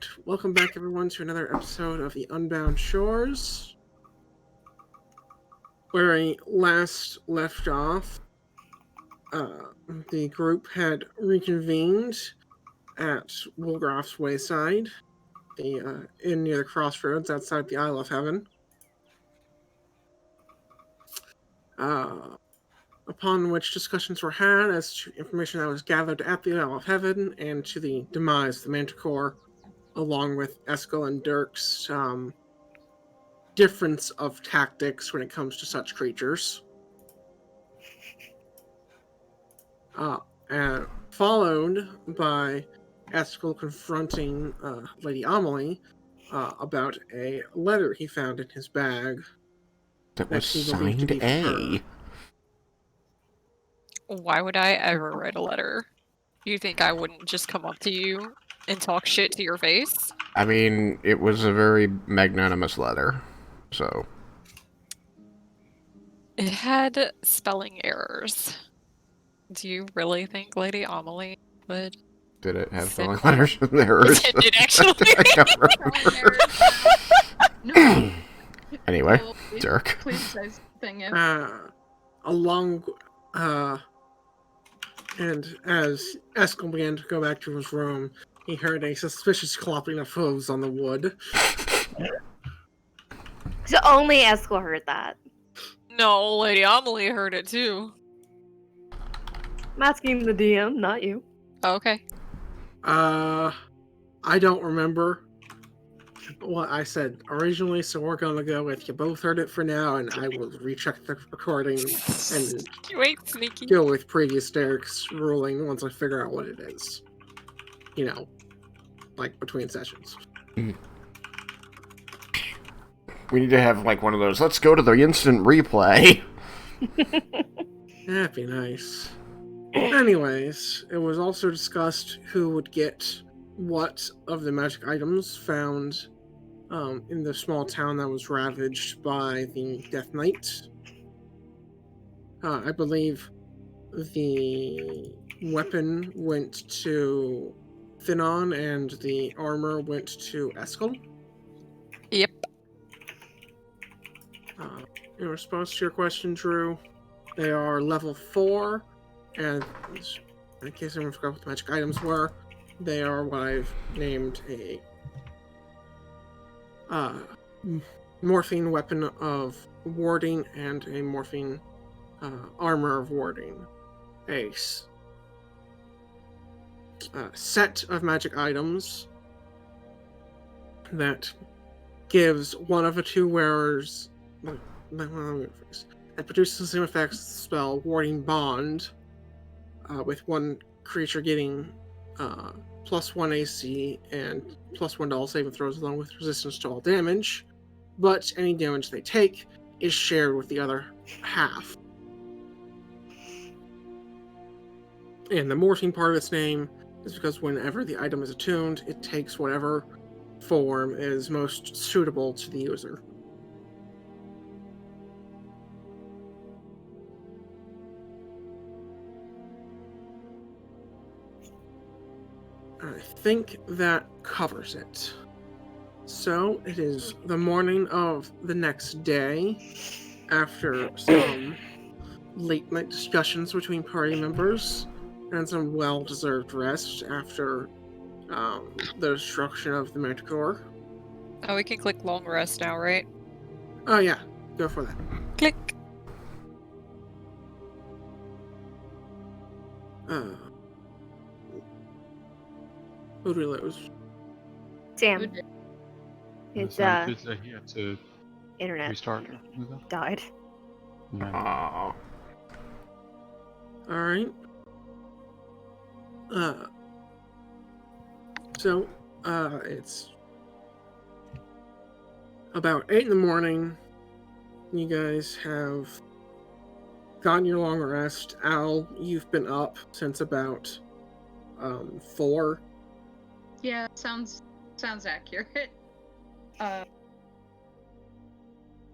Alright, welcome back everyone to another episode of the Unbound Shores. Where I last left off, the group had reconvened at Woolgroff's Wayside, the inn near the crossroads outside the Isle of Heaven. Upon which discussions were had as to information that was gathered at the Isle of Heaven and to the demise of the Manticore, along with Eskel and Dirk's difference of tactics when it comes to such creatures. And followed by Eskel confronting Lady Amelie about a letter he found in his bag that was he believed to signed be from A. her. Why would I ever write a letter? You think I wouldn't just come up to you and talk shit to your face? I mean, it was a very magnanimous letter, so... It had spelling errors. Do you really think Lady Amelie would? Did it have Send spelling letters and errors? It did actually. I don't remember. No. Anyway, Well, Dirk. Please say something. And as Eskel began to go back to his room, he heard a suspicious clopping of hooves on the wood. So only Eskel heard that. No, Lady Amelie heard it too. I'm asking the DM, not you. Okay. I don't remember what I said originally, so we're gonna go with you both heard it for now, and I will recheck the recording and You ain't sneaky. go with previous Derek's ruling once I figure out what it is. You know, like between sessions. We need to have, like, one of those, let's go to the instant replay. That'd be nice. Anyways, it was also discussed who would get what of the magic items found in the small town that was ravaged by the Death Knight. I believe the weapon went to Finon and the armor went to Eskel. Yep. In response to your question, Drew, they are level 4, and in case anyone forgot what the magic items were, they are what I've named a morphine weapon of warding and a morphine armor of warding. A set of magic items that gives one of the two wearers that produces the same effects as the spell Warding Bond, with one creature getting +1 AC and +1 to all saving throws along with resistance to all damage, but any damage they take is shared with the other half. And the morphine part of its name is because whenever the item is attuned, it takes whatever form is most suitable to the user. I think that covers it. So it is the morning of the next day, after some late night discussions between party members and some well-deserved rest after the destruction of the Manticore. Oh, we can click long rest now, right? Oh yeah, go for that. Click. Who do we lose? Damn. His He had to internet restart. died. Aww. Alright. So, it's about 8 in the morning. You guys have gotten your long rest. Al, you've been up since about 4. Yeah, sounds accurate.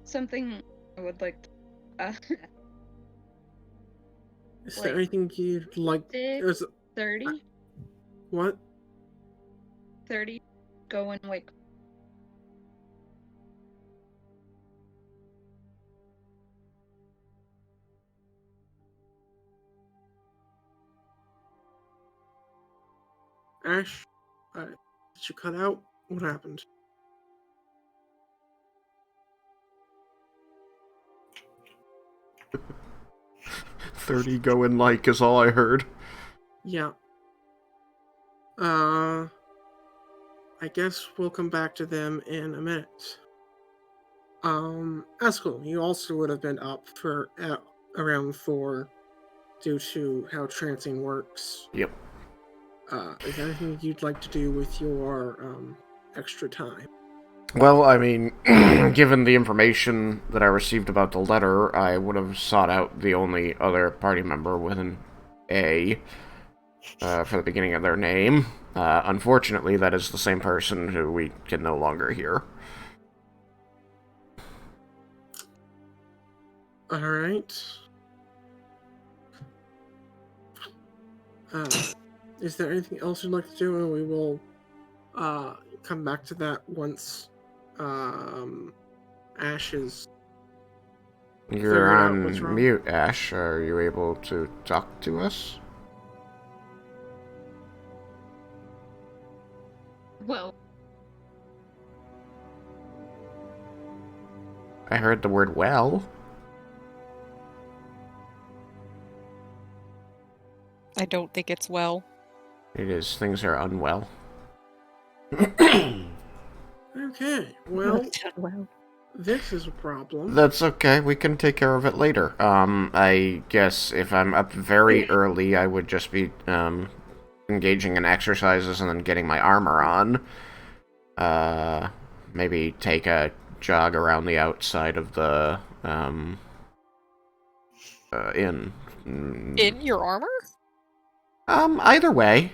Something I would like to, Is there anything you'd like? 30? What? 30 go and wake. Ash, did you cut out? What happened? "30 go in like" is all I heard. Yeah. I guess we'll come back to them in a minute. Eskel, you also would have been up for around 4 due to how trancing works. Yep. Is there anything you'd like to do with your extra time? Well, I mean, given the information that I received about the letter, I would have sought out the only other party member with an A for the beginning of their name. Unfortunately, that is the same person who we can no longer hear. Alright. Is there anything else you'd like to do? And we will come back to that once Ash is You're figured out what's on wrong. mute, Ash. Are you able to talk to us? Well, I heard the word "well." I don't think it's well. It is. Things are unwell. Okay, well, Well, this is a problem. That's okay. We can take care of it later. I guess if I'm up very early, I would just be, engaging in exercises and then getting my armor on. Maybe take a jog around the outside of the, inn. In your armor? Either way.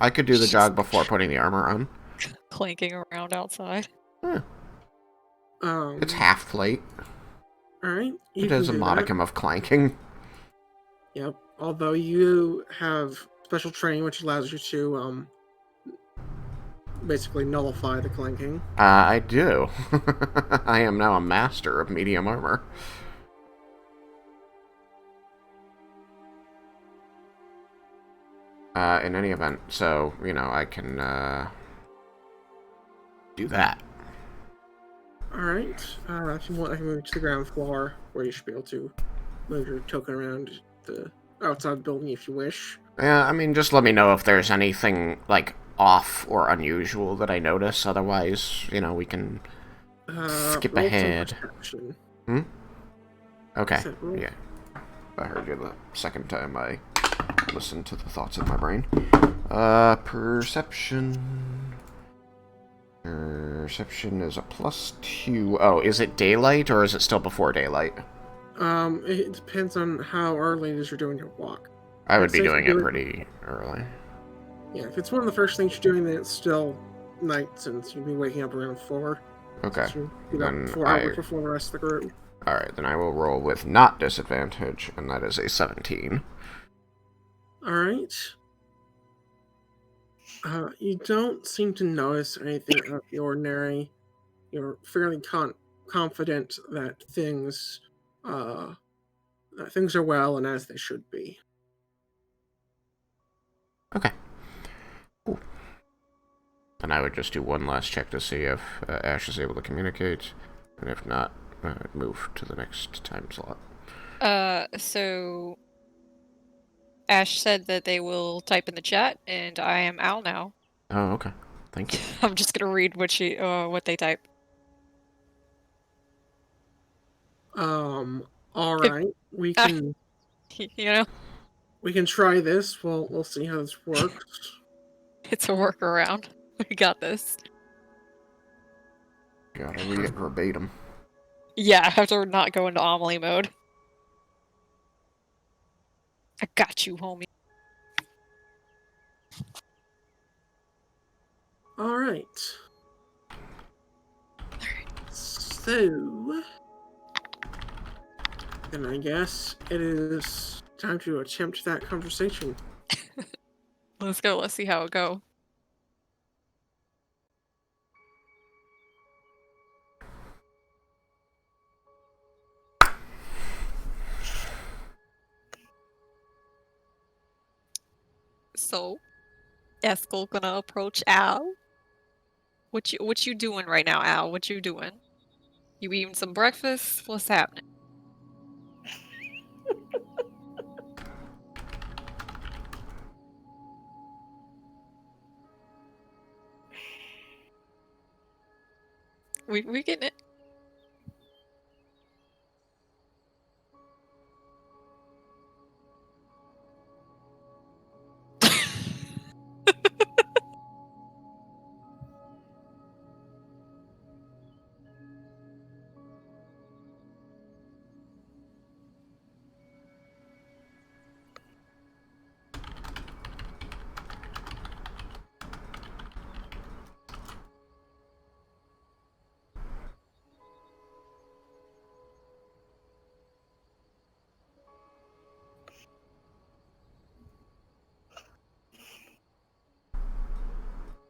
I could do the jog before putting the armor on. Clanking around outside. It's half plate. Alright, you It can is a do that. modicum of clanking. Yep. Although you have special training which allows you to basically nullify the clanking. I do. I am now a master of medium armor. In any event, so, you know, I can, do that. Alright. If you want, I can move to the ground floor where you should be able to move your token around the outside the building if you wish. Yeah, I mean, just let me know if there's anything, like, off or unusual that I notice. Otherwise, you know, we can skip Roll some ahead. perception. Okay, Set roll. yeah. I heard you the second time I listened to the thoughts in my brain. Perception. Perception is a +2. Oh, is it daylight or is it still before daylight? It depends on how early it is you're doing your walk. I would I'd be say if doing you it do it- pretty early. Yeah, if it's one of the first things you're doing, then it's still night since you'll be waking up around 4. Okay. So you'll be about Then 4 hours before the rest of the group. Alright, then I will roll with not disadvantage, and that is a 17. Alright. You don't seem to notice anything out of the ordinary. You're fairly confident that things are well and as they should be. Okay. Cool. Then I would just do one last check to see if Ash is able to communicate, and if not, I'd move to the next time slot. So Ash said that they will type in the chat, and I am Al now. Oh, okay. Thank you. I'm just gonna read what they type. Alright. We can You know, we can try this. We'll see how this works. it's a workaround. We got this. Gotta read it verbatim. Yeah, I have to not go into Amelie mode. I got you, homie. Alright. So then I guess it is time to attempt that conversation. Let's go. Let's see how it go. So, Eskel gonna approach Al. What you doing right now, Al? What you doing? You eating some breakfast? What's happening? We getting it.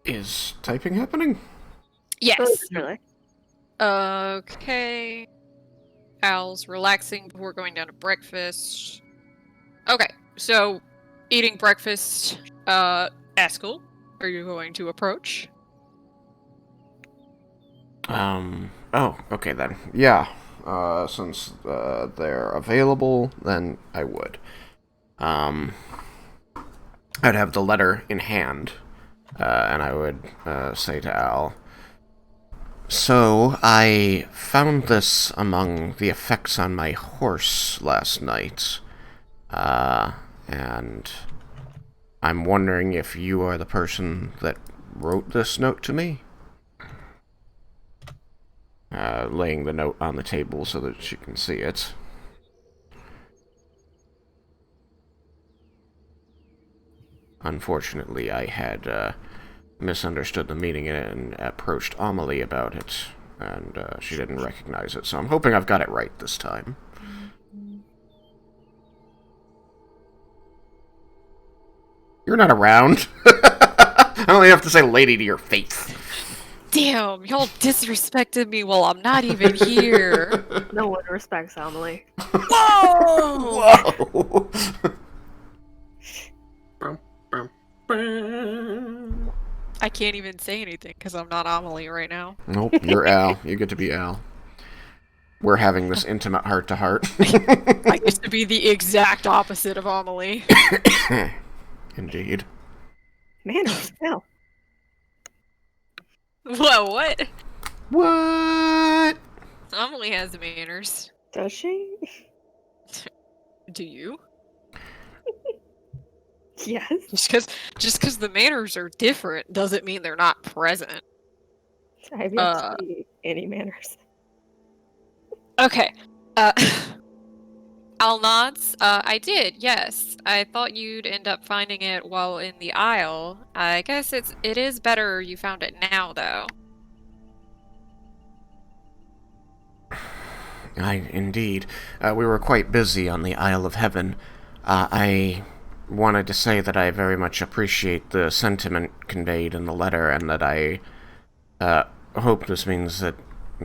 Is typing happening? Yes. Really? Okay. Al's relaxing before going down to breakfast. Okay, so eating breakfast. Eskel, are you going to approach? Oh, okay then. Yeah. Since they're available, then I would. I'd have the letter in hand, and I would say to Al, "So, I found this among the effects on my horse last night, and I'm wondering if you are the person that wrote this note to me?" Laying the note on the table so that she can see it. Unfortunately, I had misunderstood the meaning and approached Amelie about it, and she didn't recognize it, so I'm hoping I've got it right this time. You're not around. I only have to say lady to your face. Damn, y'all disrespected me while I'm not even here. No one respects Amelie. Whoa! Whoa! Bum, bum, bum. I can't even say anything because I'm not Amelie right now. Nope, you're Al. You get to be Al. We're having this intimate heart-to-heart. I used to be the exact opposite of Amelie. Indeed. Manners, no. Whoa, what? What? Amelie has manners. Does she? Do you? Yes. Just because the manners are different doesn't mean they're not present. I have yet to see any manners. Okay. Al nods. I did, yes. I thought you'd end up finding it while in the aisle. I guess it is better you found it now, though. Indeed. We were quite busy on the Isle of Heaven. I wanted to say that I very much appreciate the sentiment conveyed in the letter, and that I hope this means that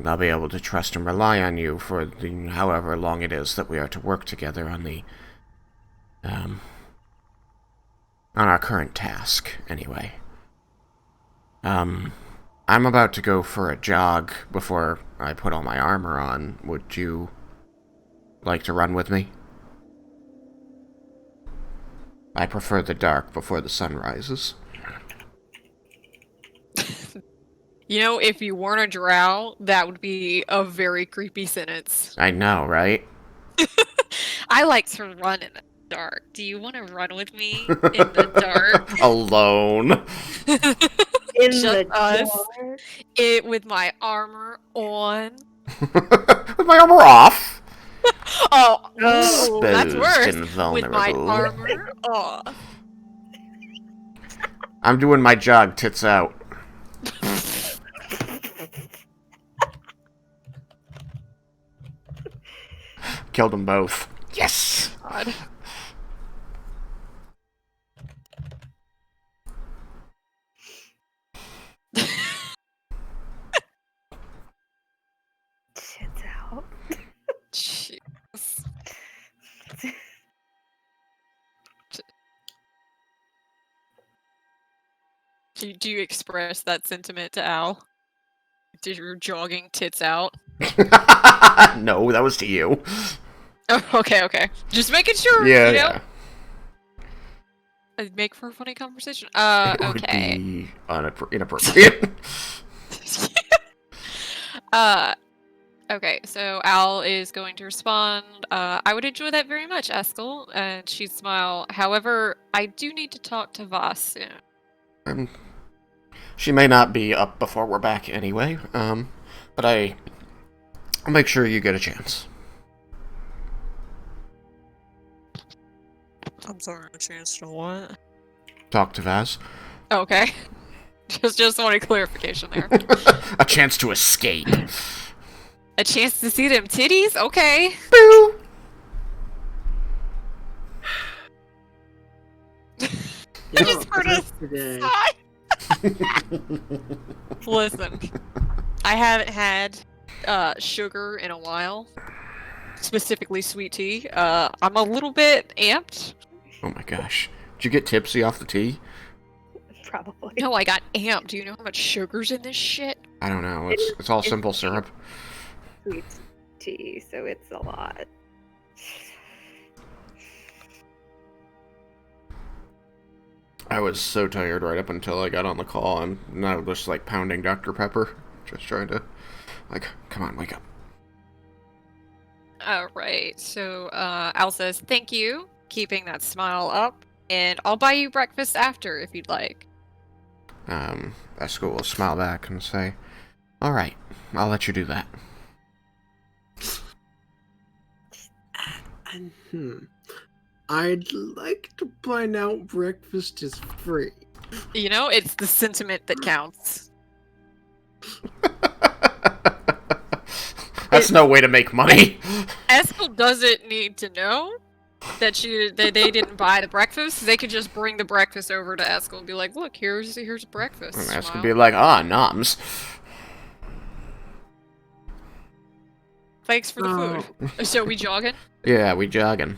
I'll be able to trust and rely on you for the however long it is that we are to work together on the on our current task, anyway. I'm about to go for a jog before I put all my armor on. Would you like to run with me? I prefer the dark before the sun rises. You know, if you weren't a drow, that would be a very creepy sentence. I know, right? I like to run in the dark. Do you want to run with me in the dark? Alone. In Just the us. dark? It with my armor on. With my armor off. Oh, Oh, ooh, that's Exposed worse. and With my vulnerable. armor off. I'm doing my jog, tits out. Killed them both. Yes! God. Shit's out. Jeez. Do you express that sentiment to Al? Did your jogging tits out? No, that was to you. Oh, okay. Just making sure, Yeah, you know? yeah. It'd make for a funny conversation. It would Okay. be inappropriate. Okay, so Al is going to respond. I would enjoy that very much, Eskel. And she'd smile. However, I do need to talk to Voss soon. She may not be up before we're back anyway, but I'll make sure you get a chance. I'm sorry, a chance to what? Talk to Vaz. Okay. just wanted clarification there. A chance to escape. A chance to see them titties? Okay. Boo! I just heard us today. Listen, I haven't had sugar in a while. Specifically sweet tea. I'm a little bit amped. Oh my gosh. Did you get tipsy off the tea? Probably. No, I got amped. Do you know how much sugar's in this shit? I don't know. It's all simple syrup. Sweet tea, so it's a lot. I was so tired right up until I got on the call, and now just like pounding Dr. Pepper. Just trying to, like, come on, wake up. Alright, so Al says, thank you, keeping that smile up, and I'll buy you breakfast after if you'd like. Esco will smile back and say, alright, I'll let you do that. I'd like to find out breakfast is free. You know, it's the sentiment that counts. That's no way to make money. Eskel doesn't need to know that they didn't buy the breakfast. They could just bring the breakfast over to Eskel and be like, look, here's breakfast. And Esco Smile. would be like, noms. Thanks for the food. So we jogging? Yeah, we jogging.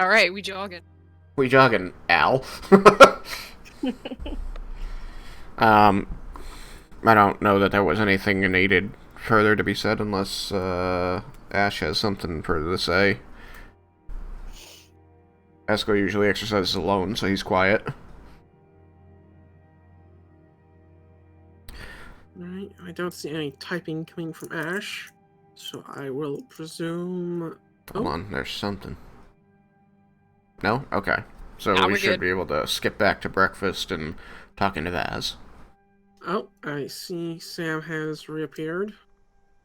Alright, we jogging. We jogging, Al. I don't know that there was anything needed further to be said unless Ash has something further to say. Esco usually exercises alone, so he's quiet. Alright, I don't see any typing coming from Ash, so I will presume... Hold on, there's something. No? Okay. So Now we we're should good. be able to skip back to breakfast and talking to Vaz. Oh, I see Sam has reappeared.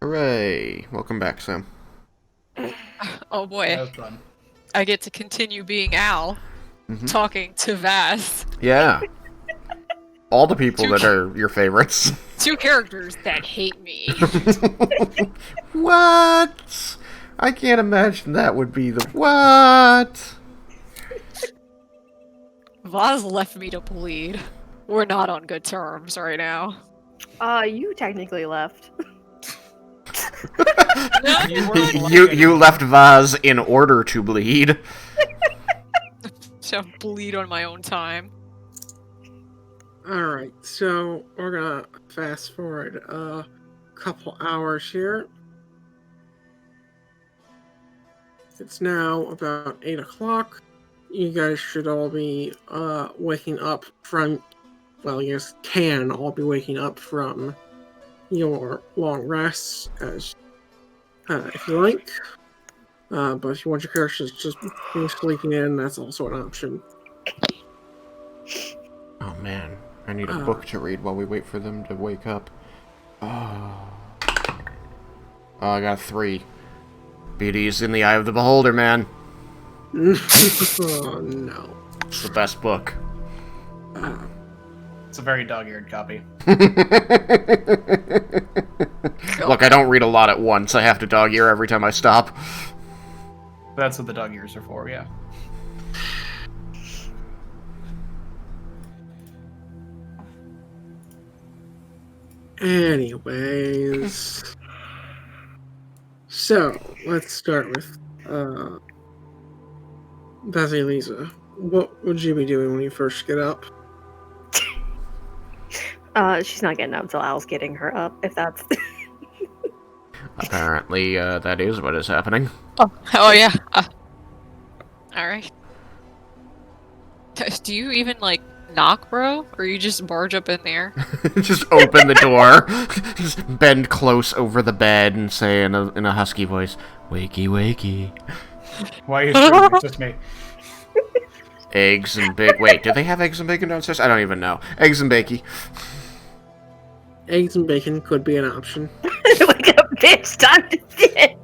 Hooray! Welcome back, Sam. Oh boy. That was fun. I get to continue being Al, Mhm. talking to Vass. Yeah. All the people that are your favorites. Two characters that hate me. What? I can't imagine that would be the... What? Vaz left me to bleed. We're not on good terms right now. You technically left. You weren't You left Vaz in order to bleed. So bleed on my own time. Alright, so we're gonna fast forward a couple hours here. It's now about 8 o'clock. You guys should all be waking up from, well, you guys can all be waking up from your long rests as if you like. But if you want your characters to just be sleeping in, that's also an option. Oh man, I need a book to read while we wait for them to wake up. Oh, I got 3. Beauty's in the eye of the beholder, man. Oh no. It's the best book. It's a very dog-eared copy. Look, I don't read a lot at once. I have to dog ear every time I stop. That's what the dog ears are for, yeah. Anyways. So, let's start with Basilisa. What would you be doing when you first get up? She's not getting up until Al's getting her up, if that's... Apparently, that is what is happening. Oh yeah. Alright. Do you even, like, knock, bro? Or you just barge up in there? Just open the door, just bend close over the bed and say in a husky voice, "Wakey, wakey." Why are you screaming? It's just me. Eggs and bacon. Wait, do they have eggs and bacon downstairs? I don't even know. Eggs and bacon. Eggs and bacon could be an option. Wake up, bitch! Time to sit!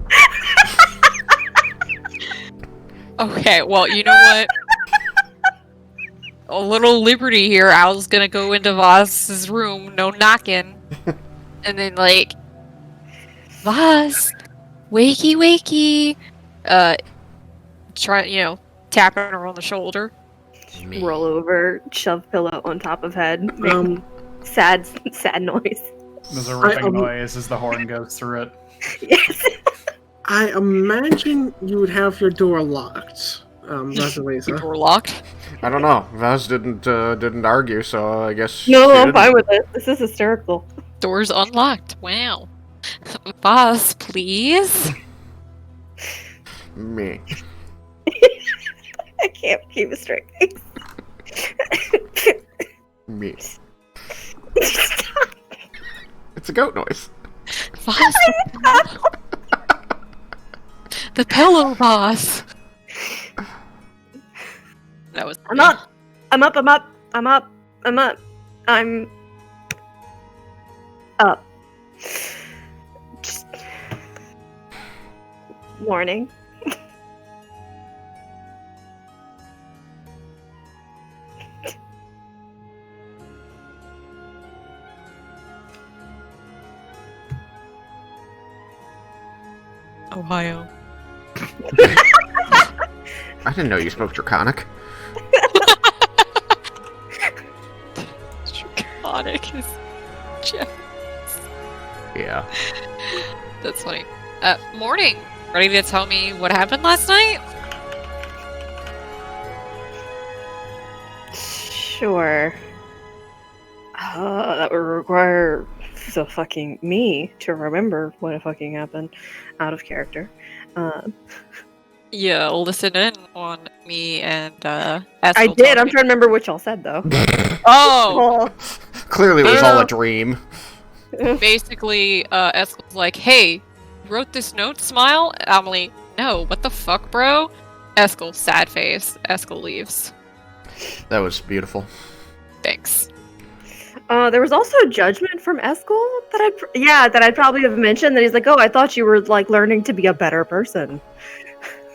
Okay, well, you know what? A little liberty here. Al's gonna go into Vaz's room, no knocking. And then, like, Vaz, wakey, wakey. Try, tapping her on the shoulder. Me. Roll over, shove pillow on top of head. Make Um, sad noise. There's a ripping noise as the horn goes through it. Yes. I imagine you would have your door locked, Vasilisa. Door locked. I don't know. Vaz didn't argue, so I guess. No, she I'm didn't. fine with it. This is hysterical. Door's unlocked. Wow. Vaz, please. Me. I can't keep a straight Me. face. It's a goat noise. Vaz. The pillow, Vaz. That was. I'm up. I'm up. I'm up. I'm up. I'm up. I'm up. Just... Morning. Ohio. I didn't know you spoke Draconic. Draconic is just... Yeah. That's funny. Morning. Ready to tell me what happened last night? Sure. That would require the fucking me to remember what fucking happened out of character. Yeah, listen in on me and I Eskel did. I'm talking. trying to remember what y'all said though. Oh! Clearly, it was all a dream. Basically, Eskel's like, hey, you wrote this note, smile? Amelie, no, what the fuck, bro? Eskel, sad face. Eskel leaves. That was beautiful. Thanks. There was also judgment from Eskel that I'd probably have mentioned that he's like, oh, I thought you were like learning to be a better person.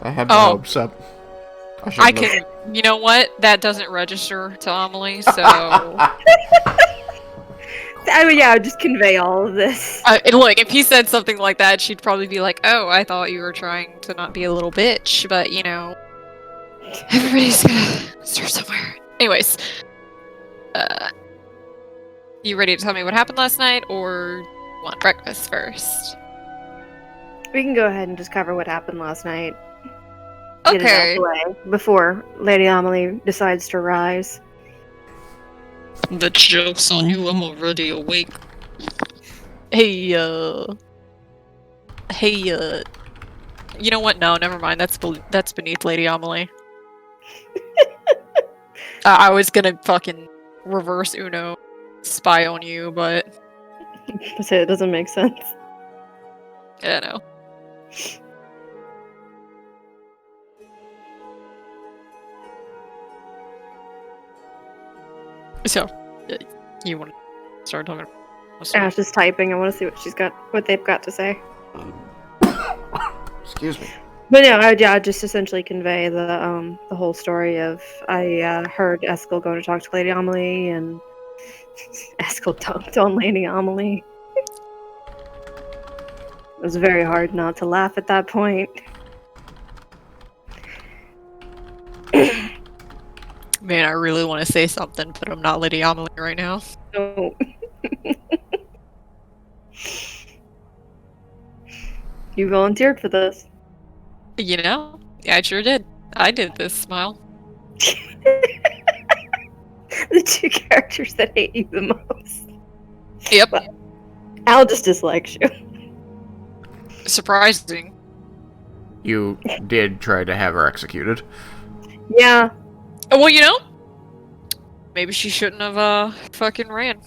I had my hopes up. I can, you know what? That doesn't register to Amelie, so... I mean, yeah, just convey all of this. Look, if he said something like that, she'd probably be like, oh, I thought you were trying to not be a little bitch, but, everybody's gonna start somewhere. Anyways, you ready to tell me what happened last night, or you want breakfast first? We can go ahead and just cover what happened last night. Get it out Okay. the way before Lady Amelie decides to rise. The joke's on you, I'm already awake. Hey, you know what? No, never mind. That's beneath Lady Amelie. I was gonna fucking reverse Uno spy on you, but So it doesn't make sense. I don't know. So, you want to start talking? Ash is typing. I want to see what they've got to say. Excuse me. But no, I just essentially convey the whole story of I heard Eskel go to talk to Lady Amelie, and Eskel dunked on Lady Amelie. It was very hard not to laugh at that point. Man, I really want to say something, but I'm not Lady Amelie right now. So you volunteered for this. Yeah, I sure did. I did this, smile. The two characters that hate you the most. Yep. Al just dislikes you. Surprising. You did try to have her executed. Yeah. Well, you know, maybe she shouldn't have fucking ran.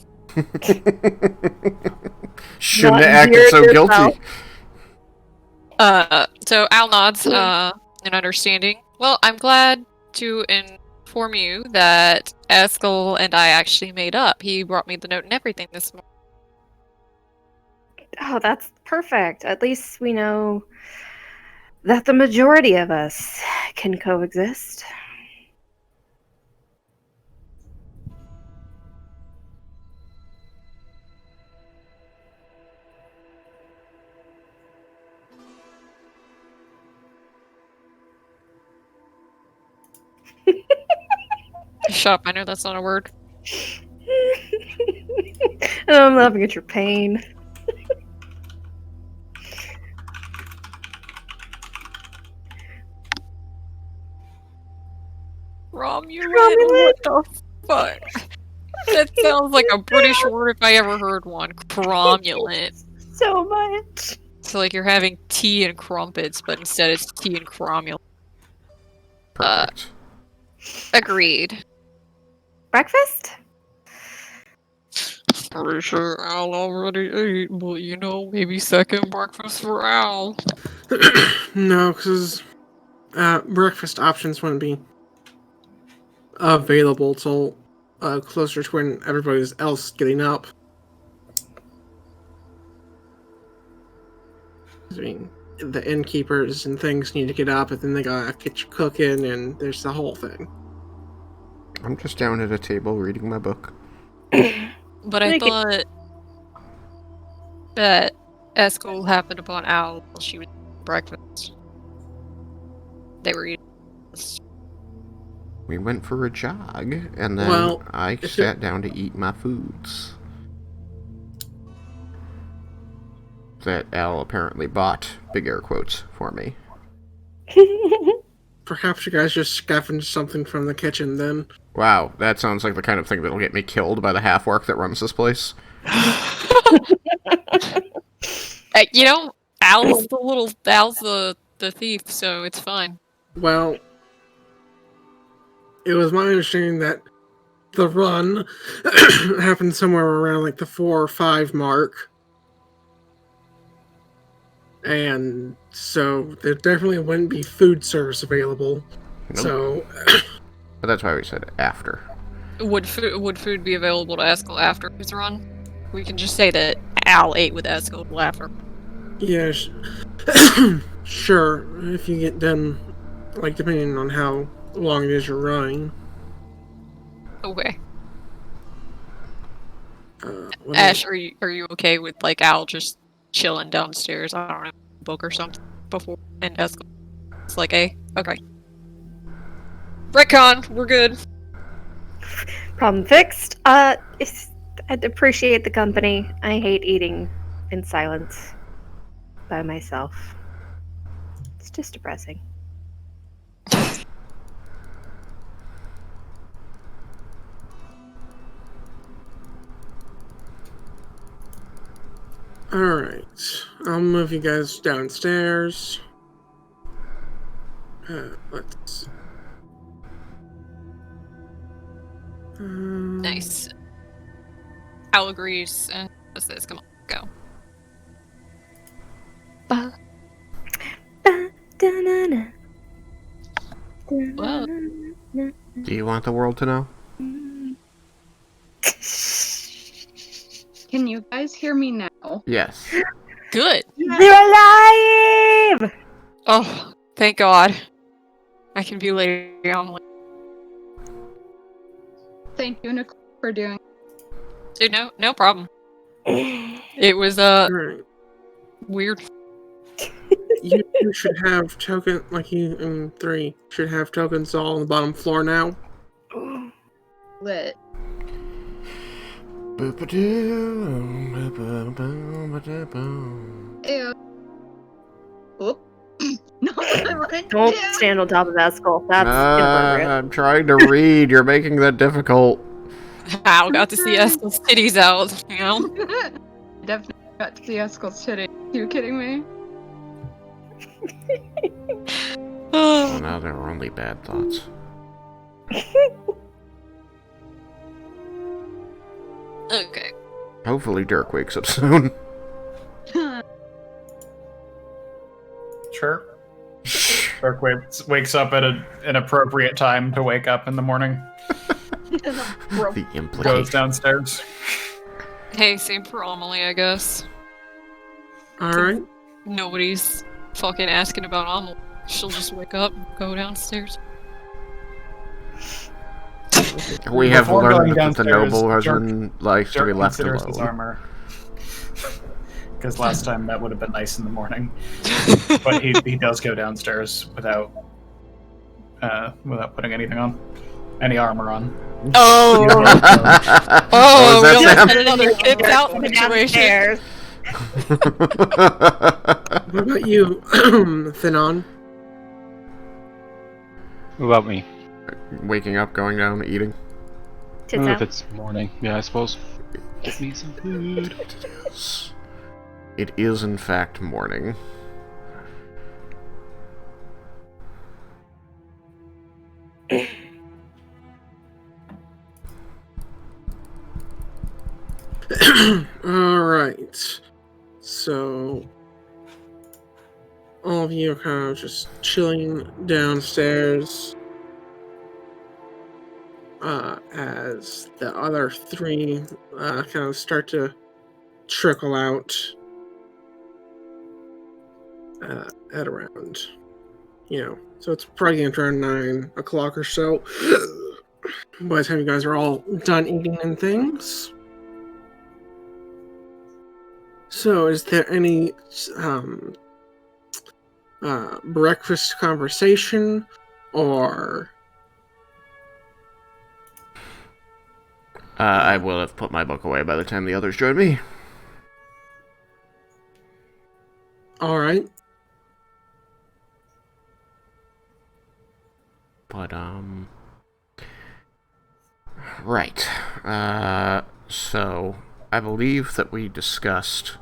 Shouldn't Not have acted endeared so yourself. guilty. So Al nods, in understanding. Well, I'm glad to inform you that Eskel and I actually made up. He brought me the note and everything this morning. Oh, that's perfect. At least we know that the majority of us can coexist. Shut up, I know that's not a word. And I'm laughing at your pain. Romulan? What the fuck? That sounds like a British word if I ever heard one. Cromulent. So much. So like you're having tea and crumpets, but instead it's tea and cromulent. Perfect. Agreed. Breakfast? Pretty sure Al already ate, but you know, maybe second breakfast for Al. No, because breakfast options wouldn't be available till closer to when everybody's else getting up. I mean, the innkeepers and things need to get up, and then they gotta get you cooking, and there's the whole thing. I'm just down at a table reading my book. But I Make it- thought that Eskel happened upon Al while she was eating breakfast. They were eating. We went for a jog, and then Well, I if sat down to eat my foods. That Al apparently bought, big air quotes, for me. Perhaps you guys just scavenged something from the kitchen then. Wow, that sounds like the kind of thing that'll get me killed by the half-orc that runs this place. You know, Al's the thief, so it's fine. Well, it was my understanding that the run happened somewhere around like the 4 or 5 mark. And so there definitely wouldn't be food service available. Nope. So But that's why we said after. Would food be available to Eskel after his run? We can just say that Al ate with Eskel after. yeah, sure. If you get done, like depending on how long it is you're running. Okay. When Ash, are you okay with like Al just chilling downstairs? I don't know, book or something before and Eskel. It's like, hey, okay. Retcon, we're good. Problem fixed. I'd appreciate the company. I hate eating in silence by myself. It's just depressing. Alright, I'll move you guys downstairs. Let's... Nice. Al agrees and says, come on, go. Ba, da-na-na. Whoa. Do you want the world to know? Can you guys hear me now? Yes. Good. They're alive! Oh, thank God. I can be Lady Amelie. Thank you, Nicole, for doing. Dude, no problem. It was Alright. weird. You should have token, like you and 3 should have tokens all on the bottom floor now. Lit. Ew. Oop. No, I wouldn't Don't do. stand on top of Eskel. That's inappropriate. I'm trying to read. You're making that difficult. Hal got to see Eskel's titties out, you know? Definitely got to see Eskel's titty. You kidding me? Well, now there are only bad thoughts. Okay. Hopefully Dirk wakes up soon. Sure. Dirk wakes up at an appropriate time to wake up in the morning. The Goes implication. downstairs. Hey, same for Amelie, I guess. Alright. Nobody's fucking asking about Amelie. She'll just wake up and go downstairs. We have Before learned going that the downstairs, noble Dirk- husband likes to be Dirk left considers his alone. armor. Because last time that would have been nice in the morning. But he does go downstairs without putting anything on. Any armor on. Oh! Oh, What was we that, almost Sam? had another kids out situation. What about you, Thanon? What about me? Waking up, going down, eating. Tits If out. it's morning, yeah, I suppose. Get me some food. It is, in fact, morning. Alright. So, all of you are kind of just chilling downstairs as the other three kind of start to trickle out at around, so it's probably getting to around 9 o'clock or so. By the time you guys are all done eating and things. So, is there any breakfast conversation or? I will have put my book away by the time the others join me. All right. But, right. So, I believe that we discussed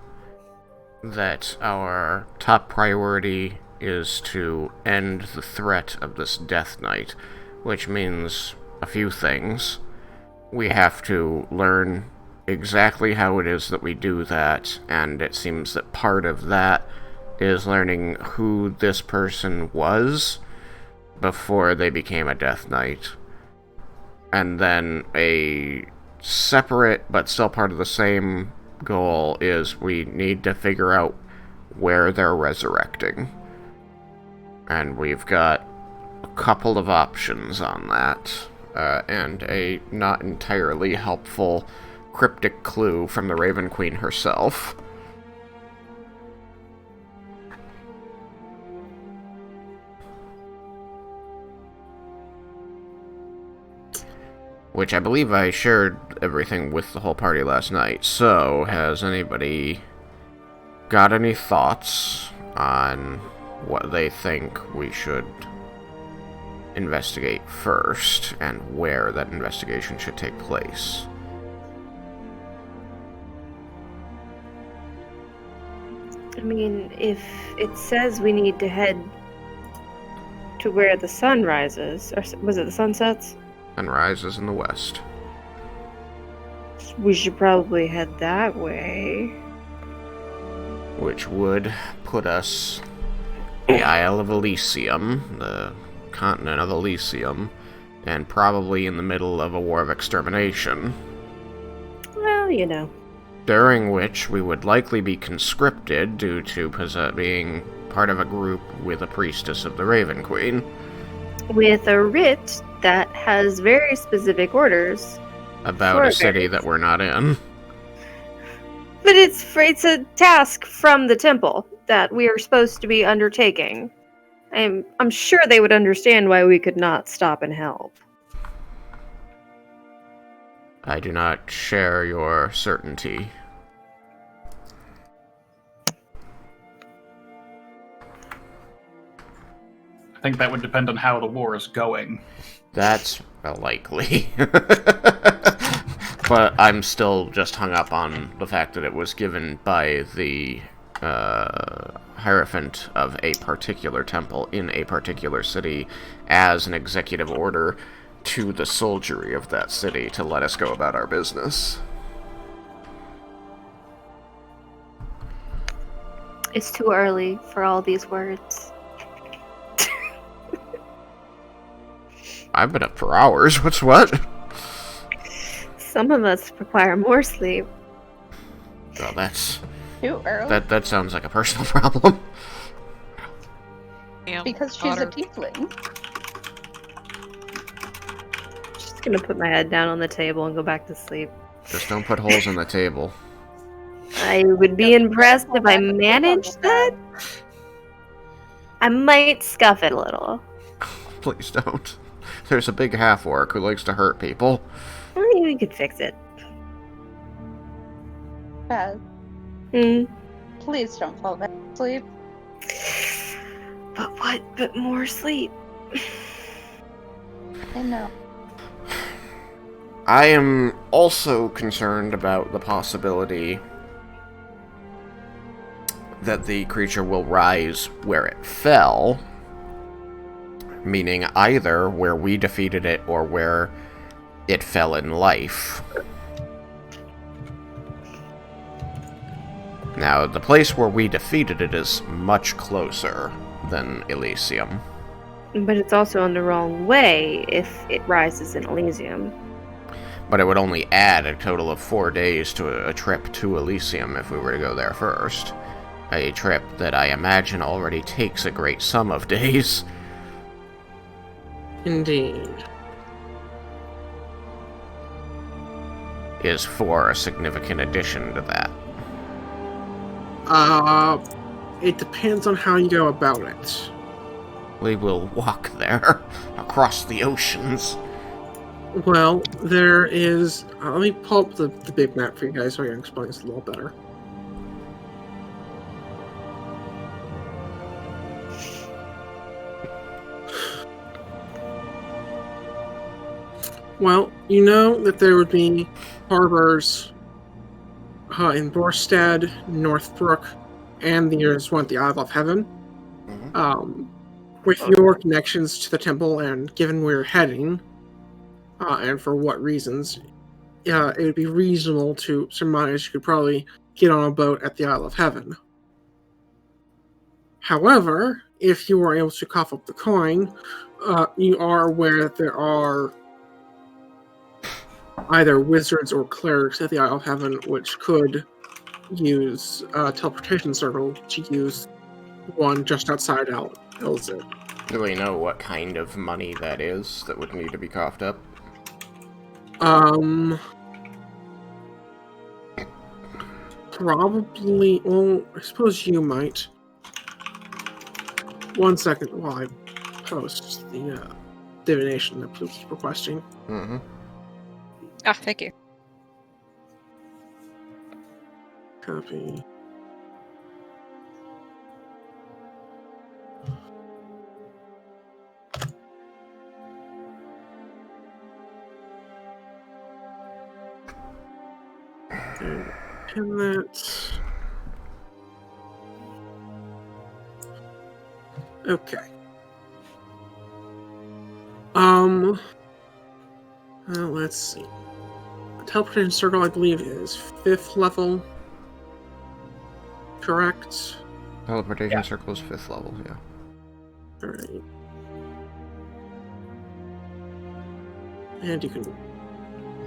that our top priority is to end the threat of this Death Knight, which means a few things. We have to learn exactly how it is that we do that, and it seems that part of that is learning who this person was before they became a Death Knight. And then a separate, but still part of the same goal is we need to figure out where they're resurrecting. And we've got a couple of options on that. And a not entirely helpful cryptic clue from the Raven Queen herself. Which I believe I shared everything with the whole party last night. So, has anybody got any thoughts on what they think we should investigate first, and where that investigation should take place? I mean, if it says we need to head to where the sun rises, or was it the sun sets? And rises in the west. We should probably head that way. Which would put us the Isle of Elysium, the continent of Elysium, and probably in the middle of a war of extermination. Well, you know. During which we would likely be conscripted due to being part of a group with a priestess of the Raven Queen. With a writ that has very specific orders. About a city that we're not in. But it's a task from the temple that we are supposed to be undertaking. I'm sure they would understand why we could not stop and help. I do not share your certainty. I think that would depend on how the war is going. That's likely. But I'm still just hung up on the fact that it was given by the Hierophant of a particular temple in a particular city as an executive order to the soldiery of that city to let us go about our business. It's too early for all these words. I've been up for hours. What's what? Some of us require more sleep. Well, that's... Too early. That sounds like a personal problem. Damn, Because she's a daughter. tiefling. Just gonna put my head down on the table and go back to sleep. Just don't put holes in the table. I would be impressed if I managed that. I might scuff it a little. Please don't. There's a big half-orc who likes to hurt people. We could fix it. Beth, please don't fall back asleep. But what? But more sleep. I know. I am also concerned about the possibility that the creature will rise where it fell, meaning either where we defeated it or where it fell in life. Now, the place where we defeated it is much closer than Elysium. But it's also in the wrong way if it rises in Elysium. But it would only add a total of 4 days to a trip to Elysium if we were to go there first. A trip that I imagine already takes a great sum of days. Indeed. Is 4 a significant addition to that? It depends on how you go about it. We will walk there, across the oceans. Well, there is... let me pull up the big map for you guys so I can explain this a little better. Well, you know that there would be harbors in Borstad, Northbrook, and there's one at the Isle of Heaven. With your connections to the temple and given where you're heading, and for what reasons, it would be reasonable to surmise you could probably get on a boat at the Isle of Heaven. However, if you were able to cough up the coin, you are aware that there are either wizards or clerics at the Isle of Heaven which could use teleportation circle to use one just outside Elzit. Do we know what kind of money that is that would need to be coughed up? Probably, well, I suppose you might. 1 second while I post the divination that Blue keep requesting. Mm-hmm. Ah, thank you. Copy. And pin that. Okay. Let's see. Teleportation circle, I believe, is 5th level. Correct? Teleportation circle is 5th level, yeah. Alright. And you can...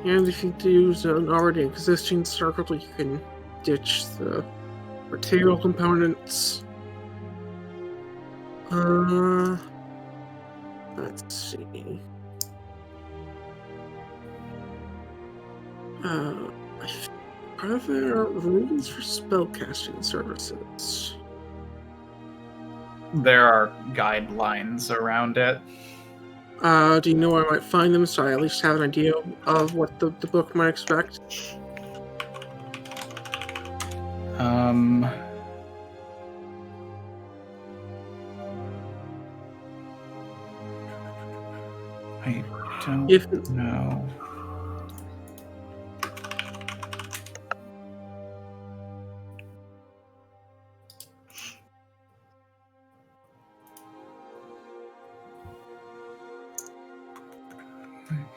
And if you use an already existing circle, you can ditch the material components. Let's see. Are there rules for spellcasting services? There are guidelines around it. Do you know where I might find them so I at least have an idea of what the book might expect? I don't know.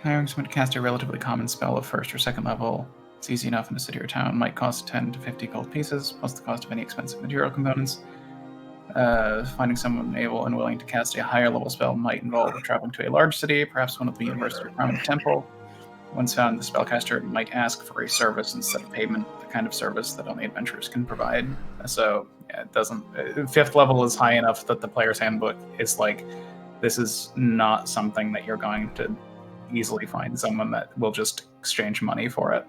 hiring someone to cast a relatively common spell of first or second level. It's easy enough in a city or town. Might cost 10 to 50 gold pieces, plus the cost of any expensive material components. Finding someone able and willing to cast a higher level spell might involve traveling to a large city, perhaps one of the university or prominent temple. Once found, the spellcaster might ask for a service instead of payment, the kind of service that only adventurers can provide. So, yeah, it doesn't. 5th level is high enough that the player's handbook is like, this is not something that you're going to easily find someone that will just exchange money for it.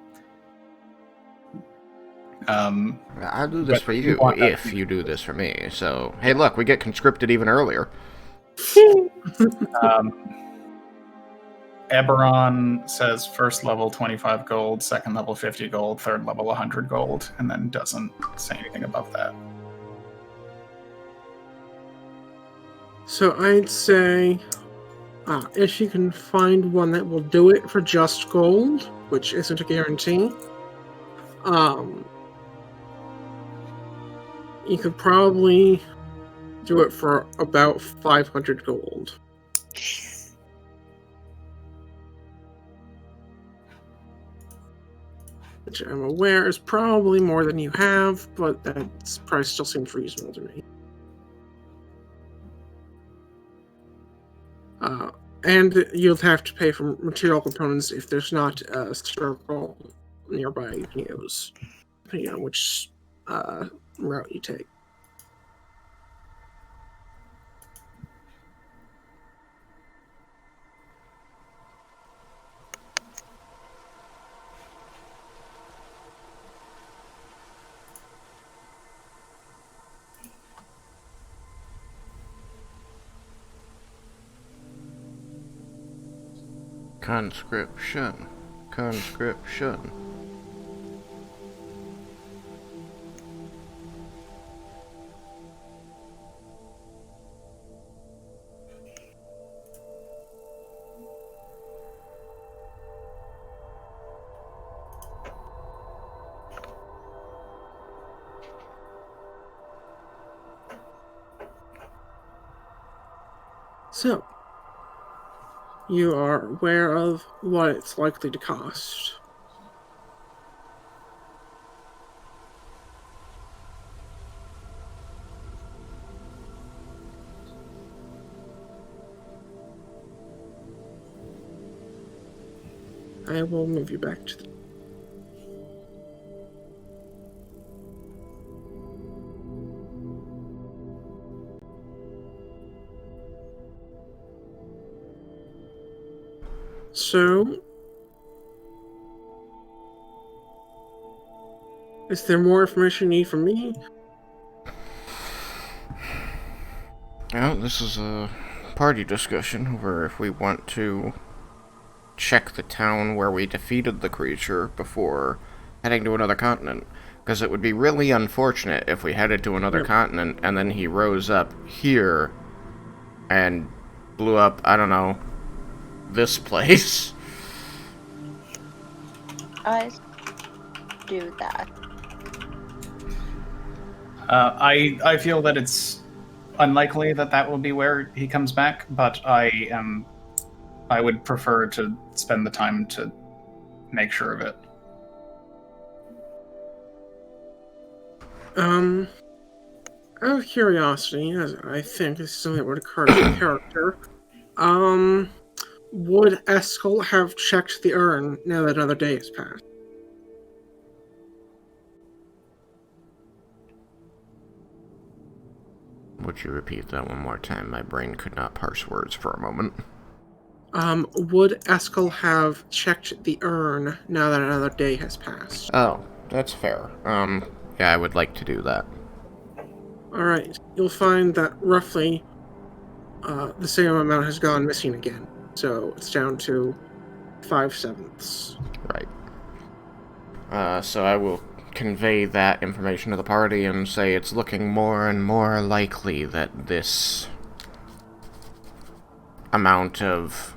I'll do this for you if you do this for me. So, hey, look, we get conscripted even earlier. Eberron says first level 25 gold, second level 50 gold, third level 100 gold, and then doesn't say anything above that. So I'd say if you can find one that will do it for just gold, which isn't a guarantee, you could probably do it for about 500 gold. Which I'm aware is probably more than you have, but that price still seems reasonable to me. And you'll have to pay for material components if there's not a circle nearby you can use, depending on which route you take. Conscription. Conscription. So, you are aware of what it's likely to cost. I will move you back to the... So, is there more information you need from me? Well, this is a party discussion where if we want to check the town where we defeated the creature before heading to another continent. Because it would be really unfortunate if we headed to another continent and then he rose up here and blew up, I don't know, this place. I do that. I feel that it's unlikely that that will be where he comes back, but I would prefer to spend the time to make sure of it. Out of curiosity, as I think this is something that would occur to the character, would Eskel have checked the urn now that another day has passed? Would you repeat that one more time? My brain could not parse words for a moment. Would Eskel have checked the urn now that another day has passed? Oh, that's fair. Yeah, I would like to do that. Alright, you'll find that roughly the same amount has gone missing again. So it's down to 5/7. Right. So I will convey that information to the party and say it's looking more and more likely that this amount of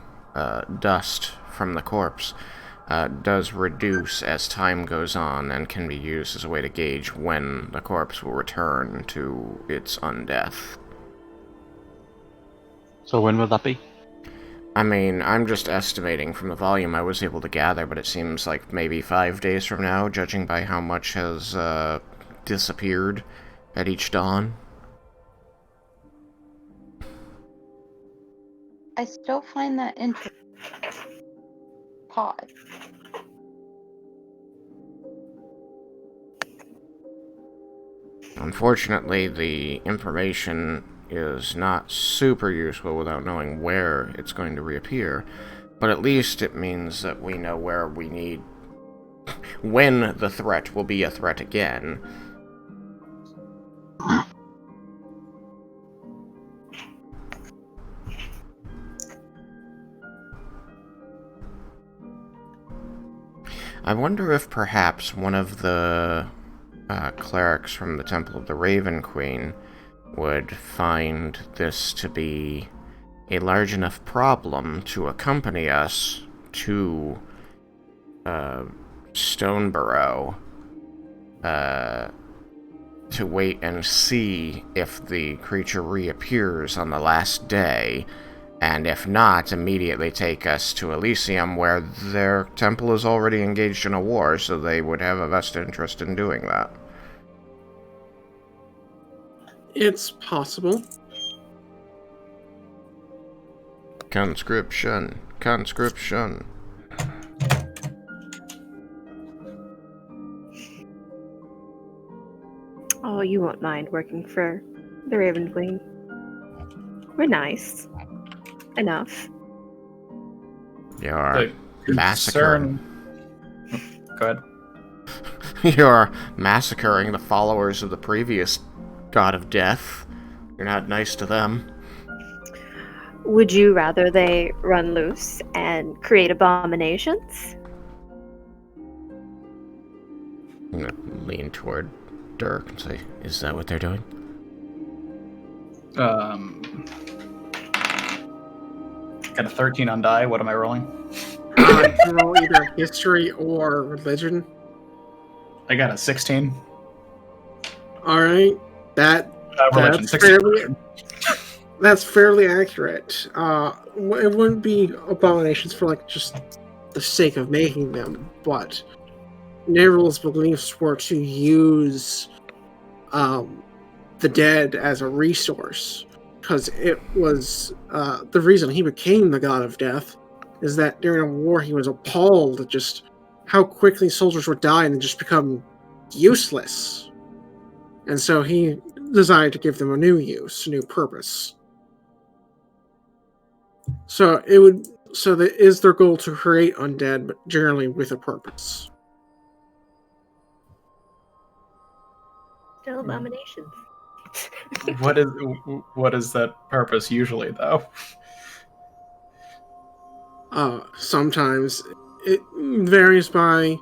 dust from the corpse does reduce as time goes on and can be used as a way to gauge when the corpse will return to its undeath. So when will that be? I mean, I'm just estimating from the volume I was able to gather, but it seems like maybe 5 days from now, judging by how much has disappeared at each dawn. I still find that interesting. Pod. Unfortunately, the information is not super useful without knowing where it's going to reappear, but at least it means that we know where we need... when the threat will be a threat again. I wonder if perhaps one of the clerics from the Temple of the Raven Queen would find this to be a large enough problem to accompany us to Stoneborough to wait and see if the creature reappears on the last day, and if not, immediately take us to Elysium, where their temple is already engaged in a war, so they would have a vested interest in doing that. It's possible. Conscription. Conscription. Oh, you won't mind working for the Raven Queen. We're nice. Enough. You're The massacring. Go ahead. You're massacring the followers of the previous god of death. You're not nice to them. Would you rather they run loose and create abominations? I'm gonna lean toward Dirk and say, is that what they're doing? Got a 13 on die. What am I rolling? You can roll either history or religion. I got a 16. All right, Religion. that's 16. that's fairly accurate. It wouldn't be abominations for like just the sake of making them, but Neril's beliefs were to use the dead as a resource, because it was the reason he became the god of death is that during a war he was appalled at just how quickly soldiers would die and just become useless. And so he designed to give them a new use, a new purpose. So that is their goal to create undead, but generally with a purpose. Still abominations. What is that purpose usually, though? Sometimes it varies by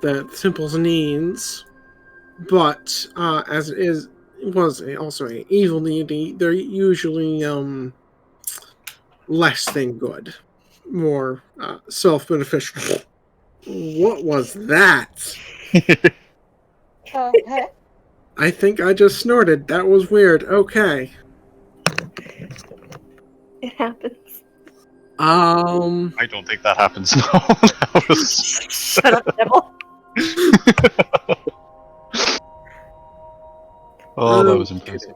the temple's needs, but as it was also an evil deity, they're usually less than good, more self-beneficial. What was that? I think I just snorted. That was weird. Okay. It happens. I don't think that happens. No, that was... Shut up, devil. Oh, that was impressive.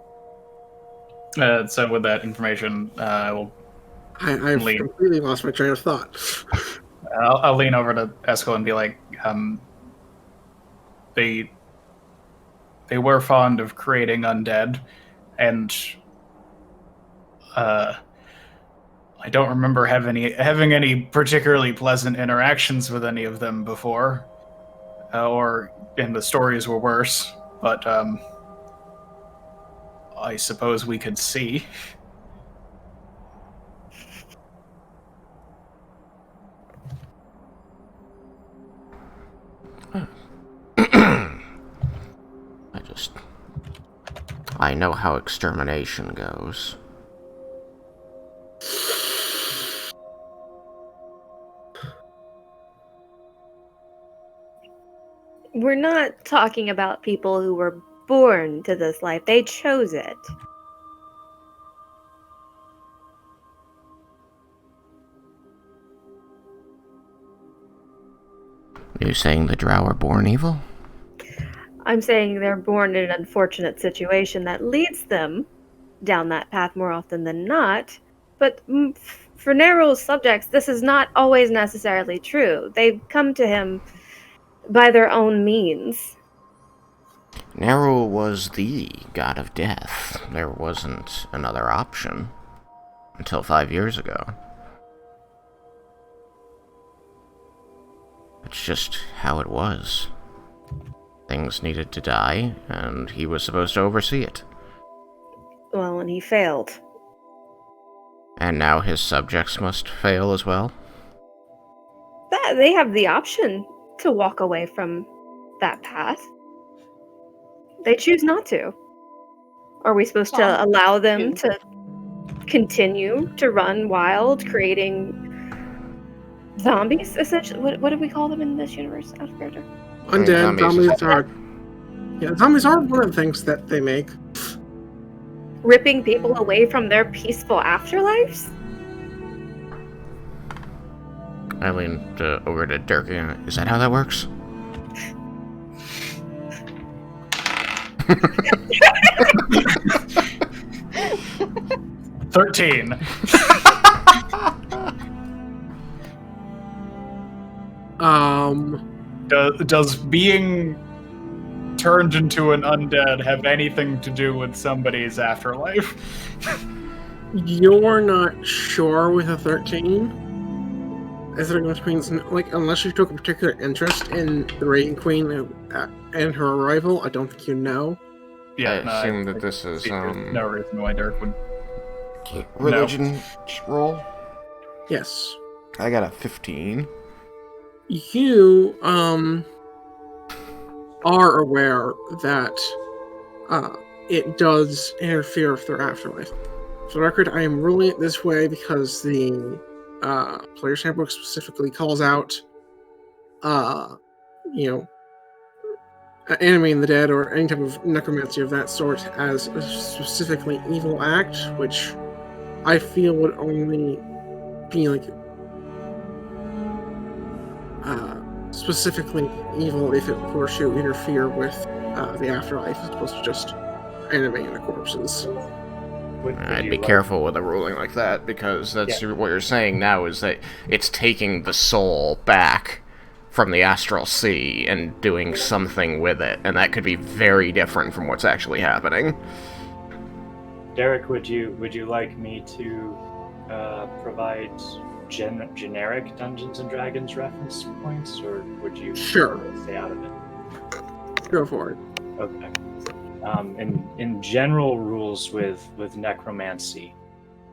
So with that information, I've completely lost my train of thought. I'll lean over to Eskel and be like, they were fond of creating undead, and I don't remember having any particularly pleasant interactions with any of them before, and the stories were worse. But I suppose we could see. I know how extermination goes. We're not talking about people who were born to this life. They chose it. You saying the drow are born evil? I'm saying they're born in an unfortunate situation that leads them down that path more often than not. But for Nero's subjects, this is not always necessarily true. They've come to him by their own means. Nero was the god of death. There wasn't another option until 5 years ago. It's just how it was. Things needed to die, and he was supposed to oversee it. Well, and he failed. And now his subjects must fail as well? They have the option to walk away from that path. They choose not to. Are we supposed to allow them to continue to run wild, creating zombies, essentially? What do we call them in this universe, out of character? Undead, zombies are... Yeah, zombies are one of the things that they make. Ripping people away from their peaceful afterlives? I lean over to Dirk. Is that how that works? $13. Does being turned into an undead have anything to do with somebody's afterlife? You're not sure with a 13. As it means, like, unless you took a particular interest in the Raging Queen and her arrival, I don't think you know. Yeah, I assume that this is there's no reason why Dirk would. religion roll. Yes. I got a 15. You are aware that it does interfere with their afterlife. For the record, I am ruling it this way because the Player's Handbook specifically calls out, animating the dead or any type of necromancy of that sort as a specifically evil act, which I feel would only be like specifically evil if it were to interfere with the afterlife as opposed to just animating the corpses. I'd be careful with a ruling like that, because that's what you're saying now is that it's taking the soul back from the astral sea and doing something with it, and that could be very different from what's actually happening. Derek, would you like me to provide generic Dungeons and Dragons reference points, or would you stay out of it? Go for it. Okay. In general rules with necromancy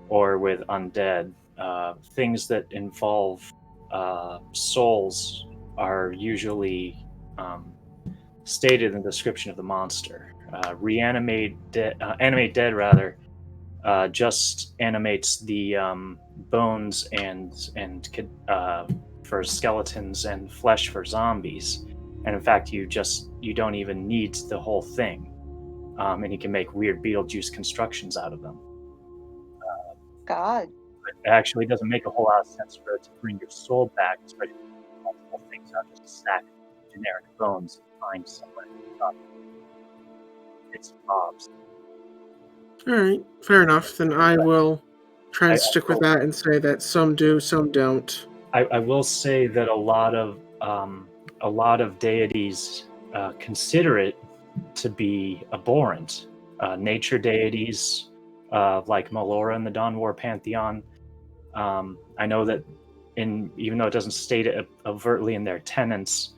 or with undead, things that involve souls are usually stated in the description of the monster. Animate dead rather just animates the bones and for skeletons and flesh for zombies, and in fact you don't even need the whole thing. And you can make weird Beetlejuice constructions out of them. God. It actually doesn't make a whole lot of sense for it to bring your soul back, especially if multiple things are just a sack of generic bones and find somewhere. It's Bob's. Alright, fair enough. Then I will try and stick with that and say that some do, some don't. I will say that a lot of deities consider it to be abhorrent. Nature deities like Melora in the Dawn War Pantheon. I know that even though it doesn't state it overtly in their tenets,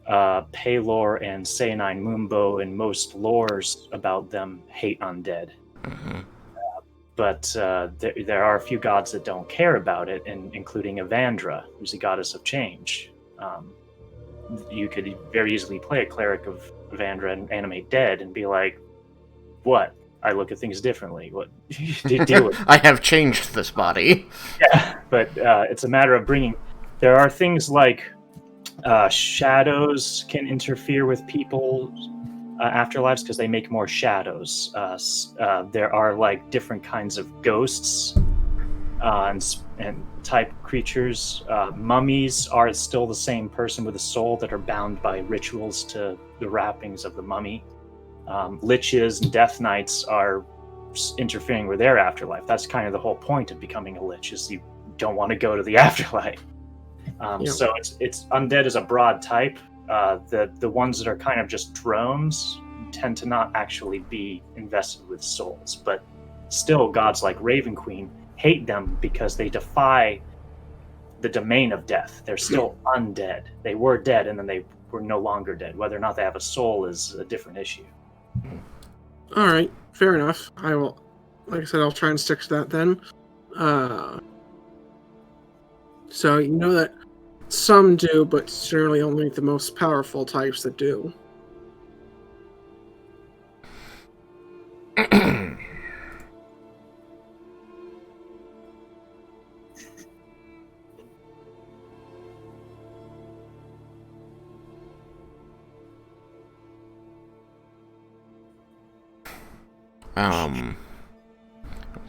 Paylor and Seonine Moonbow and most lores about them hate undead. Mm-hmm. But there are a few gods that don't care about it, including Evandra, who's a goddess of change. You could very easily play a cleric of Evandra and animate dead and be like, what? I look at things differently. What? Deal with it. I have changed this body. Yeah, but it's a matter of bringing... There are things like shadows can interfere with people's afterlives because they make more shadows. There are like different kinds of ghosts and type creatures. Mummies are still the same person with a soul that are bound by rituals to the wrappings of the mummy. Liches and death knights are interfering with their afterlife. That's kind of the whole point of becoming a lich, is you don't want to go to the afterlife. So it's undead is a broad type. The ones that are kind of just drones tend to not actually be invested with souls, but still gods like Raven Queen hate them because they defy the domain of death. They're still undead. They were dead and then they were no longer dead. Whether or not they have a soul is a different issue. All right, fair enough. I will, like I said, I'll try and stick to that then. So you know that some do, but generally only the most powerful types that do.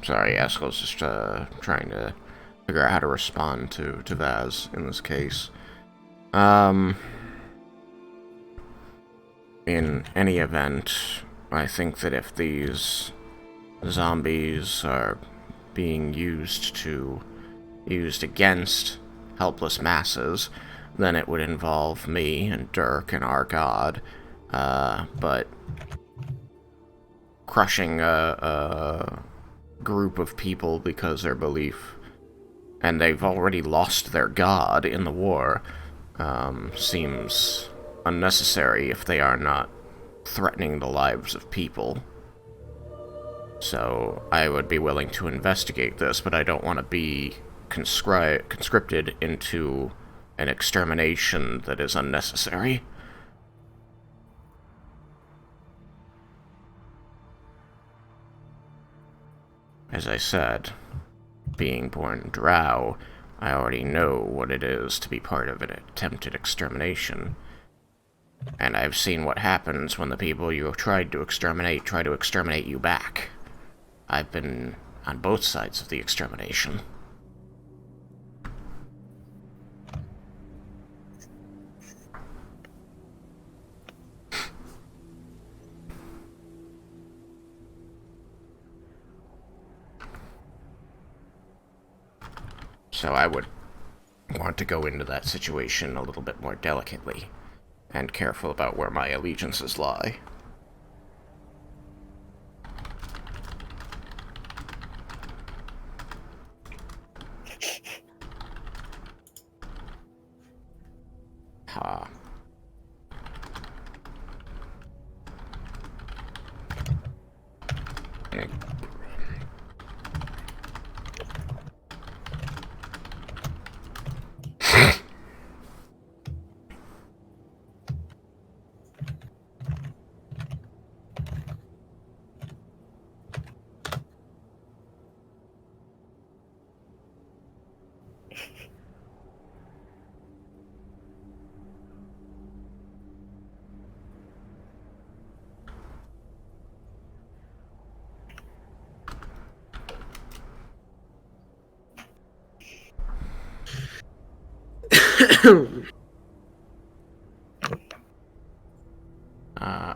Sorry, Askel's just trying to figure out how to respond to Vaz in this case. In any event, I think that if these zombies are being used against helpless masses, then it would involve me and Dirk and our god, but crushing a group of people because their belief, and they've already lost their god in the war, seems unnecessary if they are not threatening the lives of people. So I would be willing to investigate this, but I don't want to be conscripted into an extermination that is unnecessary. As I said, being born drow, I already know what it is to be part of an attempted extermination. And I've seen what happens when the people you have tried to exterminate try to exterminate you back. I've been on both sides of the extermination. So I would want to go into that situation a little bit more delicately, and careful about where my allegiances lie. Ha.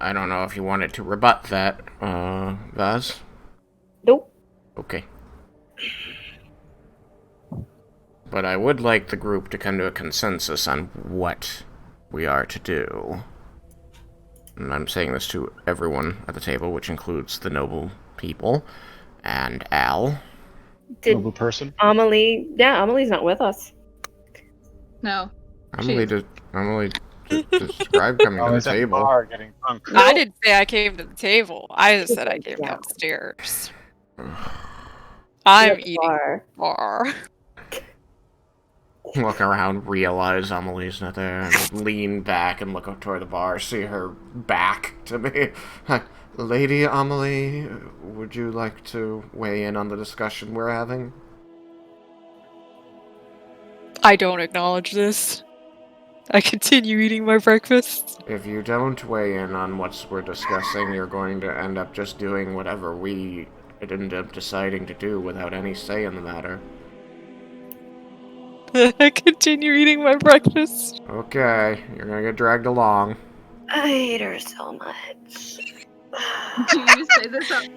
I don't know if you wanted to rebut that, Vaz? Nope. Okay. But I would like the group to come to a consensus on what we are to do. And I'm saying this to everyone at the table, which includes the noble people, and Al. Noble person. Amelie, yeah, Amelie's not with us. No. Amelie described coming to the table. Getting drunk. I didn't say I came to the table. I just said I came downstairs. I'm eating bar. Look around, realize Amelie's not there, and lean back and look up toward the bar, see her back to me. Lady Amelie, would you like to weigh in on the discussion we're having? I don't acknowledge this. I continue eating my breakfast. If you don't weigh in on what we're discussing, you're going to end up just doing whatever we end up deciding to do without any say in the matter. continue eating my breakfast. Okay, you're gonna get dragged along. I hate her so much. Do you say this out?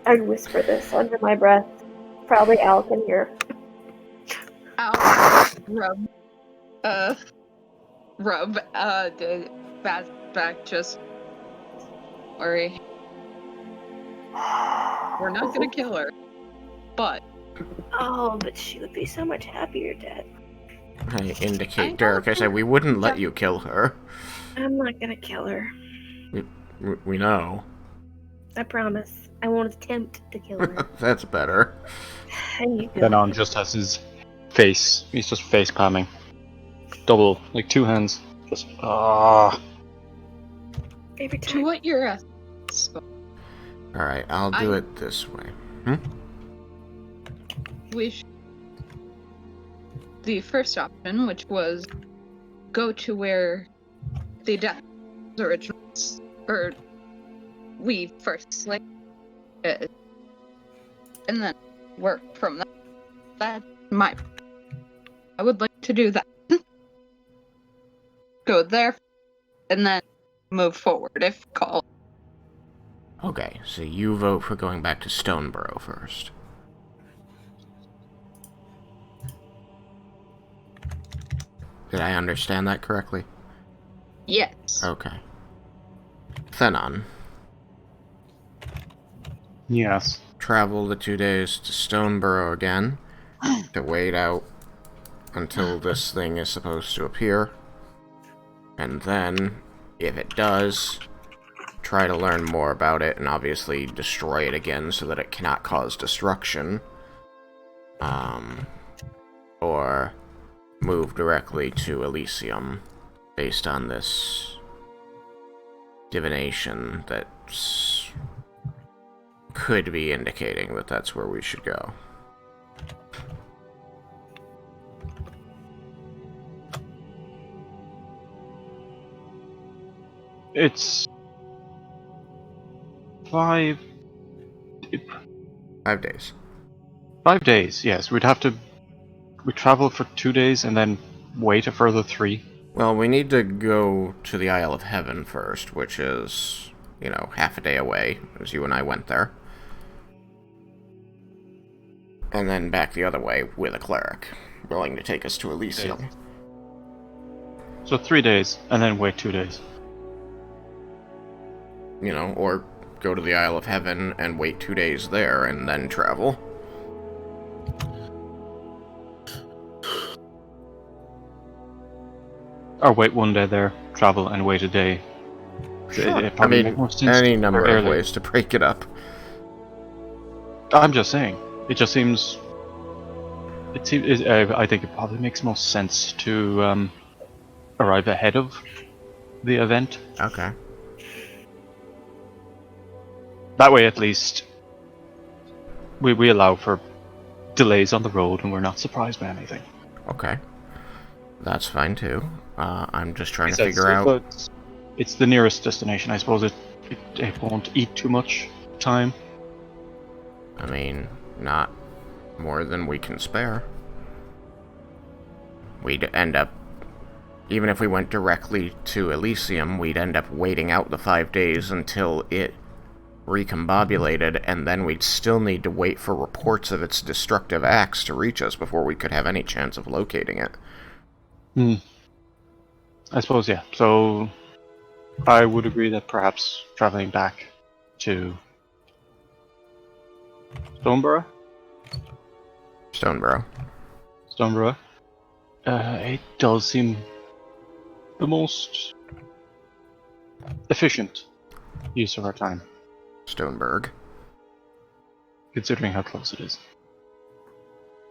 I whisper this under my breath. Probably Al can hear. I'll rub the back. Just worry. We're not gonna kill her, but Oh, but she would be so much happier dead. I indicate Derek. I said we wouldn't let you kill her. I'm not gonna kill her. We know. I promise. I won't attempt to kill her. That's better. And you go. Thenon just has his face. He's just face palming. Double, like 2 hands. Just Every to time. what you're asking. Alright, I'll do it this way. The first option, which was go to where the death originates, or we first slay it, and then work from that. That's I would like to do that. Go there, and then move forward if called. Okay, so you vote for going back to Stoneborough first. Did I understand that correctly? Yes. Okay. Thenon, yes. travel the 2 days to Stoneborough again to wait out until this thing is supposed to appear. And then, if it does, try to learn more about it and obviously destroy it again so that it cannot cause destruction. Or move directly to Elysium based on this divination that could be indicating that that's where we should go. It's 5 days. 5 days, yes. We travel for 2 days and then wait a further 3. Well, we need to go to the Isle of Heaven first, which is, half a day away, as you and I went there. And then back the other way with a cleric, willing to take us to Elysium. So 3 days, and then wait 2 days. Or go to the Isle of Heaven and wait 2 days there, and then travel. Or wait 1 day there, travel, and wait a day. Sure. It probably make more sense any number of early. ways to break it up. I'm just saying. It just seems. I think it probably makes most sense to arrive ahead of the event. Okay. That way, at least, we allow for delays on the road, and we're not surprised by anything. Okay. That's fine too. I'm just trying to figure out. But it's the nearest destination. I suppose it won't eat too much time. I mean, not more than we can spare. We'd end up, even if we went directly to Elysium, we'd end up waiting out the 5 days until it recombobulated, and then we'd still need to wait for reports of its destructive acts to reach us before we could have any chance of locating it. I suppose, yeah. So, I would agree that perhaps traveling back to Stoneborough? Stoneborough. It does seem the most efficient use of our time. Stoneberg. Considering how close it is.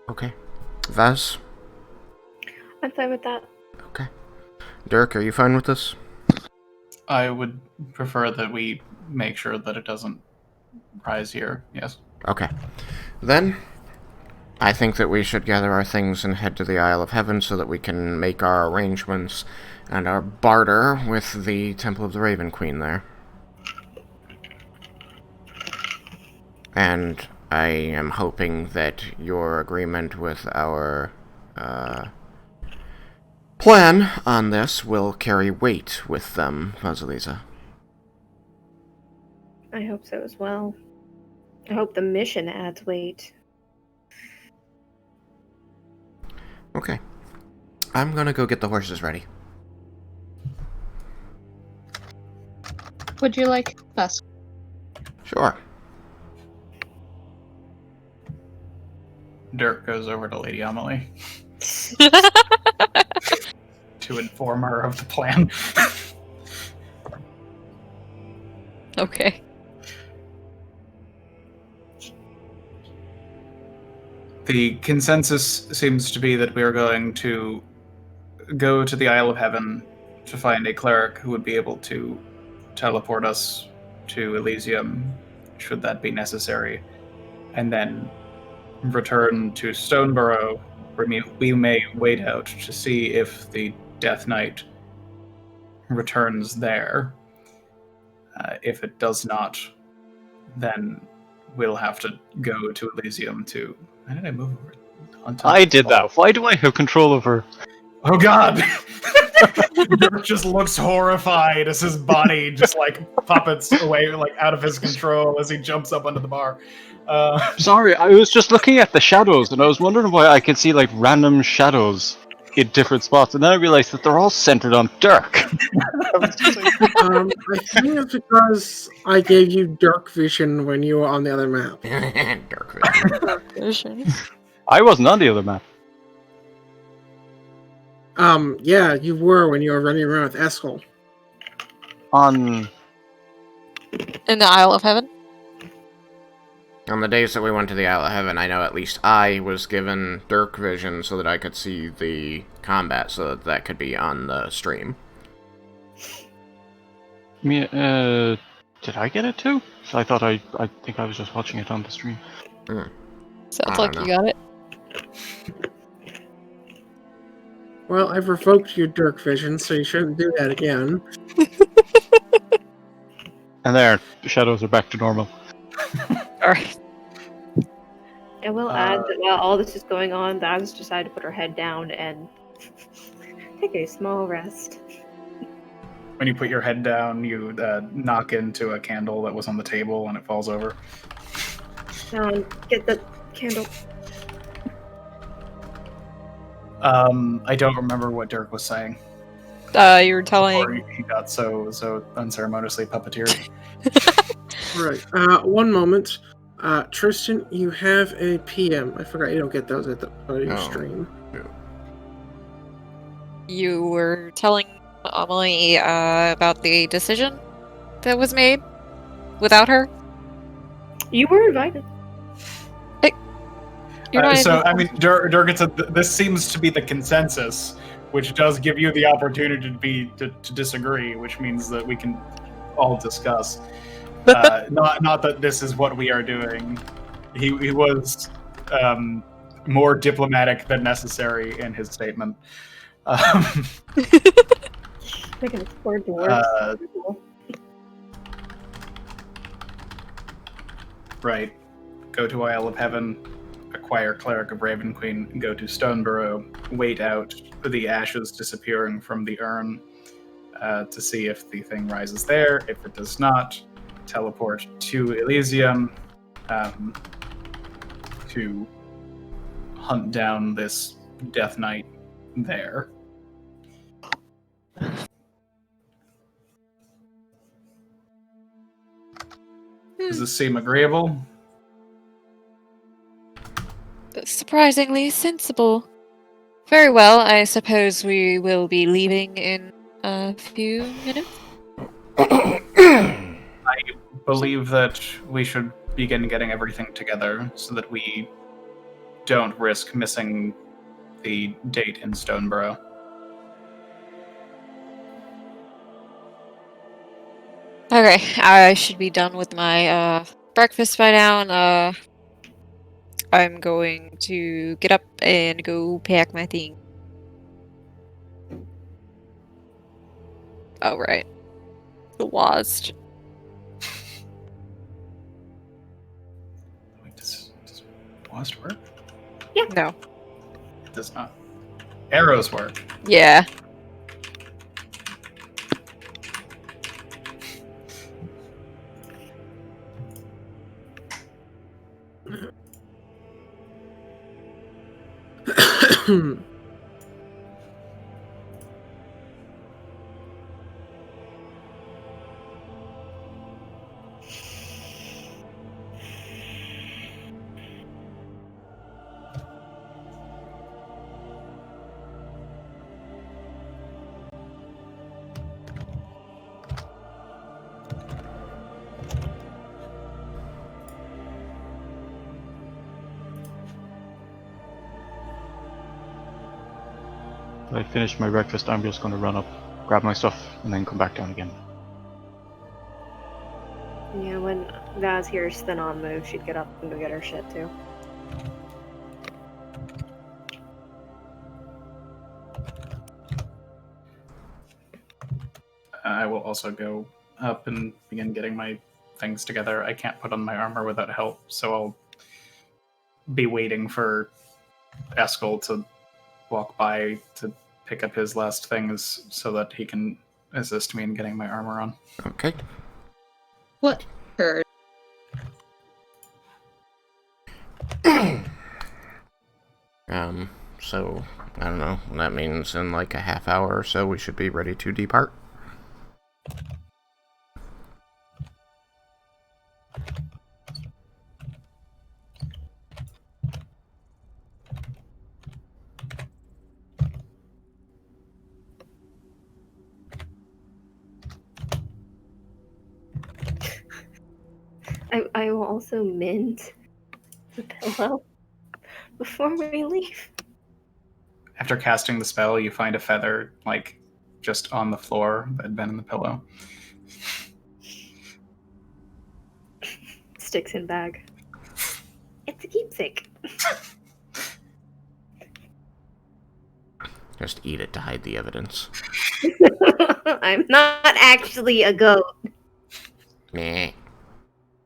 Okay. Vaz? I'm fine with that. Okay. Dirk, are you fine with this? I would prefer that we make sure that it doesn't rise here, yes. Okay. Then, I think that we should gather our things and head to the Isle of Heaven so that we can make our arrangements and our barter with the Temple of the Raven Queen there. And I am hoping that your agreement with our plan on this will carry weight with them, Vasilisa. I hope so as well. I hope the mission adds weight. Okay. I'm gonna go get the horses ready. Would you like us? Sure. Dirk goes over to Lady Amelie to inform her of the plan. Okay. The consensus seems to be that we are going to go to the Isle of Heaven to find a cleric who would be able to teleport us to Elysium, should that be necessary, and then return to Stoneborough, where we may wait out to see if the Death Knight returns there. If it does not, then we'll have to go to Elysium to... How did I move over? On top I of the did ball? that. Why do I have control over? Oh god! Dirk just looks horrified as his body just like puppets away, like out of his control as he jumps up onto the bar. Sorry, I was just looking at the shadows and I was wondering why I could see like random shadows in different spots, and then I realized that they're all centered on Dirk. I was just like, I think it's because I gave you dark vision when you were on the other map. Dark vision. Vision. I wasn't on the other map. Yeah, you were when you were running around with Eskel. On In the Isle of Heaven? On the days that we went to the Isle of Heaven, I know at least I was given Dirk Vision so that I could see the combat, so that that could be on the stream. me, did I get it too? So I thought I think I was just watching it on the stream. I Sounds don't like know. you got it. Well, I've revoked your dark vision, so you shouldn't do that again. And there, the shadows are back to normal. Alright. I will add that while all this is going on, Daz decided to put her head down and take a small rest. When you put your head down, you knock into a candle that was on the table and it falls over. Sean, get the candle. I don't remember what Dirk was saying You were before telling... he got so unceremoniously puppeteered. Right. One moment. Tristan, you have a PM. I forgot you don't get those at the your stream. You were telling Amelie about the decision that was made without her? You were invited. You're not So, even- I mean, Durgan said this seems to be the consensus, which does give you the opportunity to disagree, which means that we can all discuss. Not that this is what we are doing. He was more diplomatic than necessary in his statement. They can afford dwarves. Right. Go to Isle of Heaven, acquire Cleric of Raven Queen, go to Stoneborough, wait out the ashes disappearing from the urn to see if the thing rises there. If it does not, teleport to Elysium to hunt down this Death Knight there. Does this seem agreeable? Surprisingly sensible. Very well, I suppose we will be leaving in a few minutes. I believe that we should begin getting everything together so that we don't risk missing the date in Stoneborough. Okay, I should be done with my breakfast by now, and I'm going to get up and go pack my thing. Oh, right. The Lost. Wait, does Lost work? No. It does not. Arrows work. Yeah. When I finish my breakfast, I'm just going to run up, grab my stuff, and then come back down again. Yeah, when Vaz hears Thanon move, she'd get up and go get her shit too. I will also go up and begin getting my things together. I can't put on my armor without help, so I'll be waiting for Eskel to walk by to pick up his last things so that he can assist me in getting my armor on. Okay. What? Her. So, I don't know. That means in like a half hour or so we should be ready to depart. I will also mint the pillow before we leave. After casting the spell, you find a feather, like, just on the floor that had been in the pillow. Sticks in bag. It's a keepsake. Just eat it to hide the evidence. I'm not actually a goat. Meh.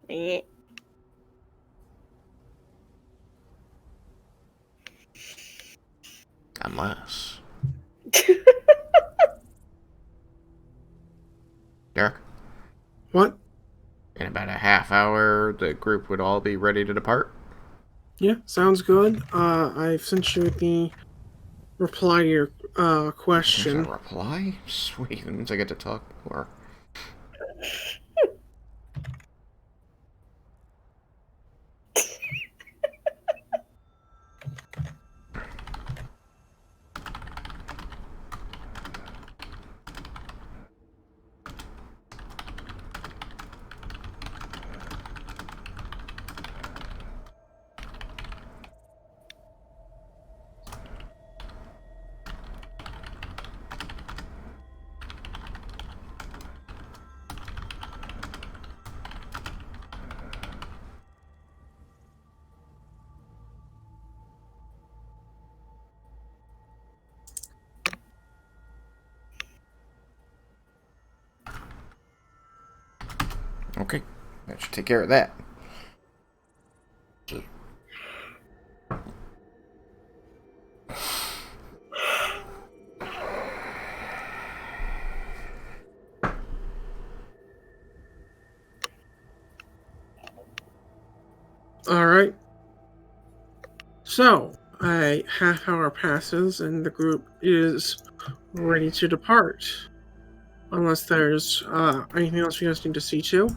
Eh. Unless. Derek? What? In about a half hour, the group would all be ready to depart. Yeah, sounds good. I've sent you the reply to your There's question. a reply? Sweet, that means I get to talk more. Okay, that should take care of that. Alright. So, a half hour passes and the group is ready to depart. Unless there's anything else you guys need to see to.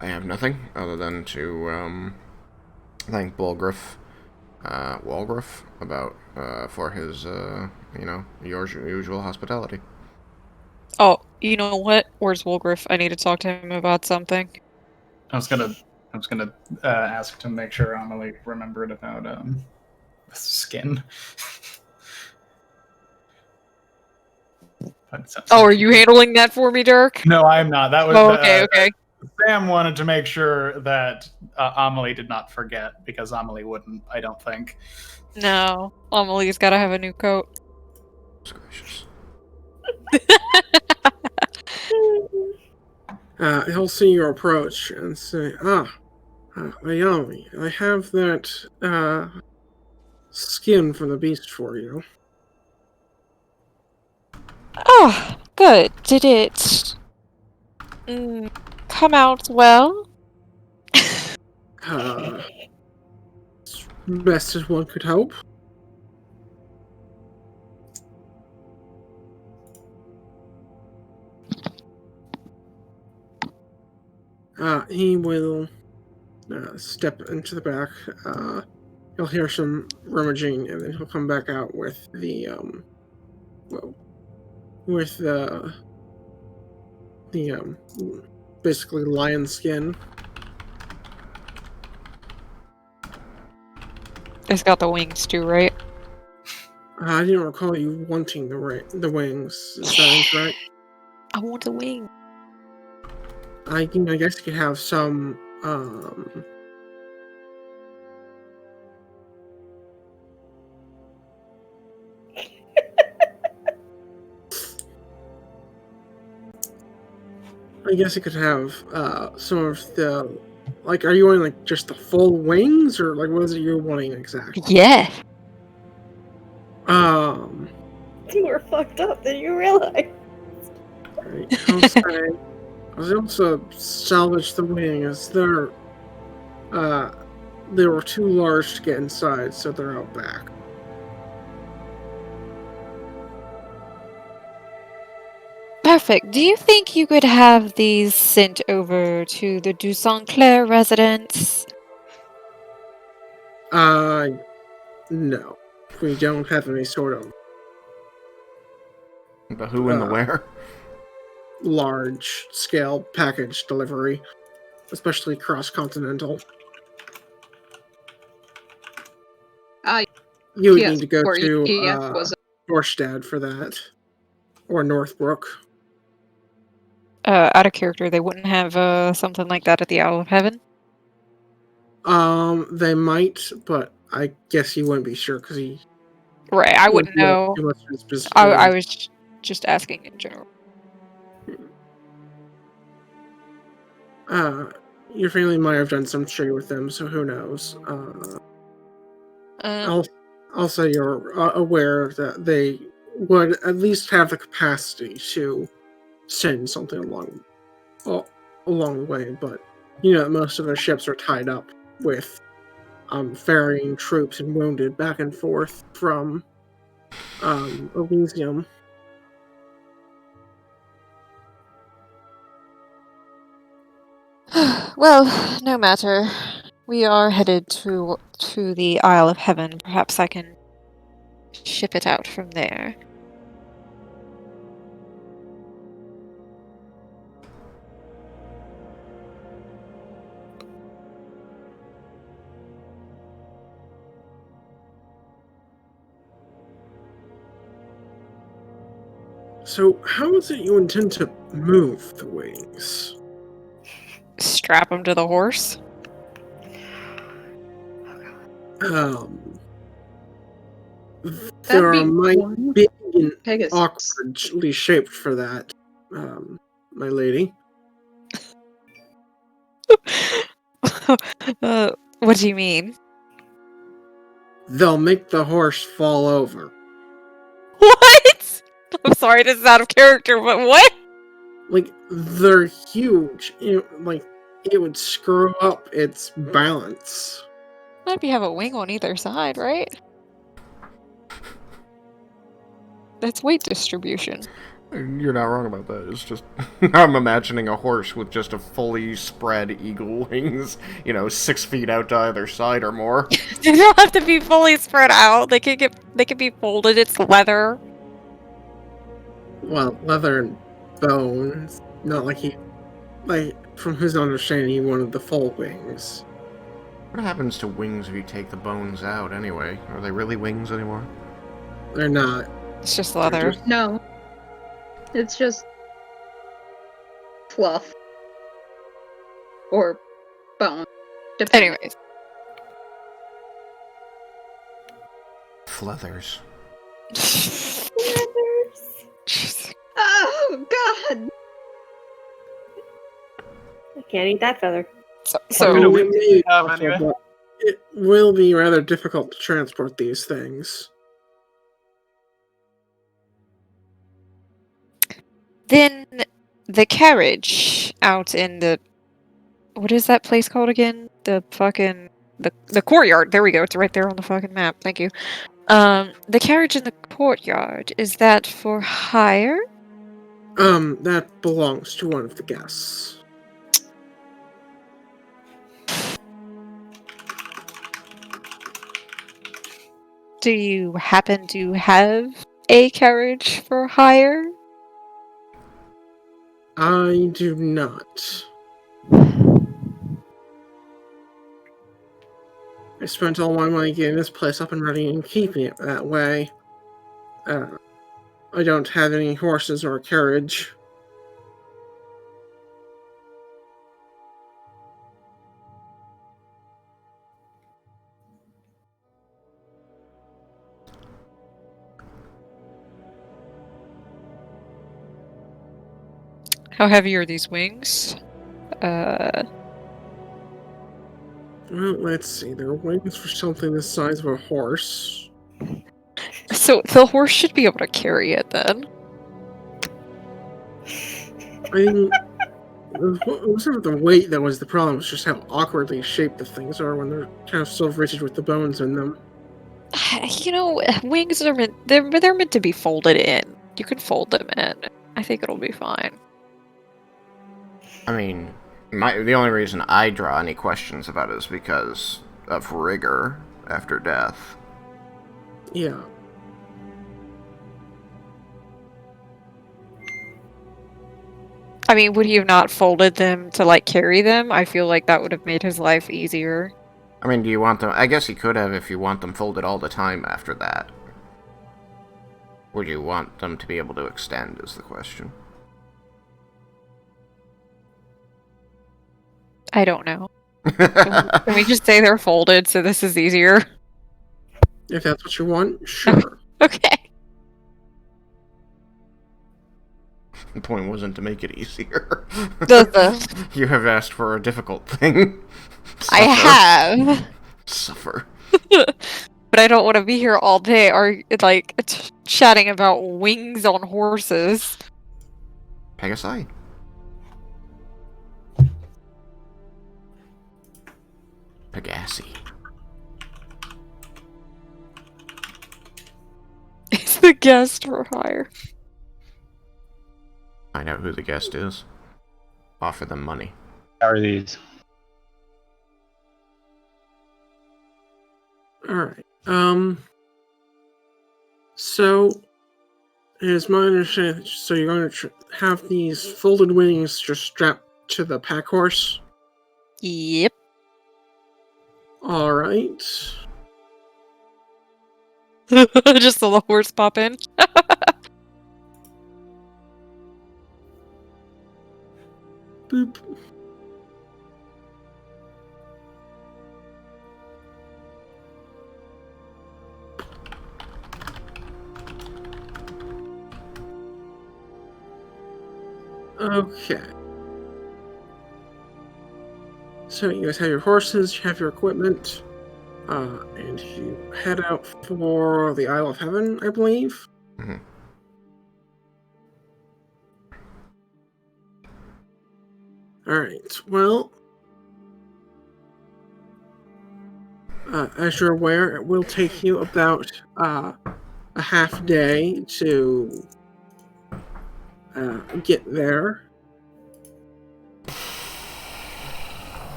I have nothing other than to thank Walgriff about for his usual hospitality. Oh, you know what? Where's Wolgriff? I need to talk to him about something. I was gonna ask to make sure Amelie remembered about the skin. Oh, are you handling that for me, Dirk? No, I'm not. That was okay. Sam wanted to make sure that Amelie did not forget, because Amelie wouldn't, I don't think. No, Amelie's gotta have a new coat. Gracious. He'll see your approach and say, Naomi, I have that skin from the beast for you. Oh, good. Did it come out well? Best as one could hope. He will step into the back. He'll hear some rummaging, and then he'll come back out with the basically lion skin. It's got the wings too, right? I didn't recall you wanting the wings. Is that incorrect? I want the wing. I guess you could have some. I guess you could have some of the. Like, are you wanting like just the full wings, or like what is it you're wanting exactly? Yeah. You were fucked up, did you realize? Right. I'll also salvage the wings. They were too large to get inside, so they're out back. Perfect. Do you think you could have these sent over to the Du Saint-Clair residence? No. We don't have any sort of The who and the where? large-scale package delivery, especially cross-continental. You would Yes, need to go or to EF was Dorstad for that, or Northbrook. Out of character, they wouldn't have something like that at the Isle of Heaven? They might, but I guess you wouldn't be sure because he. Right, I wouldn't know. I was just asking in general. Your family might have done some trade with them, so who knows? Also, you're aware that they would at least have the capacity to send something along the way, but most of their ships are tied up with ferrying troops and wounded back and forth from Elysium. Well, no matter. We are headed to the Isle of Heaven. Perhaps I can ship it out from there. So, how is it you intend to move the wings? Strap them to the horse? There might be Pegasus. awkwardly shaped for that, my lady. What do you mean? They'll make the horse fall over. What? I'm sorry, this is out of character, but what? Like, they're huge. It would screw up its balance. Not if you have a wing on either side, right? That's weight distribution. You're not wrong about that. It's just I'm imagining a horse with just a fully spread eagle wings, 6 feet out to either side or more. They don't have to be fully spread out. They can be folded. It's leather. Well, leather and bones. Not from his understanding, he wanted the full wings. What happens to wings if you take the bones out anyway? Are they really wings anymore? They're not. It's just leather. No. It's just fluff. Or bone. Anyways. Fleathers. Oh, God! I can't eat that feather. So kind of it wings do may you have, also, anyway? but it will be rather difficult to transport these things. then the carriage out in the what is that place called again? The fucking the courtyard. There we go. It's right there on the fucking map. Thank you. The carriage in the courtyard, is that for hire? That belongs to one of the guests. Do you happen to have a carriage for hire? I do not. I spent all my money getting this place up and running and keeping it that way. I don't have any horses or a carriage. How heavy are these wings? Well, let's see. There are wings for something the size of a horse. So the horse should be able to carry it then. I mean, it wasn't the weight that was the problem. It's just how awkwardly shaped the things are when they're kind of so rigid with the bones in them. You know, wings are they're meant to be folded in. You can fold them in. I think it'll be fine. I mean, the only reason I draw any questions about it is because of rigor after death. Yeah. I mean, would he have not folded them to like carry them? I feel like that would have made his life easier. I mean, do you want them... I guess he could have if you want them folded all the time after that. Would you want them to be able to extend, is the question. I don't know. Can we just say they're folded so this is easier? If that's what you want, sure. Okay. The point wasn't to make it easier. The- You have asked for a difficult thing. I have. Suffer. But I don't want to be here all day or like chatting about wings on horses. Pegasi. Pegasi. Is the guest for hire? Find out who the guest is. Offer them money. Carry these. Alright. So, it is my understanding, so you're going to have these folded wings just strapped to the pack horse? Yep. Alright. Just the horse pop in. Boop. Okay. So you guys have your horses, you have your equipment, and you head out for the Isle of Heaven, I believe. Mm-hmm. Alright, well, as you're aware, it will take you about a half day to get there.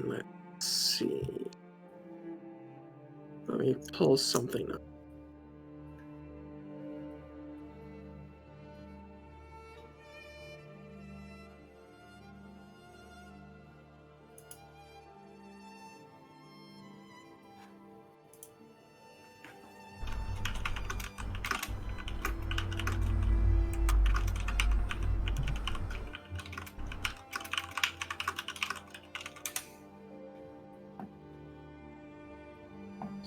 Let's see. Let me pull something up.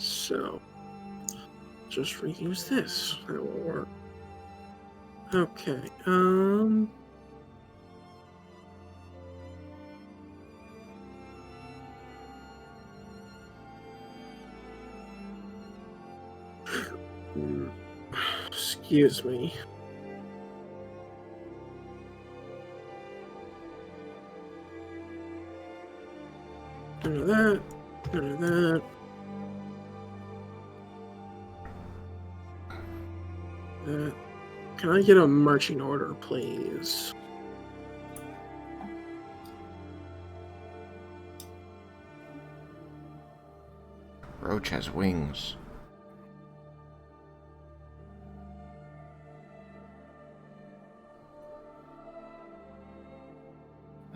So, just reuse this. That will work. Okay, excuse me. None of that. None of that. Can I get a marching order, please? Roach has wings.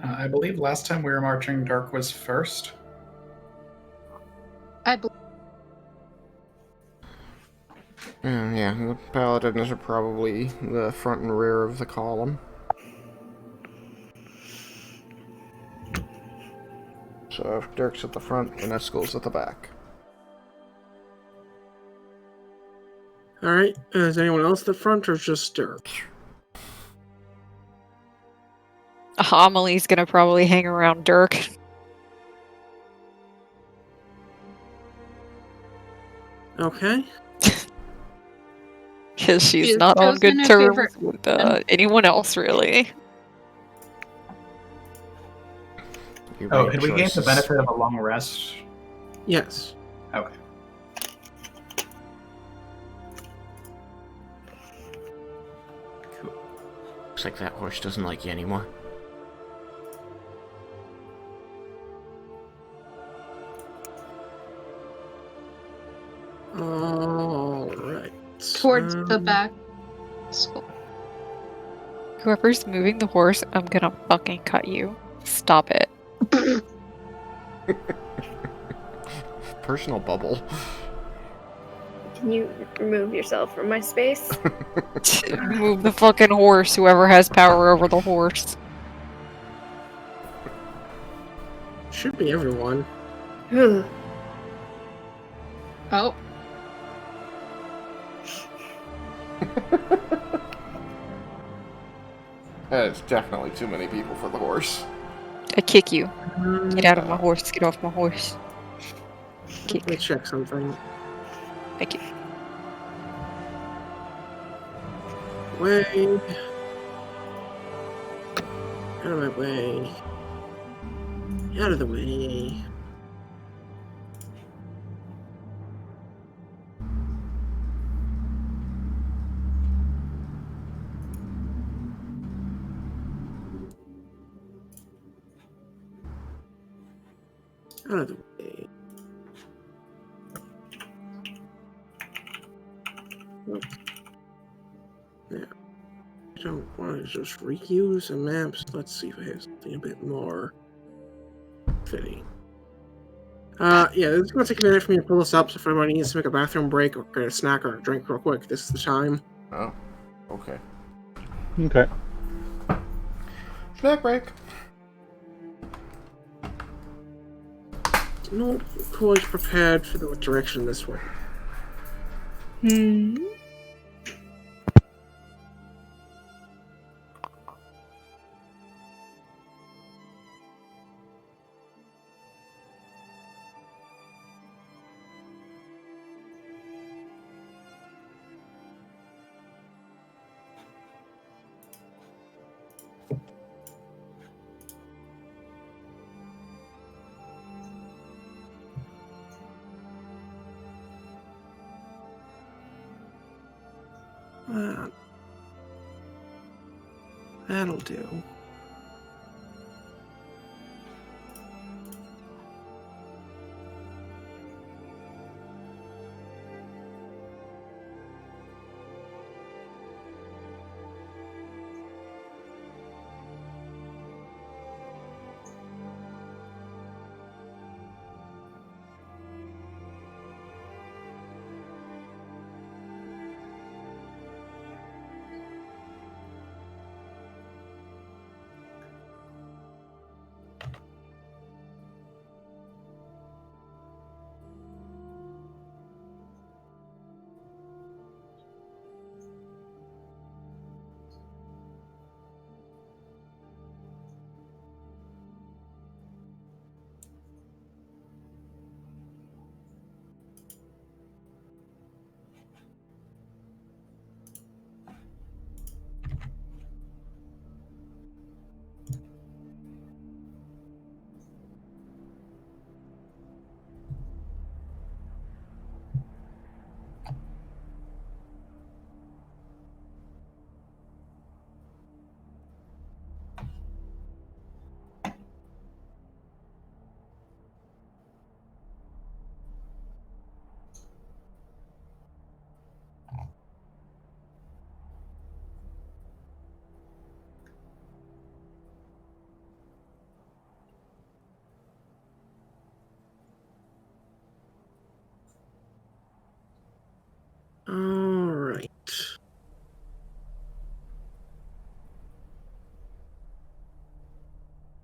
I believe last time we were marching, Dark was first. I believe Yeah, the paladins are probably the front and rear of the column. So if Dirk's at the front, then Eskel's at the back. Alright, is anyone else at the front or just Dirk? Amelie's gonna probably hang around Dirk. Okay. Because She she's is not on chosen good a terms favorite. with anyone else, really. You Oh, made had we gained the choices. benefit of a long rest? Yes. Okay. Cool. Looks like that horse doesn't like you anymore. Alright. Towards the back. School. Whoever's moving the horse, I'm gonna fucking cut you. Stop it. Personal bubble. Can you remove yourself from my space? Move the fucking horse, whoever has power over the horse. Should be everyone. Oh, It's definitely too many people for the horse. I kick you. Get out of my horse. Get off my horse. Let me check something. Thank you. Way. Out of my way. Out of the way. Out of the way. Okay. Yeah. I don't want to just reuse the maps. Let's see if I have something a bit more fitting. Yeah, this is going to take a minute for me to pull this up, so if anyone needs to make a bathroom break or get a snack or a drink real quick, this is the time. Oh, okay. Okay. Snack break. Not quite prepared for the direction this way. That'll do.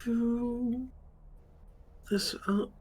do this up.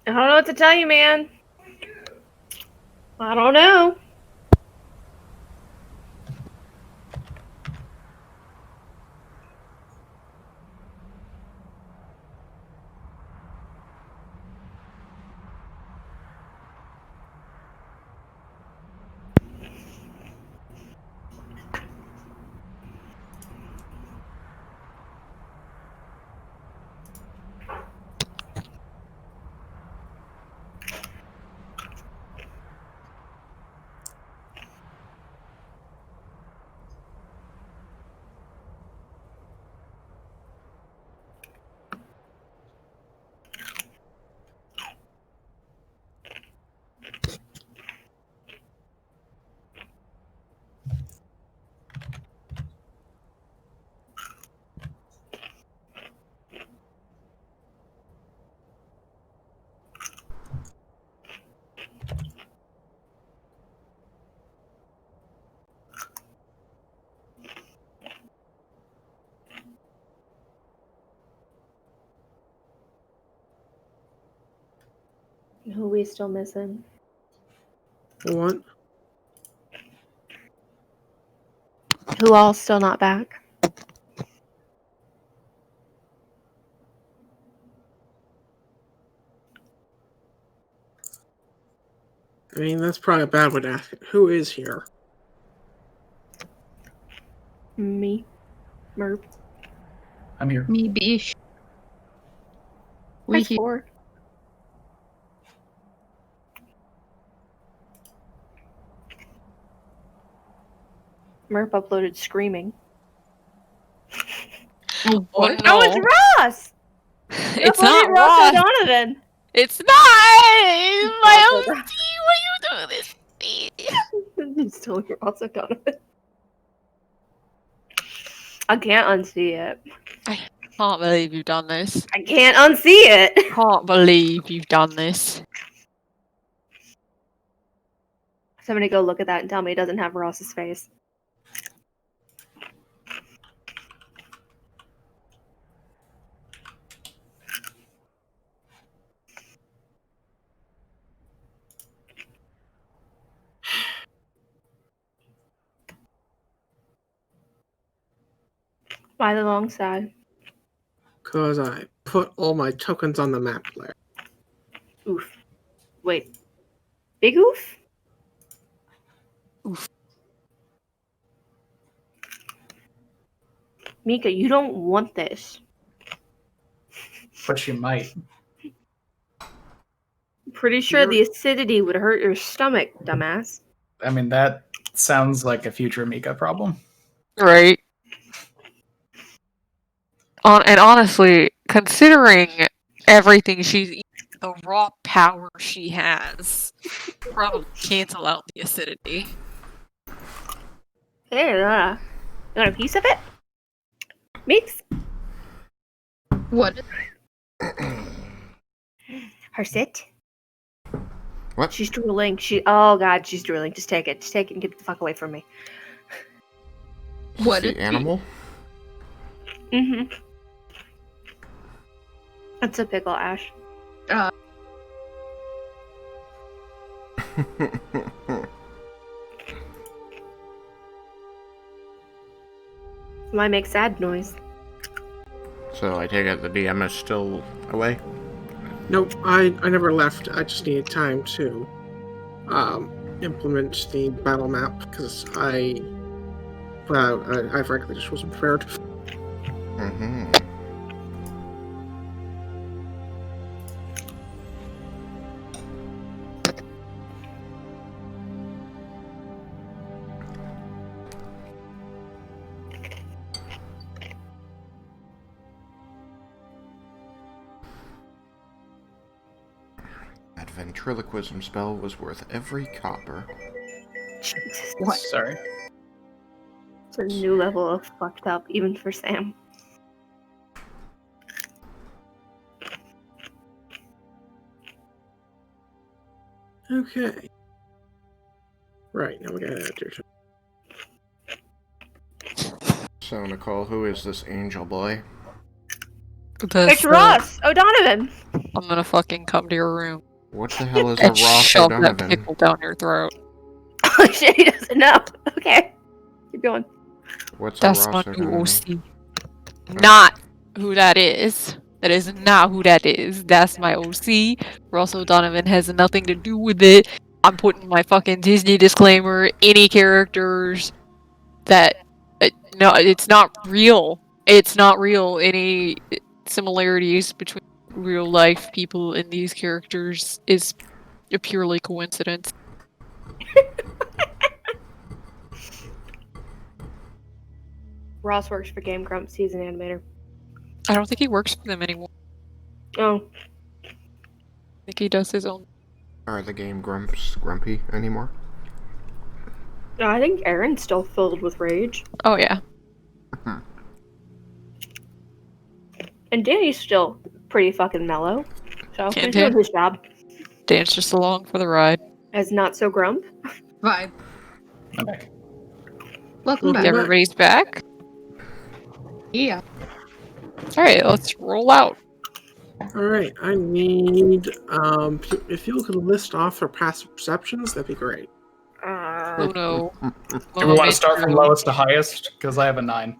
I don't know what to tell you, man. I don't know. Who we still missing? What? Who all still not back? I mean, that's probably a bad way to ask it. Who is here? Me. Merp. I'm here. Me bish. We That's 4. Merp uploaded screaming. Oh, Oh what? Oh, no. it's Ross! It's Uploaded not Ross Ross. O'Donovan. It's not! It's my Also own Ross. Steve! What are you doing this to me? It's still Ross O'Donovan. I can't unsee it. Can't believe you've done this. I can't unsee it. Can't believe you've done this. Somebody go look at that and tell me it doesn't have Ross's face. By the long side. Because I put all my tokens on the map layer. Oof. Wait. Big oof? Oof. Mika, you don't want this. But you might. Pretty sure the acidity would hurt your stomach, dumbass. I mean, that sounds like a future Mika problem. Right. And honestly, considering everything she's eaten, the raw power she has, probably cancel out the acidity. Hey, you want a piece of it? Mix? What? Her sit? What? She's drooling. Oh god, she's drooling. Just take it. Just take it and get the fuck away from me. What? The animal? Mm-hmm. It's a pickle, Ash. Might make sad noise. So I take it the DM is still away? Nope, I never left. I just needed time to implement the battle map because I frankly just wasn't prepared. Mm-hmm. ventriloquism spell was worth every copper. What? Sorry. It's a new level of fucked up, even for Sam. Okay. Right, now we gotta add your So, Nicole, who is this angel boy? It's Ross O'Donovan. I'm gonna fucking come to your room What the hell is a and Ross shove that O'Donovan? pickle down your throat. Oh shit, he doesn't know. Okay, keep going. What's a That's Ross my new O'Donovan? OC. Not who that is. That is not who that is. That's my OC. Russell Donovan has nothing to do with it. I'm putting my fucking Disney disclaimer. Any characters that no, it's not real. It's not real. Any similarities between real life people and these characters is a purely coincidence. Ross works for Game Grumps. He's an animator. I don't think he works for them anymore. Oh, I think he does his own. Are the Game Grumps grumpy anymore? no, I think Aaron's still filled with rage, Oh yeah. and Danny's still pretty fucking mellow. So And he's doing his job Dan's just along for the ride. as not so grump. Vibe. I'm back. Welcome back. Everybody's back. Yeah. Alright, let's roll out. Alright, I need, if you could list off their passive perceptions, that'd be great. Oh no. Do we want to start from lowest to highest? Because I have a 9.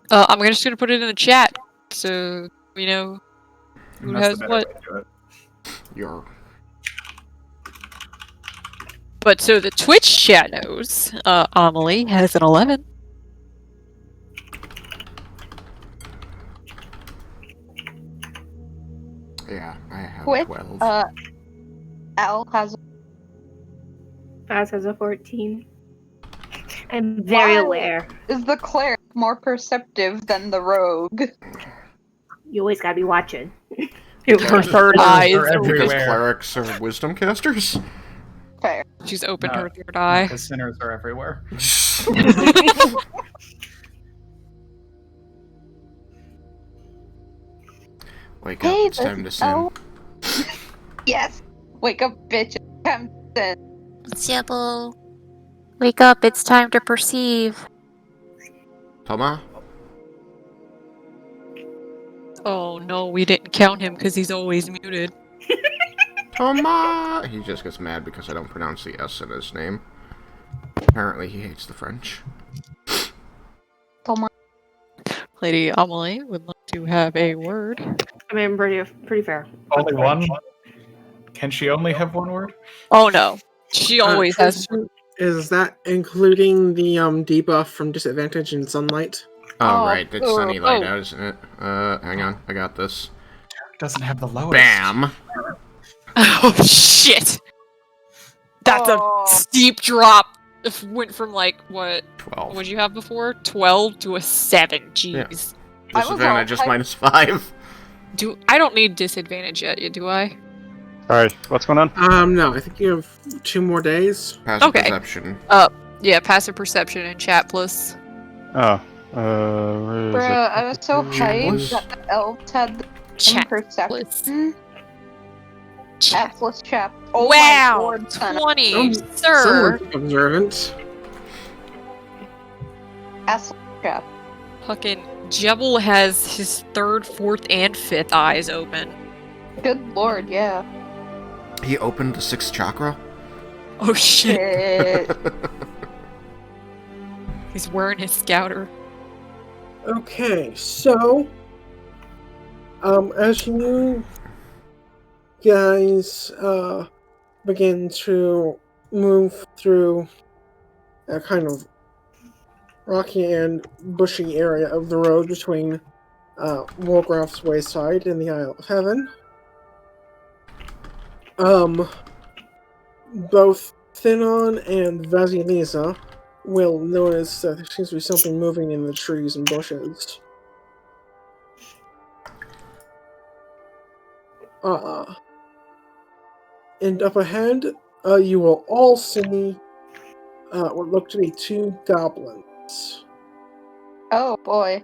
I'm just gonna put it in the chat so we know who That's has the better what. way to do it. Your But so the Twitch chat knows Amelie has an 11. Yeah, I have With 12. Al has Faz has a 14. I'm very Why? aware. is the cleric more perceptive than the rogue? You always gotta be watching. Her third eye is They're open. Because everywhere. clerics are wisdom casters? Fair. She's opened No, her third eye. Because sinners are everywhere. Wake Hey, up, it's this time to is sin. Al. Yes. Wake up, bitch. Come sin. Sybil. Wake up, it's time to perceive. Toma? Oh no, we didn't count him because he's always muted. Toma! He just gets mad because I don't pronounce the S in his name. Apparently he hates the French. Toma. Lady Amelie would like to have a word. I mean, pretty fair. Only one? Can she only have one word? Oh no. She always has. Is that including the debuff from disadvantage in sunlight? Oh, Oh, right, it's sunny light oh. out, isn't it? Hang on, I got this. Doesn't have the lowest. Bam! Oh shit! That's Oh. a steep drop. It went from like what? 12. What'd you have before? 12 to a 7. Jeez. Yeah. I was Disadvantage all is hyped. minus 5. I don't need disadvantage yet, do I? Alright, what's going on? No, I think you have 2 more days. Passive Okay. perception. Yeah, passive perception and chat plus. Oh, where is Bruh, it? I was so Chatless? hyped that the elves had the Chat plus. perception. Chat. Atlas chap. Oh Wow! my lord, son. 20, sir! Someone's observant. Atlas chap. Fucking Jebel has his 3rd, 4th, and 5th eyes open. Good lord, yeah. He opened the 6th chakra? Oh shit. Shit. He's wearing his scouter. Okay, so as you guys begin to move through a kind of rocky and bushy area of the road between Wolgraff's Wayside and the Isle of Heaven, both Thinon and Vasilisa will notice that there seems to be something moving in the trees and bushes. And up ahead, you will all see what look to be 2 goblins. Oh boy.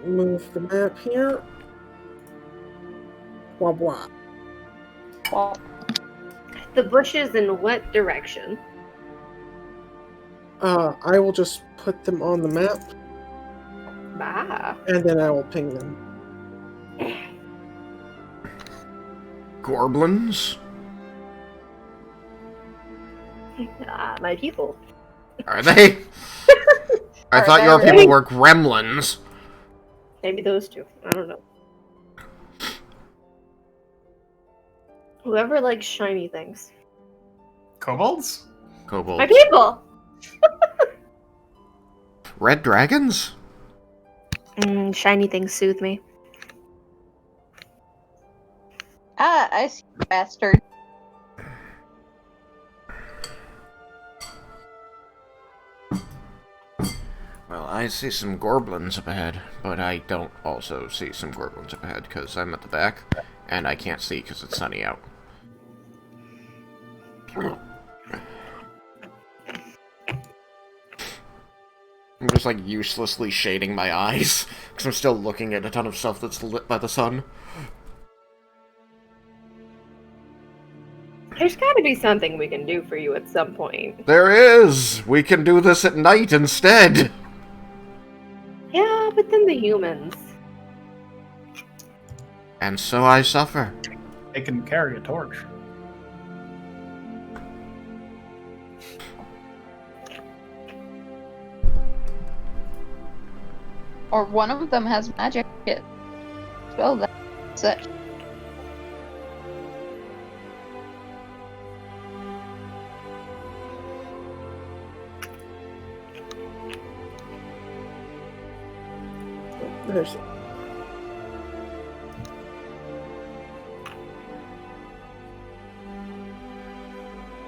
Move the map here. Blah blah. Well, The bushes in what direction? I will just put them on the map, Ah. and then I will ping them. Gorblins? My people. Are they? I Are thought they your really? people were gremlins. Maybe those two. I don't know. Whoever likes shiny things. Kobolds? My Kobolds. people! Red dragons? Shiny things soothe me. Ah, I see, you bastard. Well, I see some gorblins up ahead, but I don't also see some gorblins up ahead because I'm at the back and I can't see because it's sunny out. I'm just like uselessly shading my eyes because I'm still looking at a ton of stuff that's lit by the sun. There's gotta be something we can do for you at some point. There is! We can do this at night instead! Yeah, but then the humans. And so I suffer. They can carry a torch. Or one of them has magic kit. Well, that's it. There's.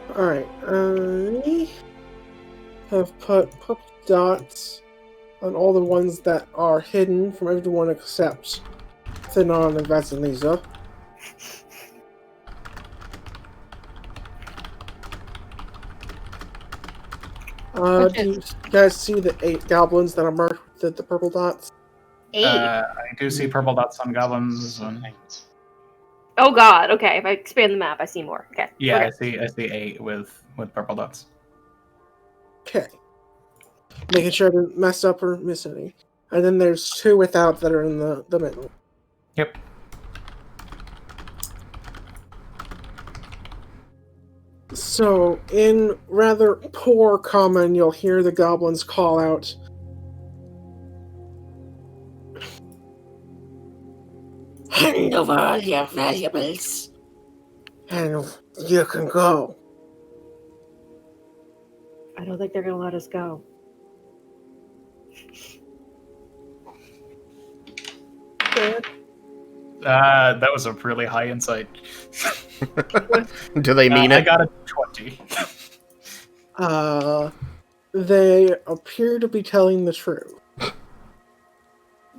Alright, I have put purple dots on all the ones that are hidden from everyone except Thanon and Vasilisa. Do you guys see the 8 goblins that are marked with the purple dots? 8. I do see purple dots on goblins. Oh god, okay. If I expand the map, I see more. Okay. Yeah, Okay. I see 8 with purple dots. Okay. Making sure I didn't mess up or miss any. And then there's 2 without that are in the middle. Yep. So, in rather poor common, you'll hear the goblins call out, "Hand over all your valuables, and you can go." I don't think they're gonna let us go. Good. That was a really high insight. Do they mean I it? got a 20. They appear to be telling the truth.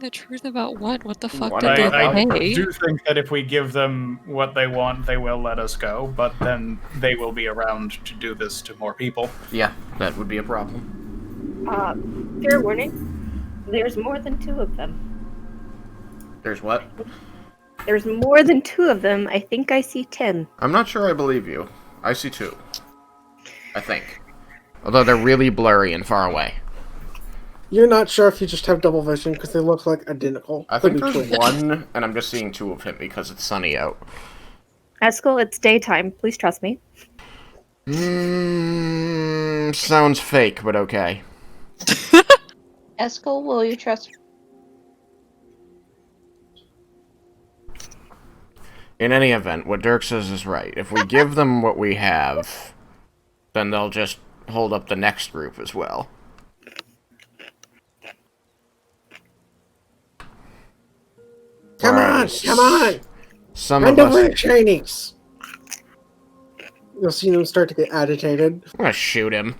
The truth about what? What the fuck What did they I say? do think that if we give them what they want, they will let us go, but then they will be around to do this to more people. Yeah, that would be a problem. Fair warning. There's more than 2 of them. There's what? There's more than 2 of them. I think I see 10. I'm not sure I believe you. I see 2. I think. Although they're really blurry and far away. You're not sure if you just have double vision because they look like identical. I Could think be there's twins. 1, and I'm just seeing 2 of him because it's sunny out. Eskel, it's daytime. Please trust me. Sounds fake, but okay. Eskel, will you trust me? In any event, what Dirk says is right. If we give them what we have, then they'll just hold up the next group as well. Come on, Whereas come on! Some Hand of over us... your Chinese! You'll see them start to get agitated. I'm gonna shoot him.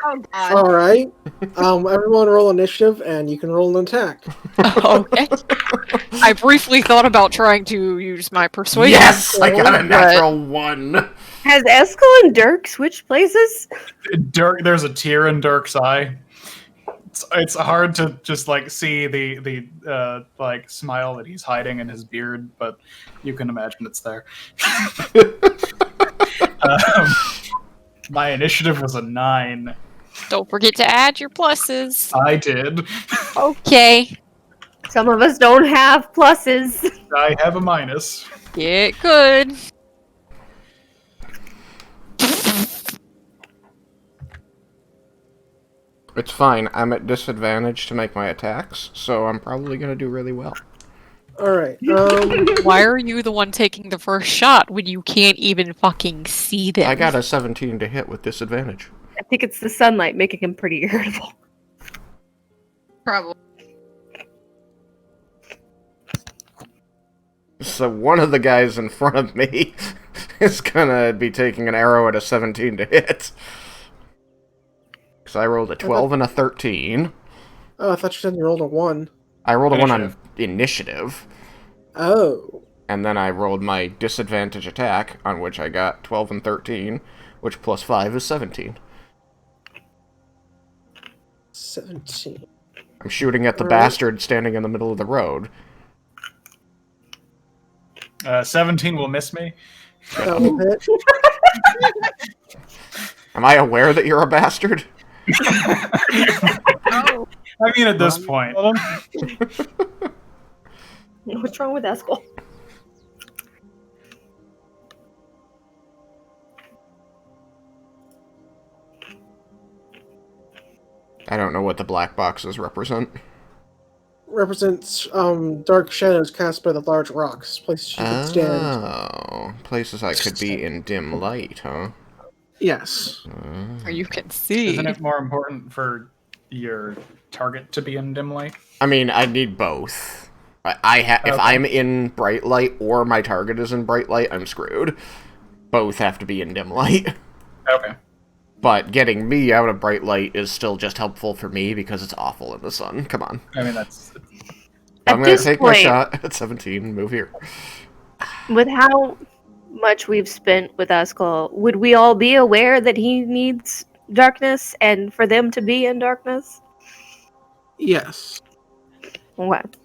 Oh god. All right. Everyone roll initiative, and you can roll an attack. Okay. I briefly thought about trying to use my persuasion. Yes, I got a skill, natural 1. Has Eskel and Dirk switched places? Dirk, there's a tear in Dirk's eye. It's hard to just like see the like smile that he's hiding in his beard, but you can imagine it's there. My initiative was a 9. Don't forget to add your pluses. I did. Okay. Some of us don't have pluses. I have a minus. Get good. It's fine. I'm at disadvantage to make my attacks, so I'm probably gonna do really well. All right. Why are you the one taking the first shot when you can't even fucking see them? I got a 17 to hit with disadvantage. I think it's the sunlight making him pretty irritable. Probably. So one of the guys in front of me is gonna be taking an arrow at a 17 to hit. Because I rolled a 12 and a 13. Oh, I thought you said you rolled a 1. I rolled a 1 on initiative. Oh. And then I rolled my disadvantage attack, on which I got 12 and 13, which plus 5 is 17. 17. I'm shooting at the bastard standing in the middle of the road. 17 will miss me. That will hit. Am I aware that you're a bastard? Oh. I mean, at this point. What's wrong with Eskel? I don't know what the black boxes represent. Represents dark shadows cast by the large rocks, places you could stand. Oh, places I could be in dim light, huh? Yes. Or you can see. Isn't it more important for your target to be in dim light? I mean, I need both. If I'm in bright light or my target is in bright light, I'm screwed. Both have to be in dim light. Okay. But getting me out of bright light is still just helpful for me because it's awful in the sun. Come on. I mean, that's... I'm going to take my shot at 17. Move here. With how much we've spent with Eskel, would we all be aware that he needs darkness and for them to be in darkness? Yes. What?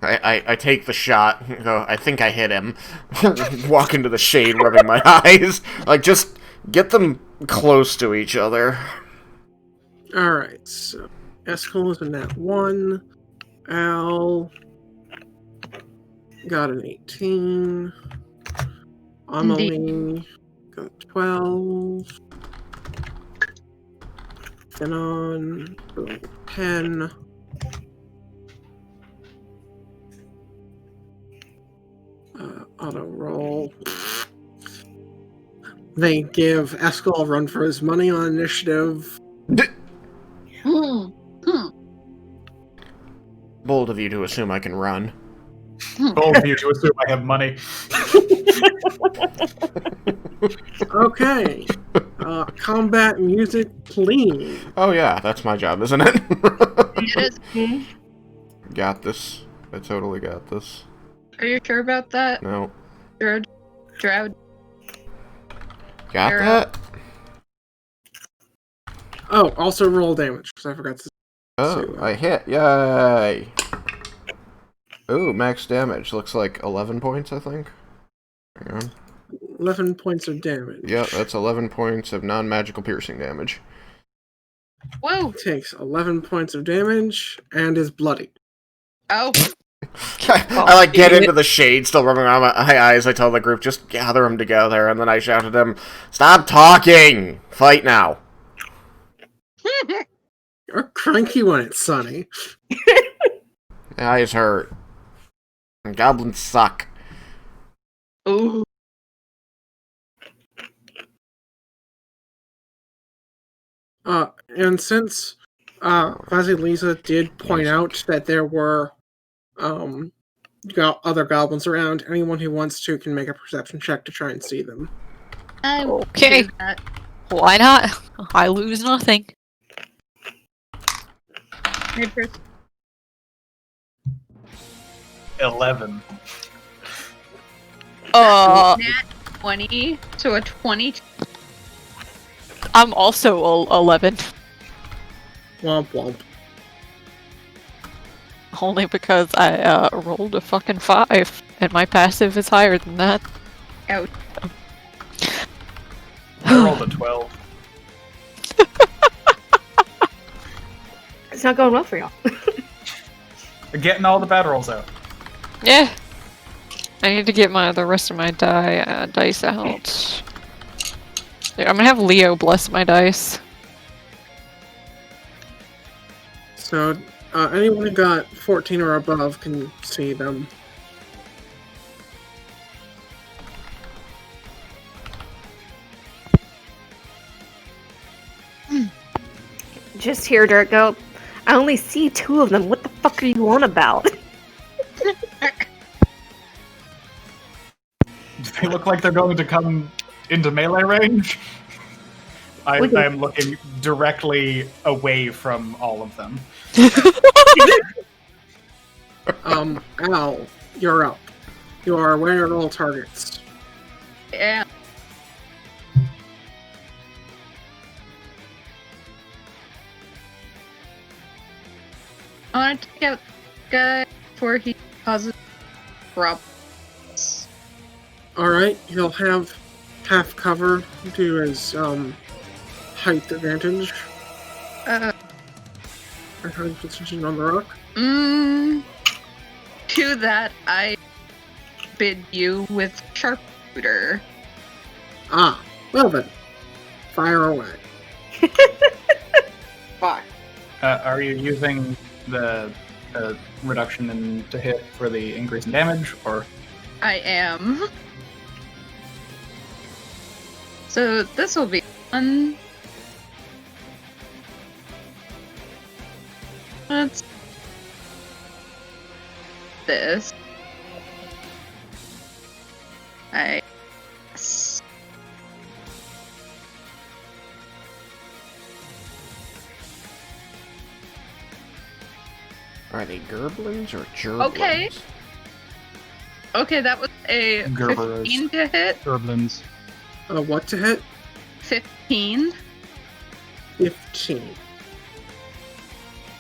I take the shot, go, I think I hit him, walk into the shade rubbing my eyes, like, just get them close to each other. Alright, so Eskel is in that 1. Al got an 18. Amelie got 12. Finon, 10. Auto roll. They give Eskel a run for his money on initiative. Bold of you to assume I can run. Bold of you to assume I have money. Okay. Combat music, please. Oh yeah, that's my job, isn't it? It is. Got this. I totally got this. Are you sure about that? No. Drow? Got You're that? Oh, also roll damage, because I forgot to. Oh, I hit. Yay! Ooh, max damage. Looks like 11 points, I think. Hang on. 11 points of damage. Yep, that's 11 points of non-magical piercing damage. Whoa! Takes 11 points of damage and is bloody. Oh. I get into the shade, still rubbing around my eyes. I tell the group, just gather them together, and then I shout at them, "Stop talking! Fight now!" You're cranky when it's sunny. Eyes hurt. And goblins suck. Ooh. And since Vasilisa did point out that there were other goblins around, anyone who wants to can make a perception check to try and see them. I will Okay. do that. Why not? I lose nothing. Hey, Chris. 11. Uh, Nat 20, so a 20. I'm also 11. Womp womp. Only because I rolled a fucking 5, and my passive is higher than that. Ouch. I rolled a 12. It's not going well for y'all. We're getting all the bad rolls out. Yeah. I need to get the rest of my dice out. Yeah, I'm gonna have Leo bless my dice. So, anyone who got 14 or above can see them. Just hear Dirk go, I only see 2 of them. What the fuck are you on about? They look like they're going to come into melee range. I am looking directly away from all of them. Al, you're up. You are aware of all targets. Yeah. I want to take out the guy before he causes problems. Alright, he'll have half cover due to his height advantage. Uh, Or height position on the rock. To that, I bid you with sharpshooter. Ah, well then. Fire away. Fuck. Are you using the reduction to hit for the increase in damage, or? I am. So this will be fun. What's this? Are they gerblins or gerblins? Okay. Okay, that was a Gerberers. 15 to hit. Gerblins. What to hit? 15. 15.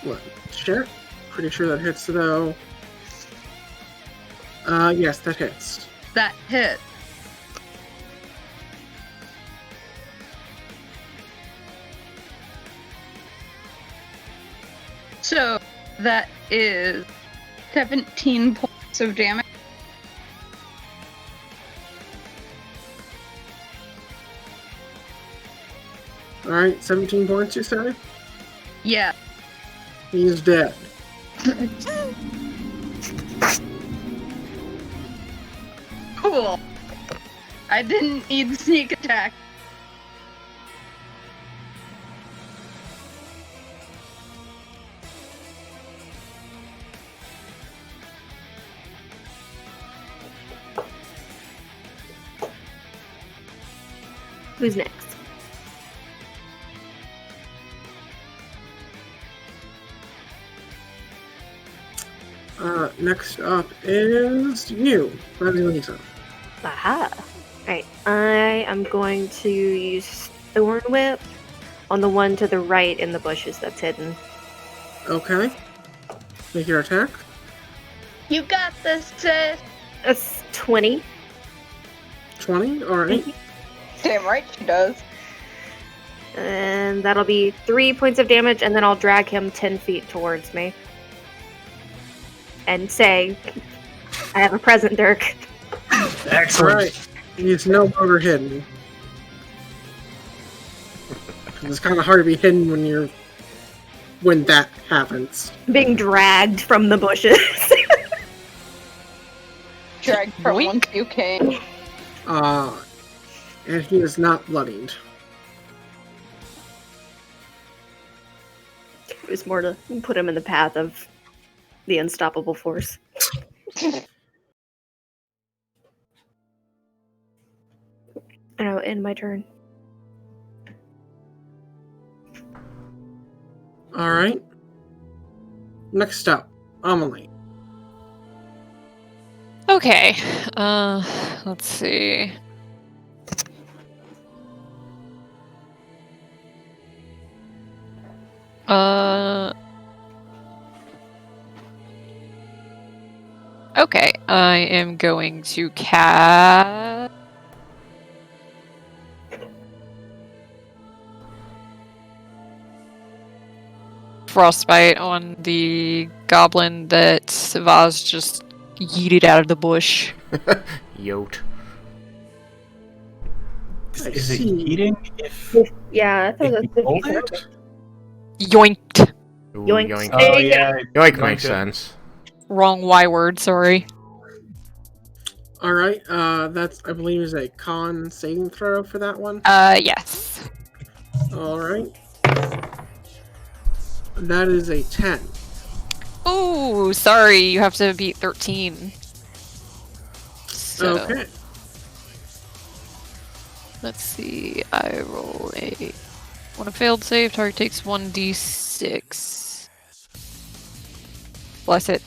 What? Sure. Pretty sure that hits though. Yes, that hits. That hit. So that is 17 points of damage. Alright, 17 points you say? Yeah. He's dead. Cool. I didn't need sneak attack. Who's next? Next up is you, Lisa. Aha. Alright, I am going to use Thorn Whip on the one to the right in the bushes that's hidden. Okay. Make your attack. You got this, sis. That's 20. 20? Alright. Damn right she does. And that'll be 3 points of damage, and then I'll drag him 10 feet towards me. And say, I have a present, Dirk. Excellent. Alright. He's no longer hidden. It's kind of hard to be hidden when that happens. Being dragged from the bushes. Dragged from Boink. once you came. And he is not bloodied. It was more to put him in the path of the unstoppable force. And I'll end my turn. All right. Next up, Amelie. Okay. Let's see. Okay, I am going to cast Frostbite on the goblin that Vaz just yeeted out of the bush. Yote. I Is it see. eating if Yeah, I thought if it you was hold 50 it? perfect. Yoinked. Ooh, Yoink. yoink. There Oh you go. yeah. Yoink Yoink makes it. sense. Wrong Y word, sorry. All right. That's I believe is a con saving throw for that one. Yes. All right. That is a 10. Ooh, sorry, you have to beat 13. So, Okay. let's see. I roll a. On a failed save, target takes 1d6. Bless it.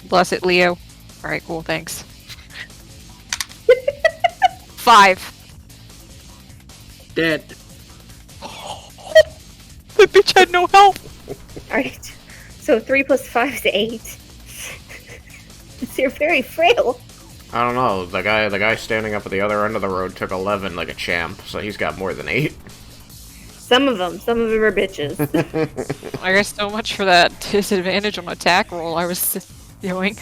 Bless it, Leo. Alright, cool, thanks. 5. Dead. The bitch had no health! Alright. So 3 plus 5 is 8. So you're very frail. I don't know. The guy standing up at the other end of the road took 11 like a champ, so he's got more than 8. Some of them are bitches. I guess so much for that disadvantage on attack roll I was doing.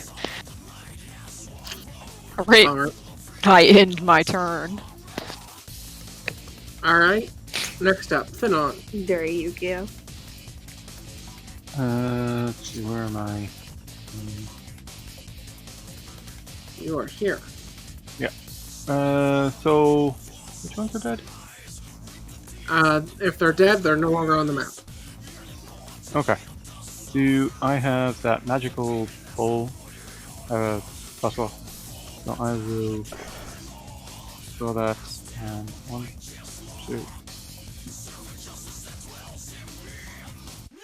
Alright, All right. I end my turn. All right. Next up, Finon. Very Yu-Gi-Oh. Let's see, where am I? You are here. So which ones are dead? If they're dead, they're no longer on the map. Okay. Do I have that magical bowl? Possible. So I will throw that and 1, 2,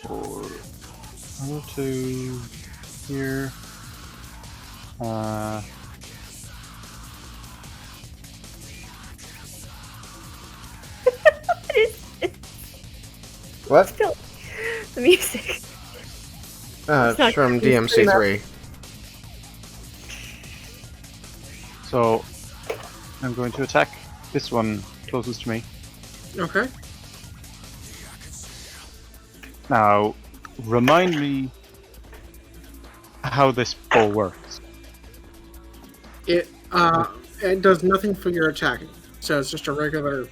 4. I'll go to here. What? Still, the music. It's not from Christmas DMC3. So I'm going to attack this one closest to me. Okay. Now, remind me how this bow works. It does nothing for your attacking, so it's just a regular.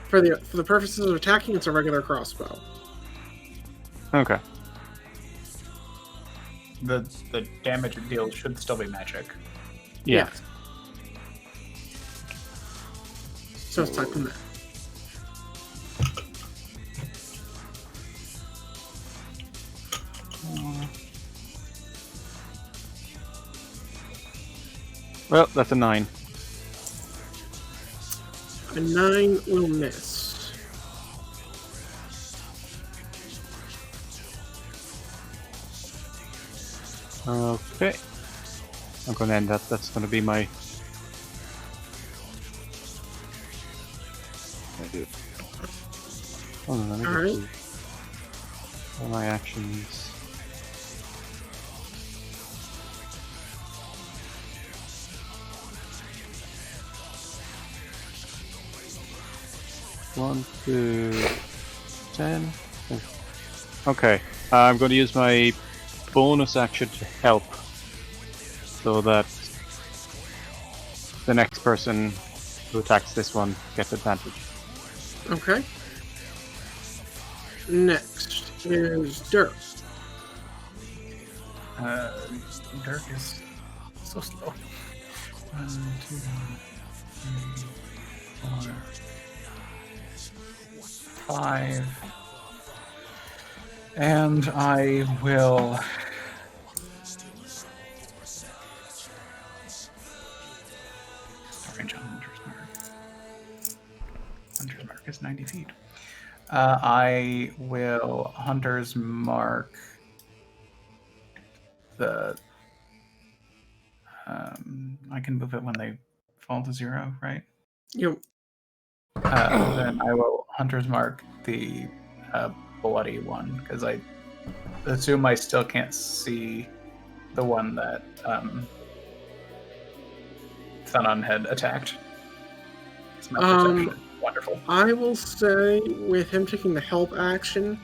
For the purposes of attacking, it's a regular crossbow. Okay. The damage it deals should still be magic. Yeah. Yes. So it's type from that. Well, that's a 9. A 9 will miss. Okay. I'm going to end that. That's going to be my... Hold on, let me Alright. get all my actions. One, 2, 10. Okay, I'm going to use my bonus action to help, so that the next person who attacks this one gets advantage. Okay. Next is Dirk. Dirk is so slow. 1, 2, 3, 4, 5. And I will. Range on Hunter's Mark. It's 90 feet. I will Hunter's Mark the... I can move it when they fall to 0, right? Yep. Then I will Hunter's Mark the bloody one, because I assume I still can't see the one that Thunon had attacked. It's my perception. Wonderful. I will say, with him taking the help action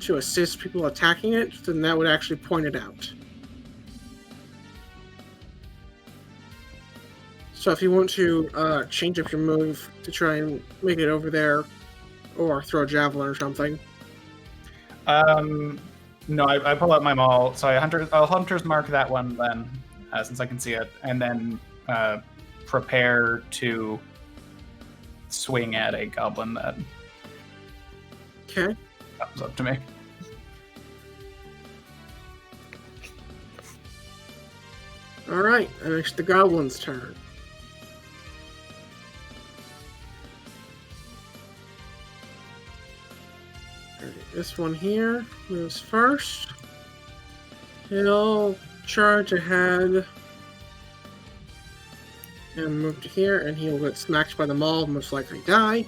to assist people attacking it, then that would actually point it out. So if you want to change up your move to try and make it over there, or throw a javelin or something. No, I pull out my maul, so I'll Hunter's Mark that one then, since I can see it, and then prepare to swing at a goblin that Okay. comes up to me. Alright, that makes the goblin's turn. This one here moves first. He'll charge ahead and move to here, and he'll get smacked by the maul and most likely die.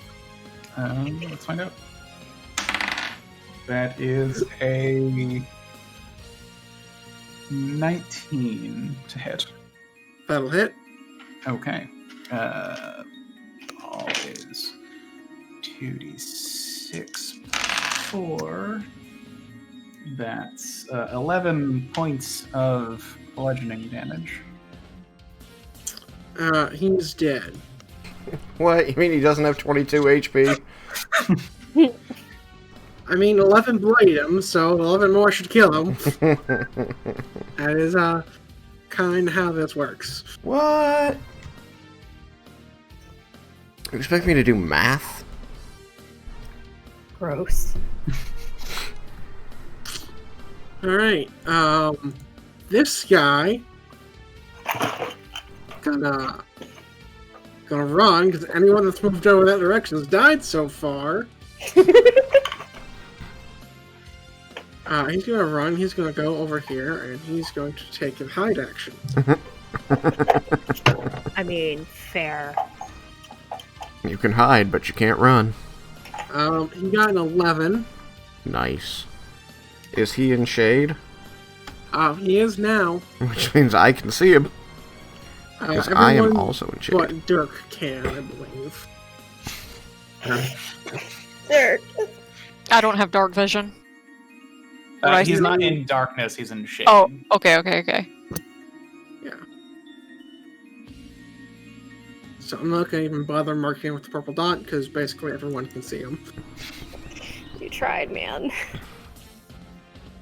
Let's find out. That is a 19 to hit. That'll hit. Okay. All is 2d6 4. That's 11 points of bludgeoning damage. He's dead. What? You mean he doesn't have 22 HP? I mean, 11 blade him, so 11 more should kill him. That is, kind of how this works. What? You expect me to do math? Gross. Alright, this guy gonna run, because anyone that's moved over that direction has died so far. He's gonna run, he's gonna go over here, and he's going to take a hide action. I mean, fair. You can hide, but you can't run. He got an 11. Nice. Is he in shade? He is now. Which means I can see him. Because I am also in shade. But Dirk can, I believe. Dirk. I don't have dark vision. He's not in darkness, he's in shade. Oh, okay. Yeah. So I'm not going to even bother marking with the purple dot, because basically everyone can see him. You tried, man.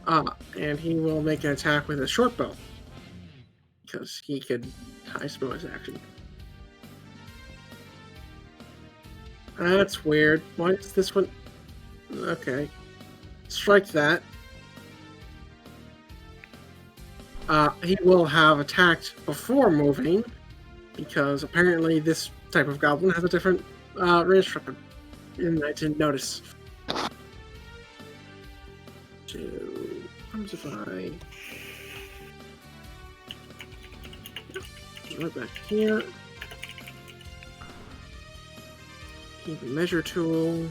And he will make an attack with a short bow. Because he could, I suppose, action. That's weird. Why is this one... Okay. Strike that. He will have attacked before moving, because apparently this type of goblin has a different range weapon. And I didn't notice. So, comes if I... Right back here. Keep a measure tool.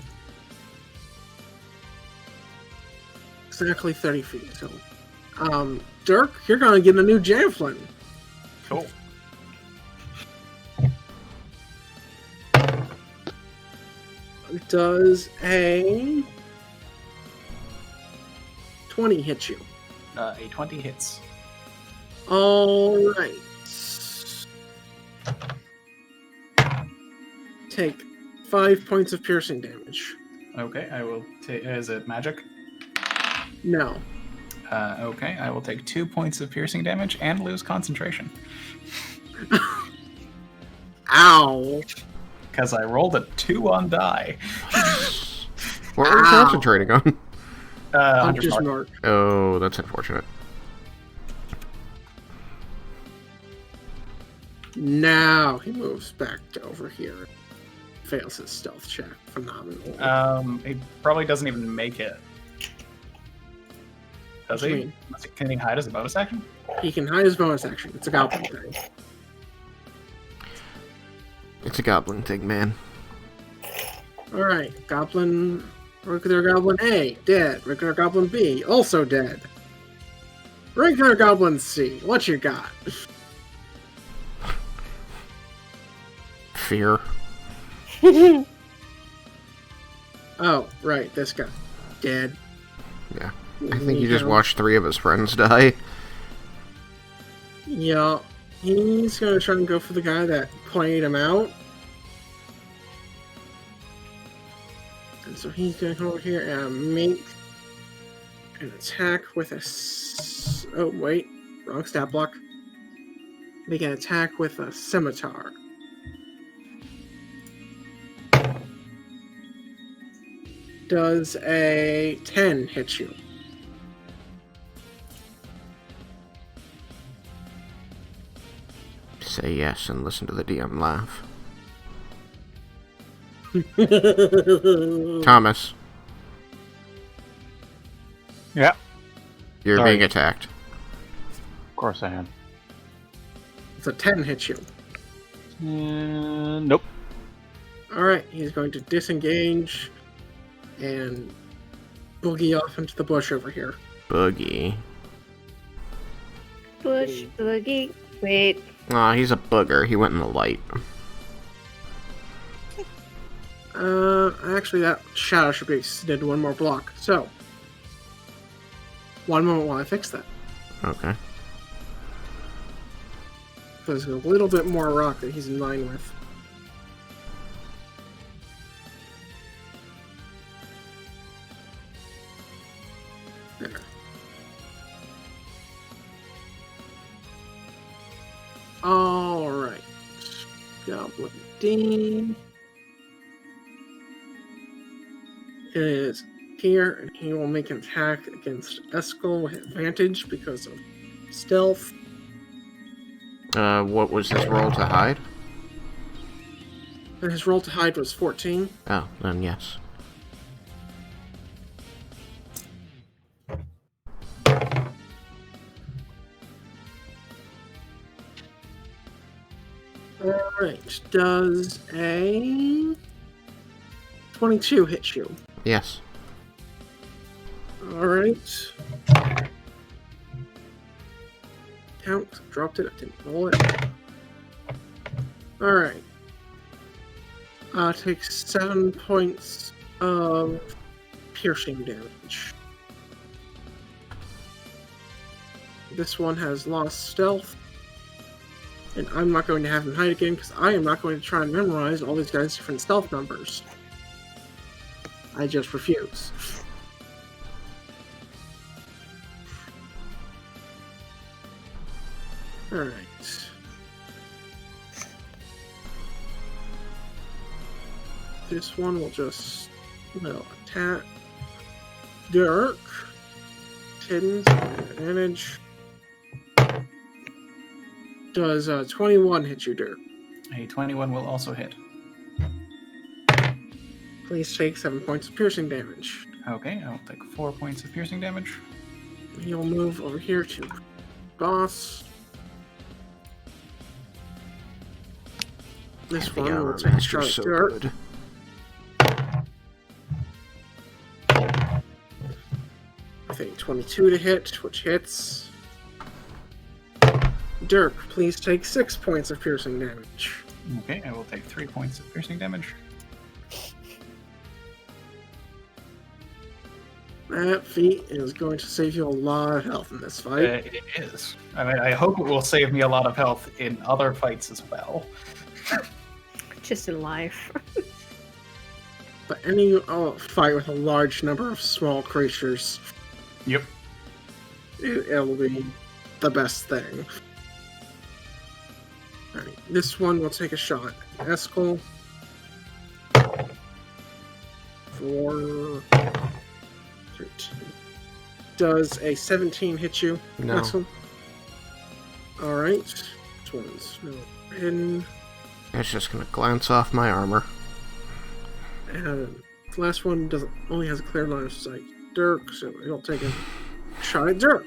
Exactly 30 feet, so... Dirk, you're gonna get a new javelin. Cool. Does a 20 hit you? A 20 hits. Alright. Take 5 points of piercing damage. Okay, I will take... Is it magic? No. Okay, I will take 2 points of piercing damage and lose concentration. Ow. Because I rolled a 2 on die. What were you concentrating on? Hunter's Mark. Oh, that's unfortunate. Now he moves back to over here. fails his stealth check. Phenomenal. He probably doesn't even make it. Does What do you he? mean? Can he hide as a bonus action? He can hide his bonus action. It's a goblin thing. It's a goblin thing, man. Alright, goblin... Regular goblin A, dead. Regular goblin B, also dead. Regular goblin C, what you got? Fear. Oh, right, this guy. Dead. Yeah. I think you just watched 3 of his friends die. Yeah, he's gonna try and go for the guy that pointed him out. And so he's gonna come over here and make an attack with a... Oh, wait. Wrong stat block. Make an attack with a scimitar. Does a 10 hit you? Say yes and listen to the DM laugh. Thomas, Yeah, you're Sorry. being attacked. of course I am. It's a 10 hit you. Nope. Alright, he's going to disengage and boogie off into the bush over here. Boogie. Bush boogie. Wait. Aw, he's a booger. He went in the light. Actually, that shadow should be extended one more block. So, one moment while I fix that. Okay. There's a little bit more rock that he's in line with. There. Alright. Goblin D is here, and he will make an attack against Eskel with advantage because of stealth. What was his roll to hide? And his roll to hide was 14. Oh, then yes. Alright, does a 22 hit you? Yes. Alright. Count, dropped it, I didn't roll it. Alright. Takes 7 points of piercing damage. This one has lost stealth. And I'm not going to have him hide again because I am not going to try and memorize all these guys' different stealth numbers. I just refuse. Alright. This one will just, attack. Dirk. 10 advantage. Does 21 hit you, Dirk? A 21 will also hit. Please take 7 points of piercing damage. Okay, I will take 4 points of piercing damage. He'll move over here to boss. This The one will armor take a master's shot at so Dirk. good. I think 22 to hit, which hits. Dirk, please take 6 points of piercing damage. Okay, I will take 3 points of piercing damage. That feat is going to save you a lot of health in this fight. It is. I mean, I hope it will save me a lot of health in other fights as well. Just in life. But any fight with a large number of small creatures, Yep. it'll be the best thing. Alright, this one will take a shot. Eskel. For 13. Does a 17 hit you, No. Eskel? Alright. This one's no hidden. It's just gonna glance off my armor. And the last one doesn't only has a clear line of sight. Dirk, so he'll take a shot at Dirk.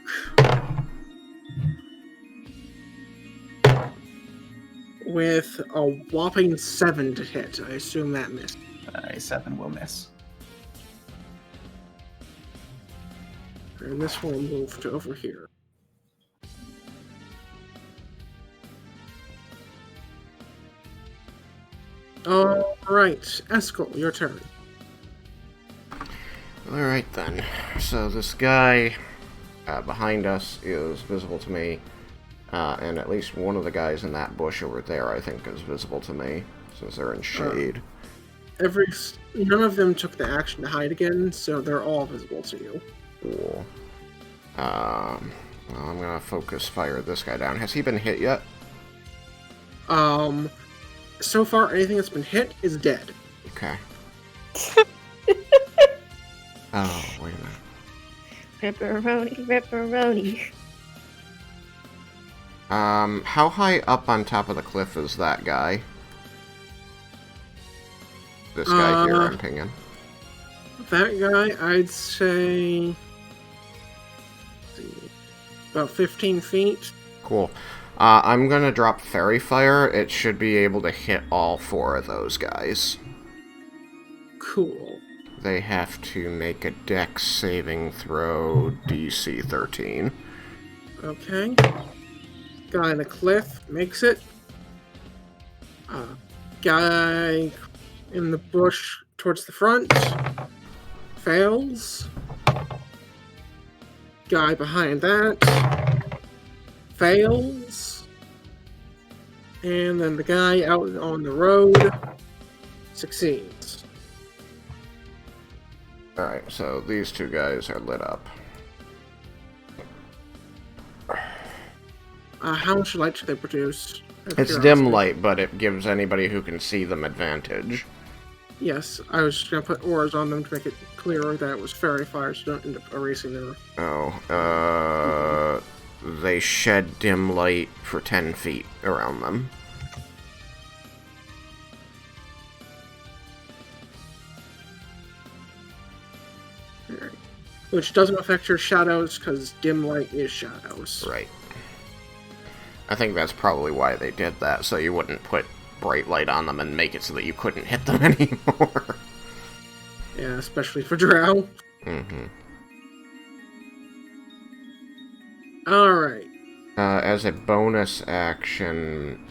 With a whopping 7 to hit. I assume that missed. A 7 will miss. And this will move to over here. Alright, Eskel, your turn. Alright then. So this guy behind us is visible to me. And at least one of the guys in that bush over there, I think, is visible to me, since they're in shade. None of them took the action to hide again, so they're all visible to you. Cool. Well, I'm gonna focus fire this guy down. Has he been hit yet? So far, anything that's been hit is dead. Okay. Oh, wait a minute. Ripperoni. How high up on top of the cliff is that guy? This guy here, I'm pinging. That guy, I'd say... about 15 feet. Cool. I'm gonna drop Fairy Fire. It should be able to hit all 4 of those guys. Cool. They have to make a Dex saving throw DC 13. Okay. Guy on the cliff makes it. Guy in the bush towards the front fails. Guy behind that fails. And then the guy out on the road succeeds. Alright, so these 2 guys are lit up. How much light do they produce? It's dim light, but it gives anybody who can see them advantage. Yes, I was just going to put auras on them to make it clearer that it was fairy fire, so don't end up erasing them. Oh, they shed dim light for 10 feet around them. Alright. Which doesn't affect your shadows, because dim light is shadows. Right. I think that's probably why they did that, so you wouldn't put bright light on them and make it so that you couldn't hit them anymore. Yeah, especially for Drow. Mm-hmm. Alright. As a bonus action,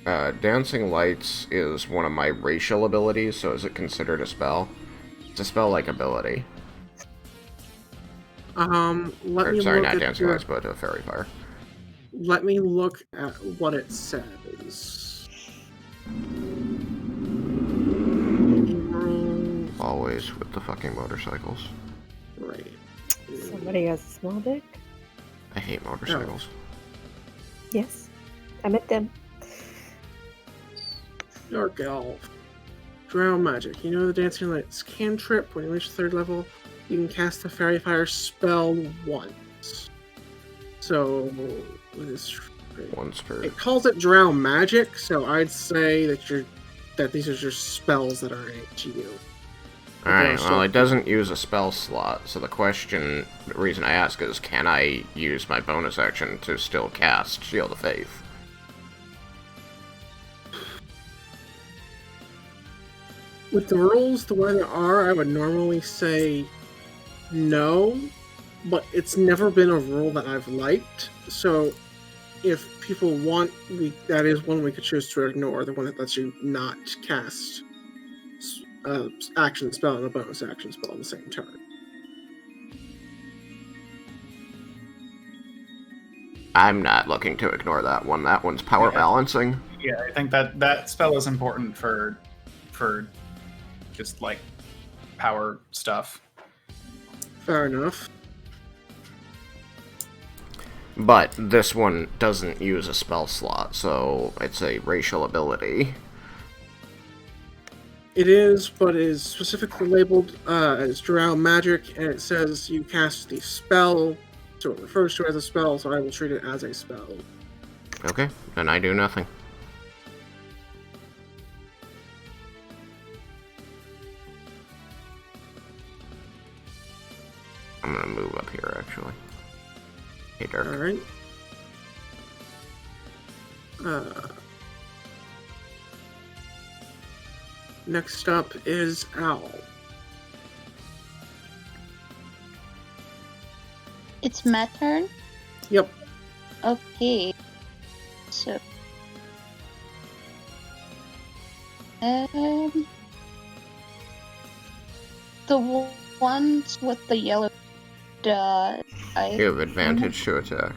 Dancing Lights is one of my racial abilities, so is it considered a spell? It's a spell-like ability. Sorry, not Dancing Lights, but Fairy Fire. Let me look at what it says. Always with the fucking motorcycles. Right. Somebody has a small dick? I hate motorcycles. Yes. I met them. Dark Elf. Drow magic. You know the Dancing Lights cantrip. When you reach the 3rd level, you can cast the Fairy Fire spell once. So, once per. It calls it Drow magic, so I'd say that these are just spells that are aimed to you. Alright, well, it doesn't use a spell slot, so the reason I ask is, can I use my bonus action to still cast Shield of Faith? With the rules the way they are, I would normally say no, but it's never been a rule that I've liked, so if people want, that is one we could choose to ignore, the one that lets you not cast action spell and a bonus action spell on the same turn. I'm not looking to ignore that one. That one's power balancing. Yeah, I think that spell is important for just like power stuff. Fair enough. But this one doesn't use a spell slot, so it's a racial ability. It is, but it is specifically labeled as Drow magic, and it says you cast the spell, so it refers to it as a spell, so I will treat it as a spell. Okay, then I do nothing. I'm gonna move up here, actually. Hey, Dirk. Alright. Next up is Owl. It's my turn? Yep. Okay. So. The ones with the yellow dot. You have advantage to attack.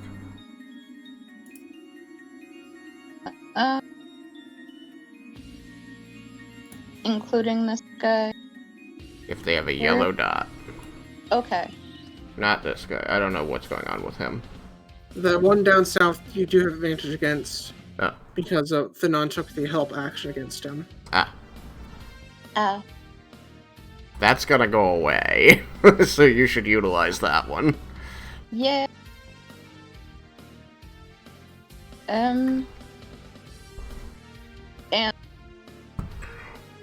Including this guy. If they have a yellow dot. Okay. Not this guy. I don't know what's going on with him. The one down south you do have advantage against Oh. because of the non took the help action against him. Ah. That's gonna go away. So you should utilize that one. Yeah. And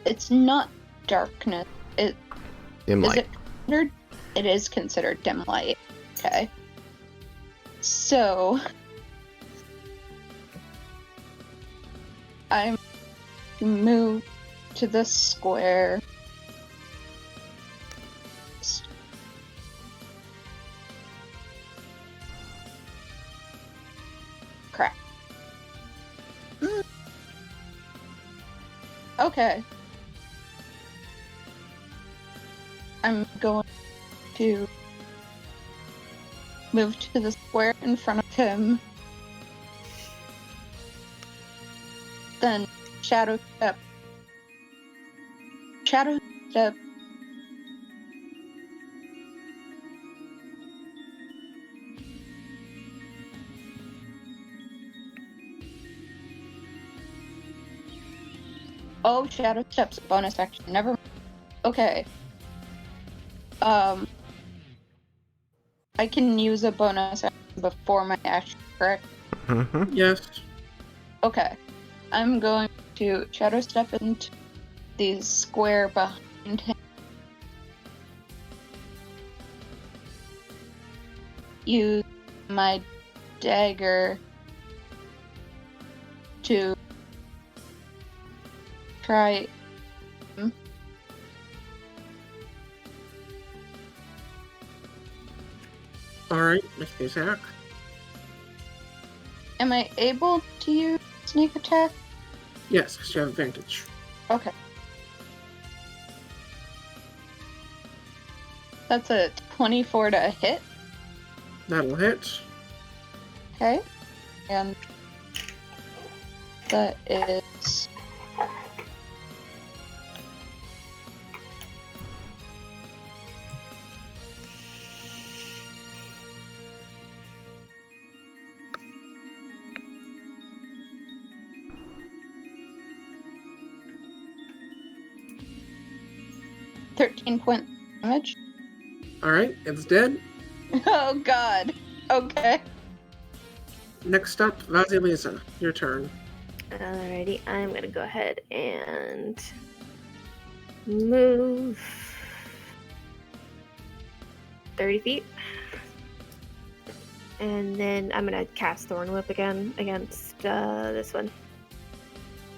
it's not darkness. Dim light. Is it considered? It is considered dim light. Okay. So I'm move to the square. Crap. Okay. I'm going to move to the square in front of him. Then shadow step. Shadow step. Oh, shadow step's a bonus action. Never mind. Okay. I can use a bonus action before my action, correct? Mm-hmm. Yes. Okay. I'm going to shadow step into the square behind him. Use my dagger to try. Alright, make the attack. Am I able to use sneak attack? Yes, because you have advantage. Okay. That's a 24 to hit. That'll hit. Okay. And that is... .13 damage. Alright, it's dead. Oh god. Okay. Next up, Vasilisa, your turn. Alrighty, I'm gonna go ahead and move 30 feet. And then I'm gonna cast Thorn Whip again against this one.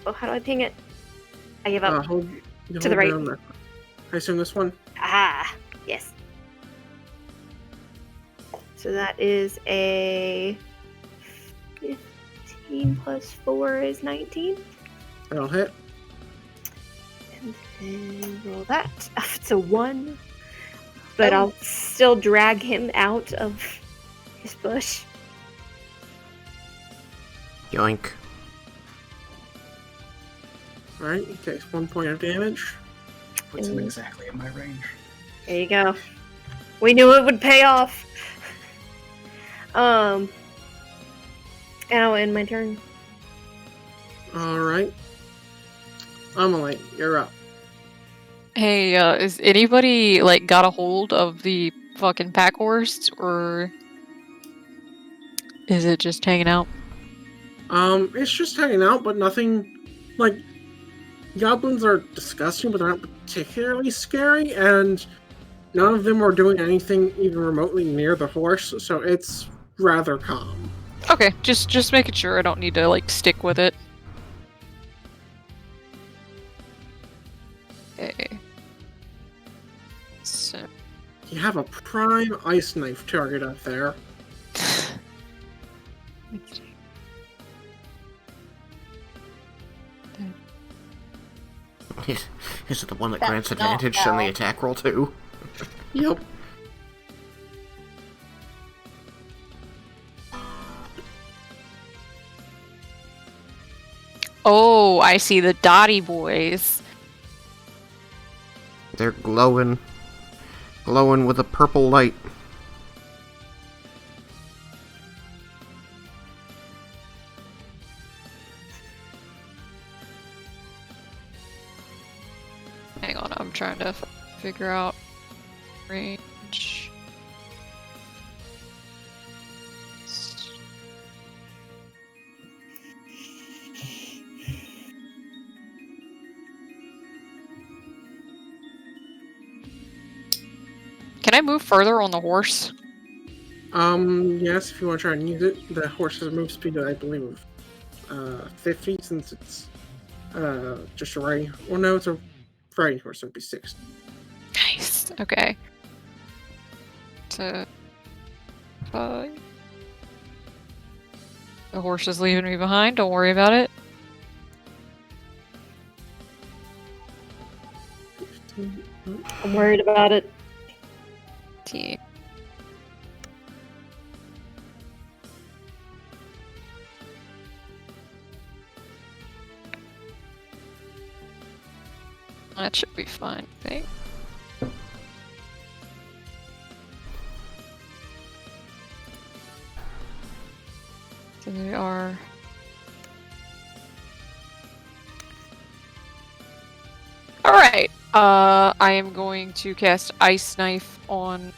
Oh, how do I ping it? I give up. Hold To the right. down there. I assume this one? Ah, yes. So that is a 15 plus 4 is 19. That'll hit. And then roll that. It's a 1. But I'll still drag him out of his bush. Yoink. Alright, he takes 1 point of damage. Puts him exactly in my range. There you go. We knew it would pay off. And I'll end my turn. Alright. Amelie, you're up. Hey, is anybody, like, got a hold of the fucking pack horse, or is it just hanging out? It's just hanging out, but nothing, like, goblins are disgusting, but they're not particularly scary, and None of them are doing anything even remotely near the horse, so it's rather calm. Okay, just making sure I don't need to like stick with it. Okay. So You have a prime ice knife target up there. Is it the one that That's grants not advantage on the how. attack roll too? Yep. Oh, I see the Dotty boys. They're glowing with a purple light. Hang on, I'm trying to figure out range. Can I move further on the horse? Yes, if you want to try and use it. The horse has a move speed, I believe, of 50, since it's just a riding. Well, no, it's a riding horse, so it'd be 60. Nice. Okay. The horse is leaving me behind. Don't worry about it. 15. I'm worried about it. That should be fine, I think. So they are... Alright, I am going to cast Ice Knife on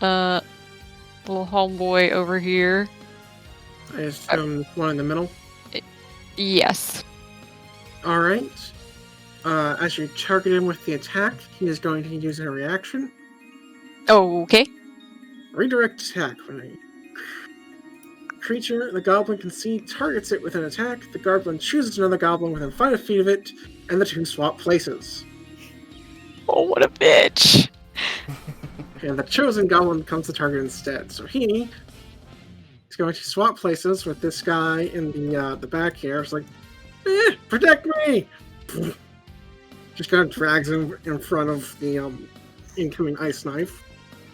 little homeboy over here. I assume one in the middle. Yes. Alright. As you target him with the attack, he is going to use a reaction. Okay. Redirect attack. When a creature the goblin can see targets it with an attack, the goblin chooses another goblin within 5 feet of it, and the two swap places. Oh, what a bitch. And the chosen goblin becomes the target instead. So he is going to swap places with this guy in the back here. It's like, protect me! Just kind of drags him in front of the incoming ice knife.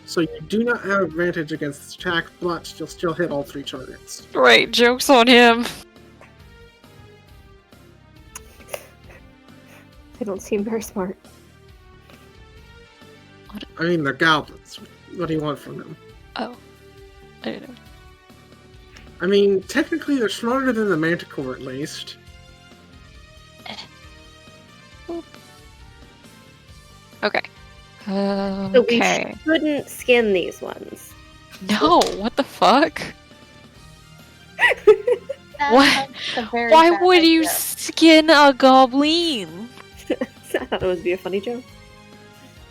So you do not have advantage against this attack, but you'll still hit all 3 targets. Right, joke's on him. They don't seem very smart. I mean, they're goblins. What do you want from them? Oh. I didn't know. I mean, technically they're smarter than the Manticore, at least. Boop. Okay. So we Okay. shouldn't skin these ones. No, what the fuck? That What? sounds a very Why bad would you idea. skin a goblin? I thought it would be a funny joke.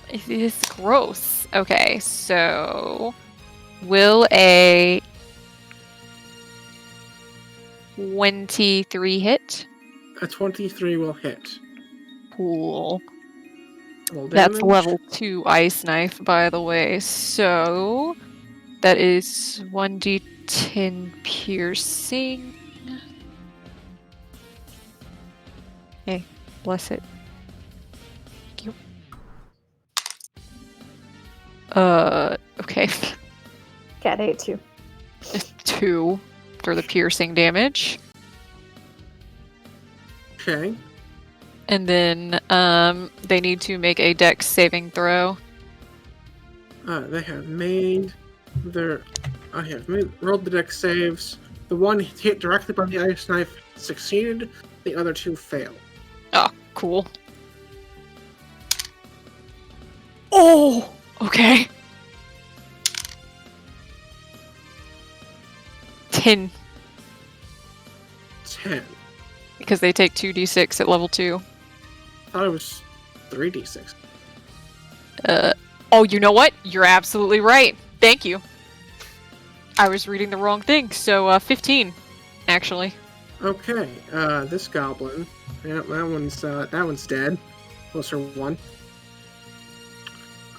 It is gross. Okay, so will a 23 hit? A 23 will hit. Cool. Roll That's damage. level 2 ice knife, by the way. So that is 1d10 piercing. Hey, bless it. Thank you. Okay. Cat ate too. 2 for the piercing damage. Okay. And then they need to make a dex saving throw. They have made their. I have rolled the dex saves. The one hit directly by the ice knife succeeded. The other 2 failed. Oh, cool. Oh! Okay. 10. 10. Because they take 2d6 at level 2. I thought it was 3d6. Oh, you know what? You're absolutely right. Thank you. I was reading the wrong thing. So, 15, actually. Okay, this goblin. Yeah, that one's dead. Closer one.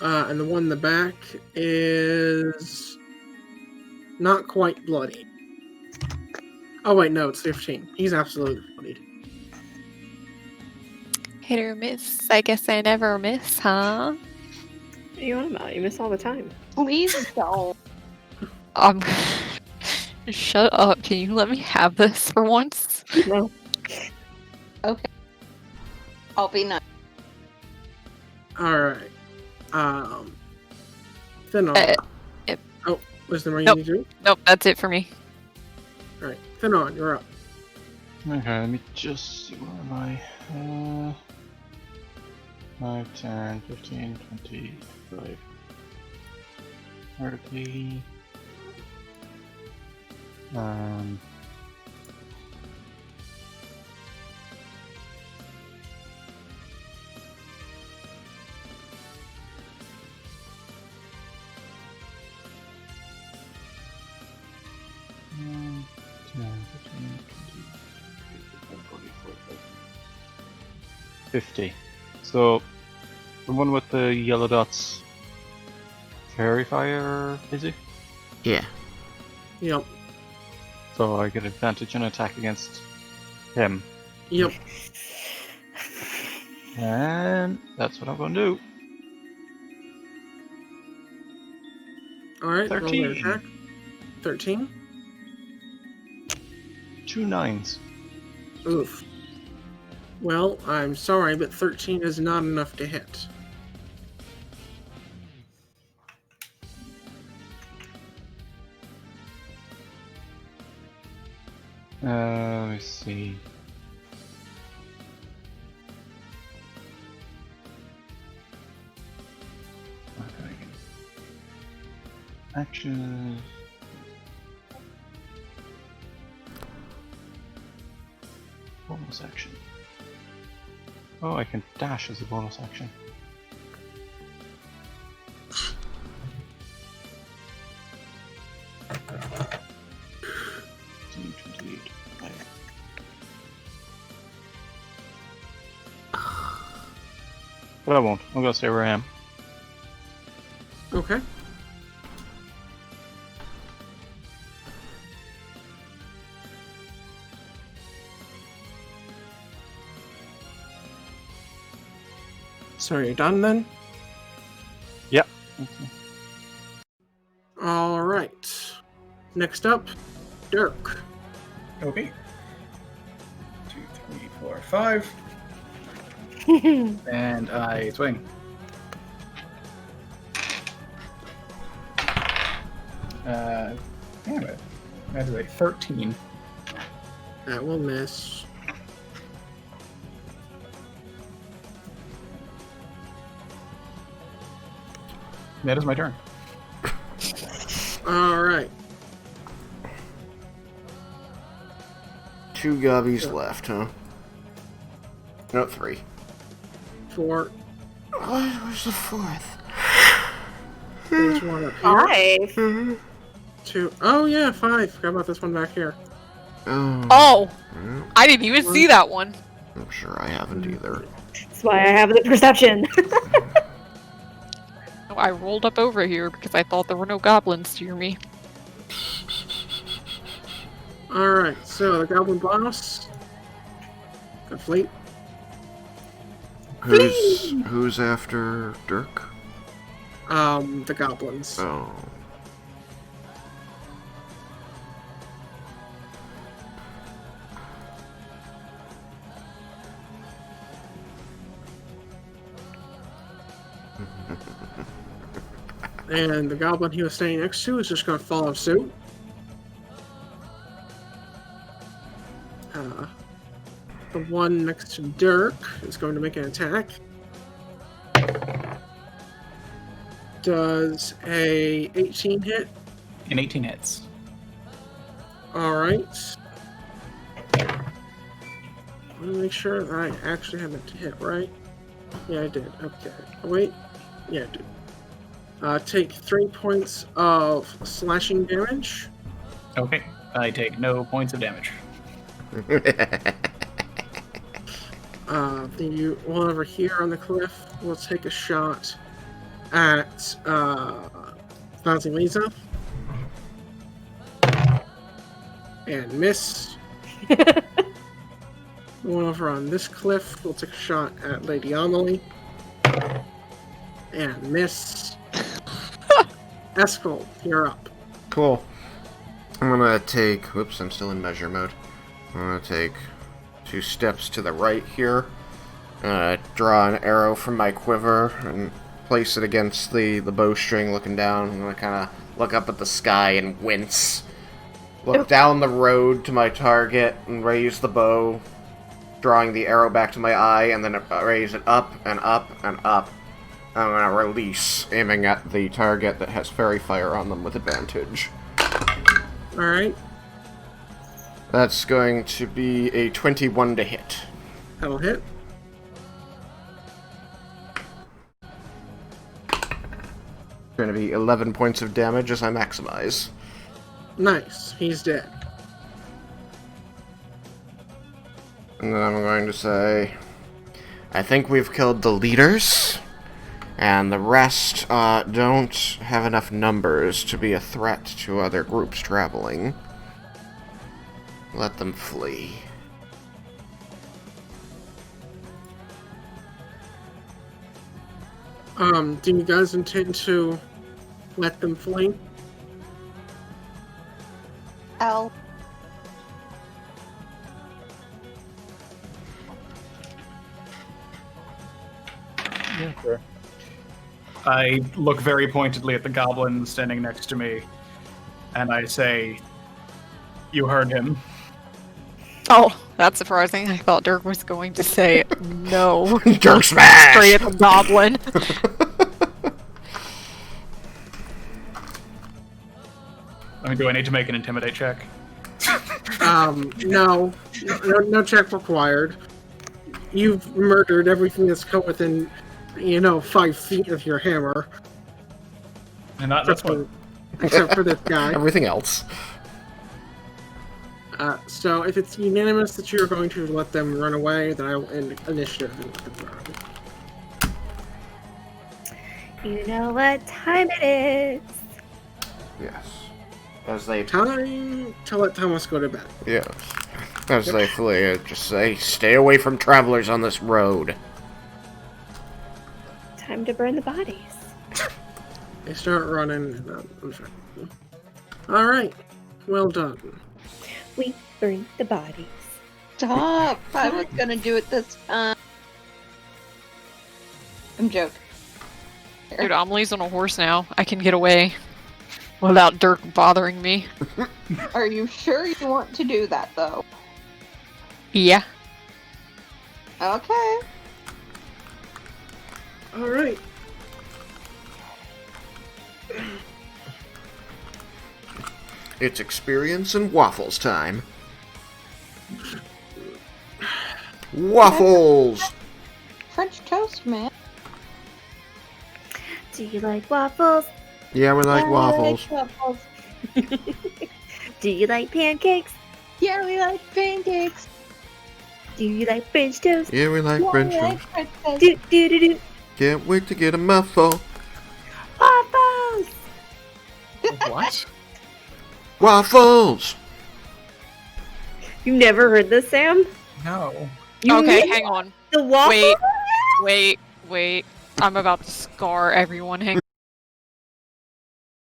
And the one in the back is not quite bloody. Oh wait, no, it's 15. He's absolutely bloodied. Hit or miss. I guess I never miss, huh? What are you on about? You miss all the time. Please don't. Um, shut up. Can you let me have this for once? No. Okay. I'll be nice. Alright. Thanon. Yep. Oh, was there more Nope. you need to do? Nope, that's it for me. Alright, Thanon, you're up. Okay, let me just see, where am I? 5, 10, 15, 20, 25, 30. Um, 10, 15, 20, 45, 50. So, the one with the yellow dots, Fairy Fire, is it? Yeah. Yep. So I get advantage on attack against him. Yep. And that's what I'm going to do. Alright, roll their 13. attack. 13. 2 9s. Oof. Well, I'm sorry, but 13 is not enough to hit. Let me see. Okay. Action. Bonus action. Oh, I can dash as a bonus action. But I won't. I'm gonna stay where I am. Okay. So you're done then? Yep. Alright. Next up, Dirk. Okay. 2, 3, 4, 5. And I swing. Damn it. That is a 13. That will miss. That is my turn. Alright. 2 gobbies left, huh? No, 3. 4. Where's the 4th? There's one up here. 5. 2. Oh yeah, 5. Forgot about this one back here. Oh! Well, I didn't even see that one. I'm sure I haven't either. That's why I have the perception. I rolled up over here because I thought there were no goblins near me. Alright, so the goblin boss. Complete. Who's after Dirk? The goblins. Oh. And the goblin he was standing next to is just going to follow suit. The one next to Dirk is going to make an attack. Does a 18 hit? And 18 hits. Alright. Let me make sure that I actually have it to hit, right? Yeah, I did. Okay. Oh, wait. Yeah, dude. Take 3 points of slashing damage. Okay, I take no points of damage. The one over here on the cliff will take a shot at Fancy Lisa. And miss. The one over on this cliff will take a shot at Lady Amelie. And miss. Eskel, you're up. Cool. I'm gonna take... Whoops, I'm still in measure mode. I'm gonna take 2 steps to the right here. Draw an arrow from my quiver and place it against the bowstring looking down. I'm gonna kind of look up at the sky and wince. Look down the road to my target and raise the bow, drawing the arrow back to my eye, and then raise it up and up and up. I'm gonna release, aiming at the target that has fairy fire on them with advantage. Alright, That's going to be a 21 to hit. that'll hit. Going to be 11 points of damage as I maximize. Nice, he's dead. And then I'm going to say, I think we've killed the leaders, and the rest don't have enough numbers to be a threat to other groups traveling. Let them flee. Do you guys intend to let them flee? Al. Yeah, sure. I look very pointedly at the goblin standing next to me, and I say, "You heard him." Oh, that's surprising. I thought Dirk was going to say no. Dirk smash! Straight at the goblin. I mean, do I need to make an intimidate check? No check required. You've murdered everything that's come within, 5 feet of your hammer. And that's what. Except for this guy. Everything else. So if it's unanimous that you're going to let them run away, then I will end initiative and let them run. You know what time it is. Yes. As they... Time to let Thomas go to bed. Yes. As they flee, I just say, stay away from travelers on this road. Time to burn the bodies. They start running. Alright. Well done. We burn the bodies. Stop! I was gonna do it this time. I'm joking. Dude, Amelie's on a horse now. I can get away without Dirk bothering me. Are you sure you want to do that, though? Yeah. Okay. Alright. It's experience and waffles time. Waffles! French toast, man. Do you like waffles? Yeah, we like Yeah, waffles. I like waffles. Do you like pancakes? Yeah, we like pancakes. Do you like French toast? Yeah, we like Yeah, French we like toast. French toast. Do do do do. Can't wait to get a mouthful. Waffles! What? Waffles! You never heard this, Sam? No. You Okay, never- hang on. The waffle? Wait. I'm about to scar everyone. Hang